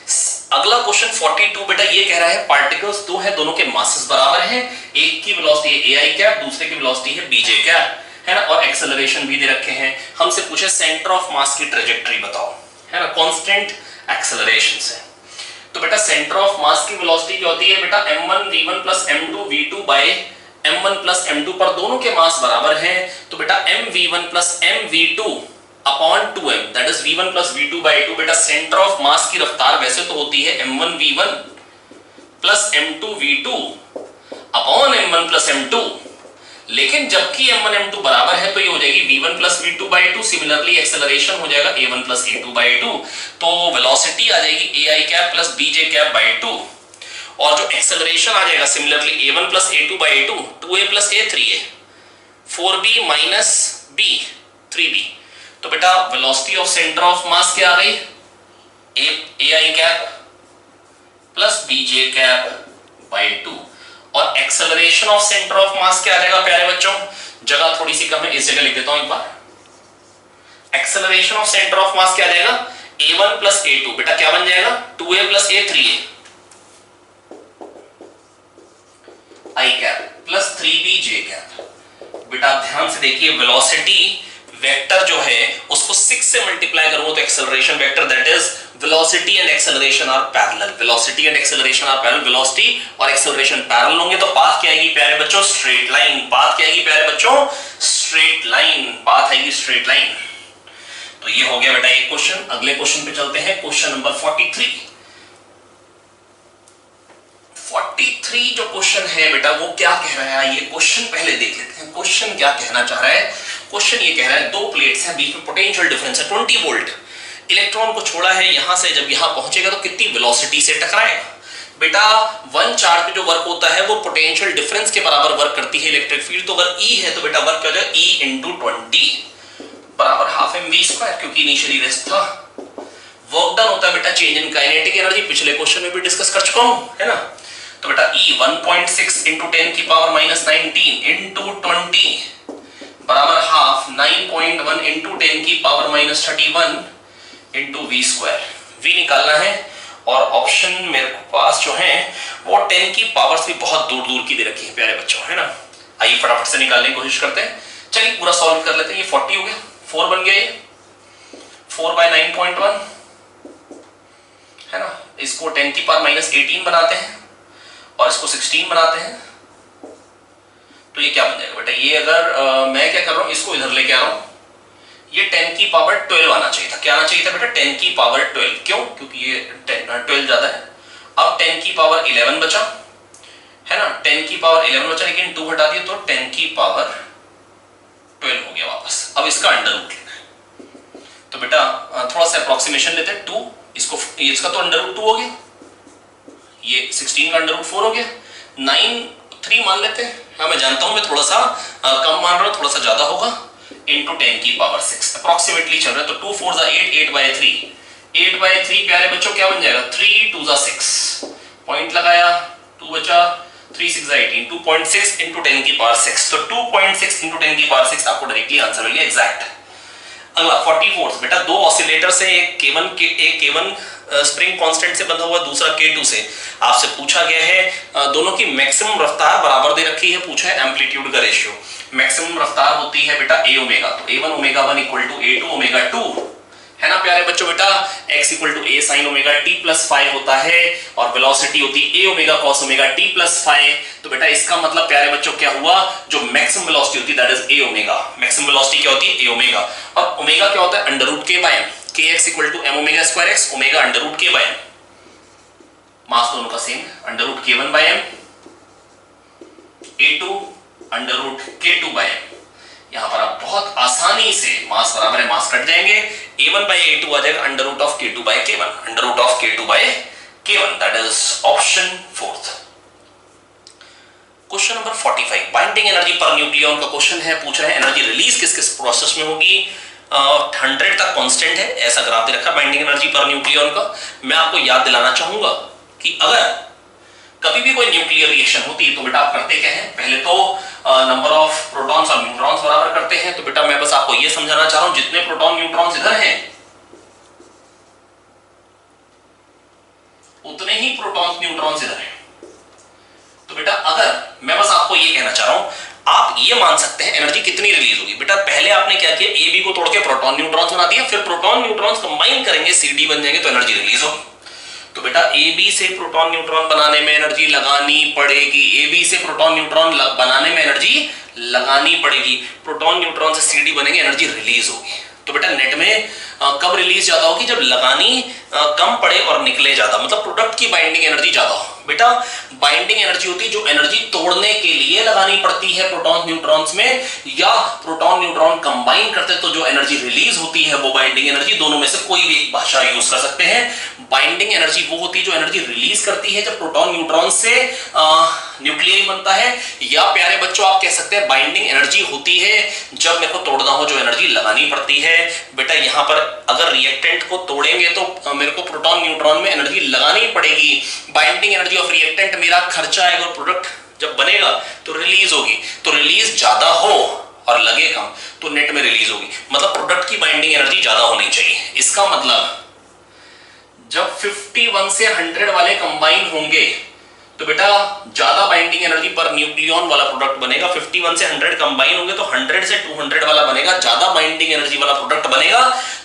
S1: अगला क्वेश्चन 42 बेटा ये कह रहा है पार्टिकल्स दो है, दोनों के मासेस बराबर हैं, एक की वेलोसिटी है ai कैप, दूसरे की वेलोसिटी है bj कैप, है ना, और एक्सेलरेशन भी दे रखे हैं। हमसे पूछे सेंटर ऑफ मास की ट्रेजेक्टरी बताओ, है ना, कांस्टेंट एक्सेलरेशन से। तो बेटा सेंटर ऑफ मास की वेलोसिटी क्या होती है बेटा m1 v1 plus m2 v2 by m1 plus m2 पर दोनों के मास बराबर हैं, तो बेटा mv1 plus mv2 upon 2m, that is v1 plus v2 by 2। बेटा सेंटर ऑफ मास की रफ्तार वैसे तो होती है m1 v1 plus m2 v2 upon m1 plus m2, लेकिन जबकि m1 m2 बराबर है तो ये हो जाएगी v1 plus v2 by 2। Similarly acceleration हो जाएगा a1 plus a2 by 2, तो वेलोसिटी आ जाएगी ai cap plus bj cap by 2, और जो एक्सेलरेशन आ जाएगा similarly a1 plus a2 by 2 2a plus a3a 4b minus b 3b। तो बेटा velocity of centre of mass क्या आ गई ai cap plus bj cap by 2, और acceleration of centre of mass क्या आ जाएगा प्यारे बच्चों, जगह थोड़ी सी कम है इस जगह लिख देता हूं एक बार। Acceleration of centre of mass क्या आ जाएगा a1 प्लस a2, बेटा क्या बन जाएगा 2a plus a3a i cap plus 3b j cap. बेटा ध्यान से देखिए वेलोसिटी वेक्टर जो है उसको 6 से मल्टीप्लाई करूंगा तो acceleration vector that is velocity and acceleration are parallel, velocity and acceleration are parallel, velocity और एक्सेलरेशन पैरेलल होंगे तो पाथ क्या आएगी प्यारे बच्चों स्ट्रेट लाइन, पाथ क्या आएगी प्यारे बच्चों स्ट्रेट लाइन, पाथ आएगी स्ट्रेट लाइन। तो ये हो गया बेटा एक क्वेश्चन। अगले क्वेश्चन पे चलते हैं, क्वेश्चन नंबर 43। 43 जो क्वेश्चन है बेटा वो क्या कह रहा है, ये क्वेश्चन पहले देख लेते हैं। क्वेश्चन क्या कहना चाह रहा है, क्वेश्चन ये कह रहा है दो प्लेट्स हैं, बीच में पोटेंशियल डिफरेंस है 20 वोल्ट, इलेक्ट्रॉन को छोड़ा है यहां से, जब यहां पहुंचेगा तो कितनी वेलोसिटी से टकराएगा। बेटा वन चार्ज पे जो वर्क होता है वो पोटेंशियल डिफरेंस के बराबर वर्क करती है इलेक्ट्रिक फील्ड, तो अगर E है तो बेटा वर्क क्या हो जाएगा E into 20 बराबर हाफ mv², क्योंकि इनिशियली रेस्ट था। वर्क डन होता है बेटा चेंज इन काइनेटिक एनर्जी, पिछले क्वेश्चन में भी डिस्कस कर चुका हूं, है ना। तो बेटा E 1.6 into 10 की पावर -19 into 20 बराबर हाफ 9.1 into 10 की पावर -31 into v²। v निकालना है और ऑप्शन मेरे पास जो है वो 10 की पावर से बहुत दूर दूर की दे रखी है प्यारे बच्चों, है ना। आइए फटाफट से निकालने की कोशिश करते हैं। चलिए पूरा सॉल्व कर लेते हैं। ये 40 हो गया, 4 बन गया, ये 4 by 9.1 है ना। इसको 10 की पावर -18 बनाते हैं और इसको 16 बनाते हैं, तो ये क्या बन जाएगा बेटा, ये अगर मैं क्या कर रहा हूं इसको इधर लेके आ रहा हूं, ये 10 की पावर 12 आना चाहिए था। क्या आना चाहिए था बेटा 10 की पावर 12, क्यों, क्योंकि ये 12 ज्यादा है। अब 10 की पावर 11 बचा, है ना, 10 की पावर 11 बचा, लेकिन 2 हटा दिया तो 10 की पावर 12 हो गया वापस। अब इसका अंडर रूट लेना है, तो बेटा थोड़ा सा अप्रोक्सीमेशन लेते हैं 2, इसका तो अंडर रूट 2 हो गया, ये 16 का अंडर रूट 4 हो गया, 3 मान लेते हैं। हाँ मैं जानता हूं मैं थोड़ा सा कम मान रहा हूं, थोड़ा सा ज्यादा होगा, इंटू 10 की पावर 6 अप्रोक्सीमेटली चल रहा है। तो 2 4 8, 8 by 3, 8 by 3 प्यारे बच्चों क्या बन जाएगा 3 2 6, पॉइंट लगाया 2 बचा, 3 6 18, 2.6 इंटू 10 की पावर 6, तो 2.6 इंटू 10 की पावर 6 आपको डायरेक्टली आंसर मिल गया एग्जैक्ट। अगला 44 बेटा दो ऑसिलेटर से एक K1 स्प्रिंग कांस्टेंट से बंधा हुआ, दूसरा K2 से। आपसे पूछा गया है दोनों की मैक्सिमम रफ्तार बराबर दे रखी है, पूछा है एम्पलीट्यूड का रेशियो। मैक्सिमम रफ्तार होती है बेटा a ओमेगा, तो a1 omega 1 equal to a2 omega 2, है ना प्यारे बच्चों। बेटा x इक्वल to a sin omega t plus 5 होता है, और वेलोसिटी होती है a omega cos omega t plus 5। तो बेटा इसका मतलब प्यारे बच्चों क्या हुआ, जो मैक्सिमम वेलोसिटी होती है that is a omega, maximum velocity क्या होती है a ओमेगा, और ओमेगा क्या होता है under root k by m, kx equal to m omega square x, omega under root k by m, mass दोनों का same, under root k1 by m, a2 under root k2 by m। यहां पर आप बहुत आसानी से मास बराबर है मास कट जाएंगे, a1 बाय a2 आ जाएगा under root of k2 by k1, under root of k2 by k1, that is option 4th। Question number 45 binding energy पर न्यूक्लियॉन का क्वेश्चन है, पूछ रहे हैं एनर्जी रिलीज किस किस प्रोसेस में होगी। 100 तक कांस्टेंट है, ऐसा ग्राफ दे रखा है बाइंडिंग एनर्जी पर न्यूक्लियन का। मैं आपको याद दिलाना चाहूंगा कि अगर कभी भी कोई न्यूक्लियर रिएक्शन होती है तो बेटा आप करते क्या है, पहले तो नंबर ऑफ प्रोटॉन्स और न्यूट्रॉन्स बराबर करते हैं। तो बेटा मैं बस आपको यह समझाना चाह रहा हूं जितने प्रोटॉन न्यूट्रॉन्स इधर हैं उतने ही प्रोटॉन्स न्यूट्रॉन्स इधर हैं। तो बेटा अगर मैं बस आपको यह कहना चाह रहा हूं, आप ये मान सकते हैं एनर्जी कितनी रिलीज होगी। बेटा पहले आपने क्या किया, ए बी को तोड़ के प्रोटॉन न्यूट्रॉन्स बना दिया, फिर प्रोटॉन न्यूट्रॉन्स कंबाइन करेंगे CD बन जाएंगे तो एनर्जी रिलीज होगी। तो बेटा ए बी से प्रोटॉन न्यूट्रॉन बनाने में एनर्जी लगानी पड़ेगी, ए बी से प्रोटॉन न्यूट्रॉन बनाने में एनर्जी लगानी पड़ेगी, प्रोटॉन न्यूट्रॉन से CD बनेंगे, एनर्जी रिलीज होगी। तो बेटा नेट में कब रिलीज ज्यादा होगी, जब लगानी कम पड़े और निकले ज्यादा, मतलब प्रोडक्ट की बाइंडिंग एनर्जी ज्यादा हो। बेटा बाइंडिंग एनर्जी होती है जो एनर्जी तोड़ने के लिए लगानी पड़ती है प्रोटॉन न्यूट्रॉन्स में, या प्रोटॉन न्यूट्रॉन कंबाइन करते तो जो एनर्जी रिलीज होती है वो बाइंडिंग एनर्जी, दोनों में से कोई भी एक भाषा यूज कर सकते हैं। बाइंडिंग एनर्जी वो होती है जो एनर्जी रिलीज करती है जब प्रोटॉन न्यूट्रॉन से न्यूक्लियस बनता है, या प्यारे बच्चों आप कह सकते हैं बाइंडिंग एनर्जी होती है जब मेरे को तोड़ना हो जो एनर्जी लगानी पड़ती है। बेटा यहां पर अगर रिएक्टेंट को तोड़ेंगे तो मेरे को प्रोटॉन न्यूट्रॉन में एनर्जी लगानी पड़ेगी। बाइंडिंग एनर्जी ऑफ रिएक्टेंट मेरा खर्चा आएगा और प्रोडक्ट जब बनेगा तो रिलीज होगी। तो रिलीज ज्यादा हो और लगे कम तो नेट में रिलीज होगी, मतलब प्रोडक्ट की बाइंडिंग एनर्जी ज्यादा होनी चाहिए। इसका मतलब जब 51 से 100 वाले कंबाइन होंगे तो बेटा ज्यादा बाइंडिंग एनर्जी पर न्यूक्लियन वाला प्रोडक्ट बनेगा। 51 से 100 कंबाइन होंगे तो 100 से 200 वाला बनेगा, ज्यादा बाइंडिंग एनर्जी वाला प्रोडक्ट बनेगा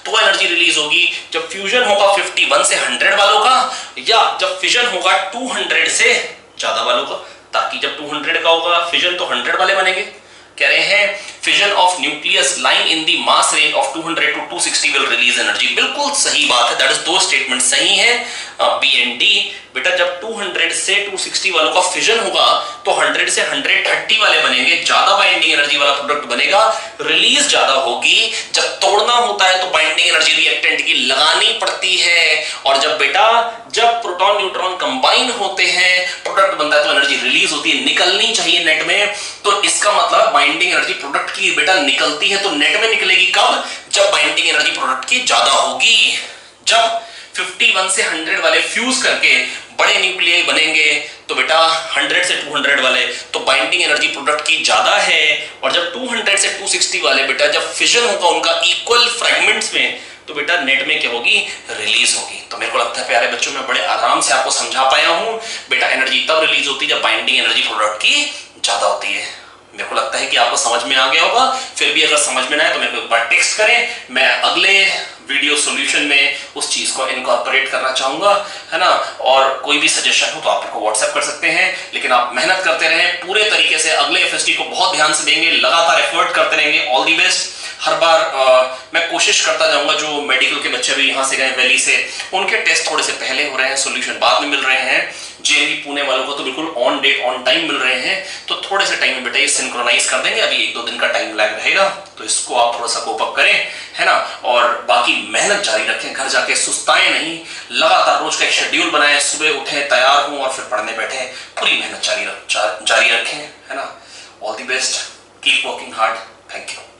S1: तो एनर्जी रिलीज होगी। जब फ्यूजन होगा 51 से 100 वालों का, या जब फिजन होगा 200 से ज्यादा वालों का, ताकि जब 200 का होगा फिजन तो 100 वाले बनेंगे। कह रहे हैं fission of nucleus lying in the mass range of 200 to 260 will release energy. बिल्कुल सही बात है, दैट इज दो स्टेटमेंट सही है, बी एंड डी। बेटा जब 200 से 260 वालों का फिजन होगा तो 100 से 130 वाले बनेंगे, ज्यादा बाइंडिंग एनर्जी वाला प्रोडक्ट बनेगा, रिलीज ज्यादा होगी। जब तोड़ना होता है तो बाइंडिंग एनर्जी रिएक्टेंट की लगानी पड़ती है, और जब बेटा जब प्रोटॉन न्यूट्रॉन कंबाइन होते हैं प्रोडक्ट बनता है तो एनर्जी रिलीज होती है, निकलनी चाहिए नेट में। तो इसका मतलब बाइंडिंग एनर्जी प्रोडक्ट की बेटा निकलती है तो नेट में निकलेगी कब, जब बाइंडिंग एनर्जी प्रोडक्ट की ज्यादा होगी। जब 51 से 100 वाले फ्यूज करके बड़े न्यूक्लियाई बनेंगे तो बेटा 100 से 200 वाले तो बाइंडिंग एनर्जी प्रोडक्ट की ज्यादा है, और जब 200 से 260 वाले बेटा जब फिजन होगा उनका इक्वल फ्रेगमेंट्स में तो बेटा नेट में क्या होगी, रिलीज होगी। तो मेरे को लगता है प्यारे बच्चों मैं बड़े आराम से आपको समझा पाया हूं। बेटा एनर्जी तब रिलीज होती है जब बाइंडिंग एनर्जी प्रोडक्ट की ज्यादा होती है। मेरे को लगता है कि आपको समझ में आ गया होगा। फिर भी अगर समझ में ना आए तो मेरे को एक बार टेक्स्ट करें, मैं अगले वीडियो सॉल्यूशन में उस चीज को इनकॉर्पोरेट करना चाहूंगा, है ना। और कोई भी सजेशन हो तो आप मेरे को व्हाट्सएप कर सकते हैं, लेकिन आप मेहनत करते रहें पूरे तरीके से, अगले FST को बहुत ध्यान से देंगे, लगातार एफर्ट करते रहेंगे। All the best. हर बार मैं कोशिश करता जाऊंगा, जो मेडिकल के बच्चे भी यहाँ से गए वैली से, उनके टेस्ट थोड़े से पहले हो रहे हैं, सॉल्यूशन बाद में मिल रहे हैं। JNV पुणे वालों को तो बिल्कुल ऑन डेट ऑन टाइम मिल रहे हैं, तो थोड़े से टाइम में बेटा ये सिंक्रोनाइज कर देंगे। अभी 1-2 दिन का टाइम लैग रहेगा, तो इसको आप थोड़ा सा कोप अप करें, है ना। और बाकी मेहनत जारी रखें, घर जाके सुस्ताएं नहीं, लगातार रोज का एक शेड्यूल बनाएं, सुबह उठें, तैयार हों और फिर पढ़ने बैठे, पूरी मेहनत जारी रखें, है ना। All the best, keep working hard, thank you.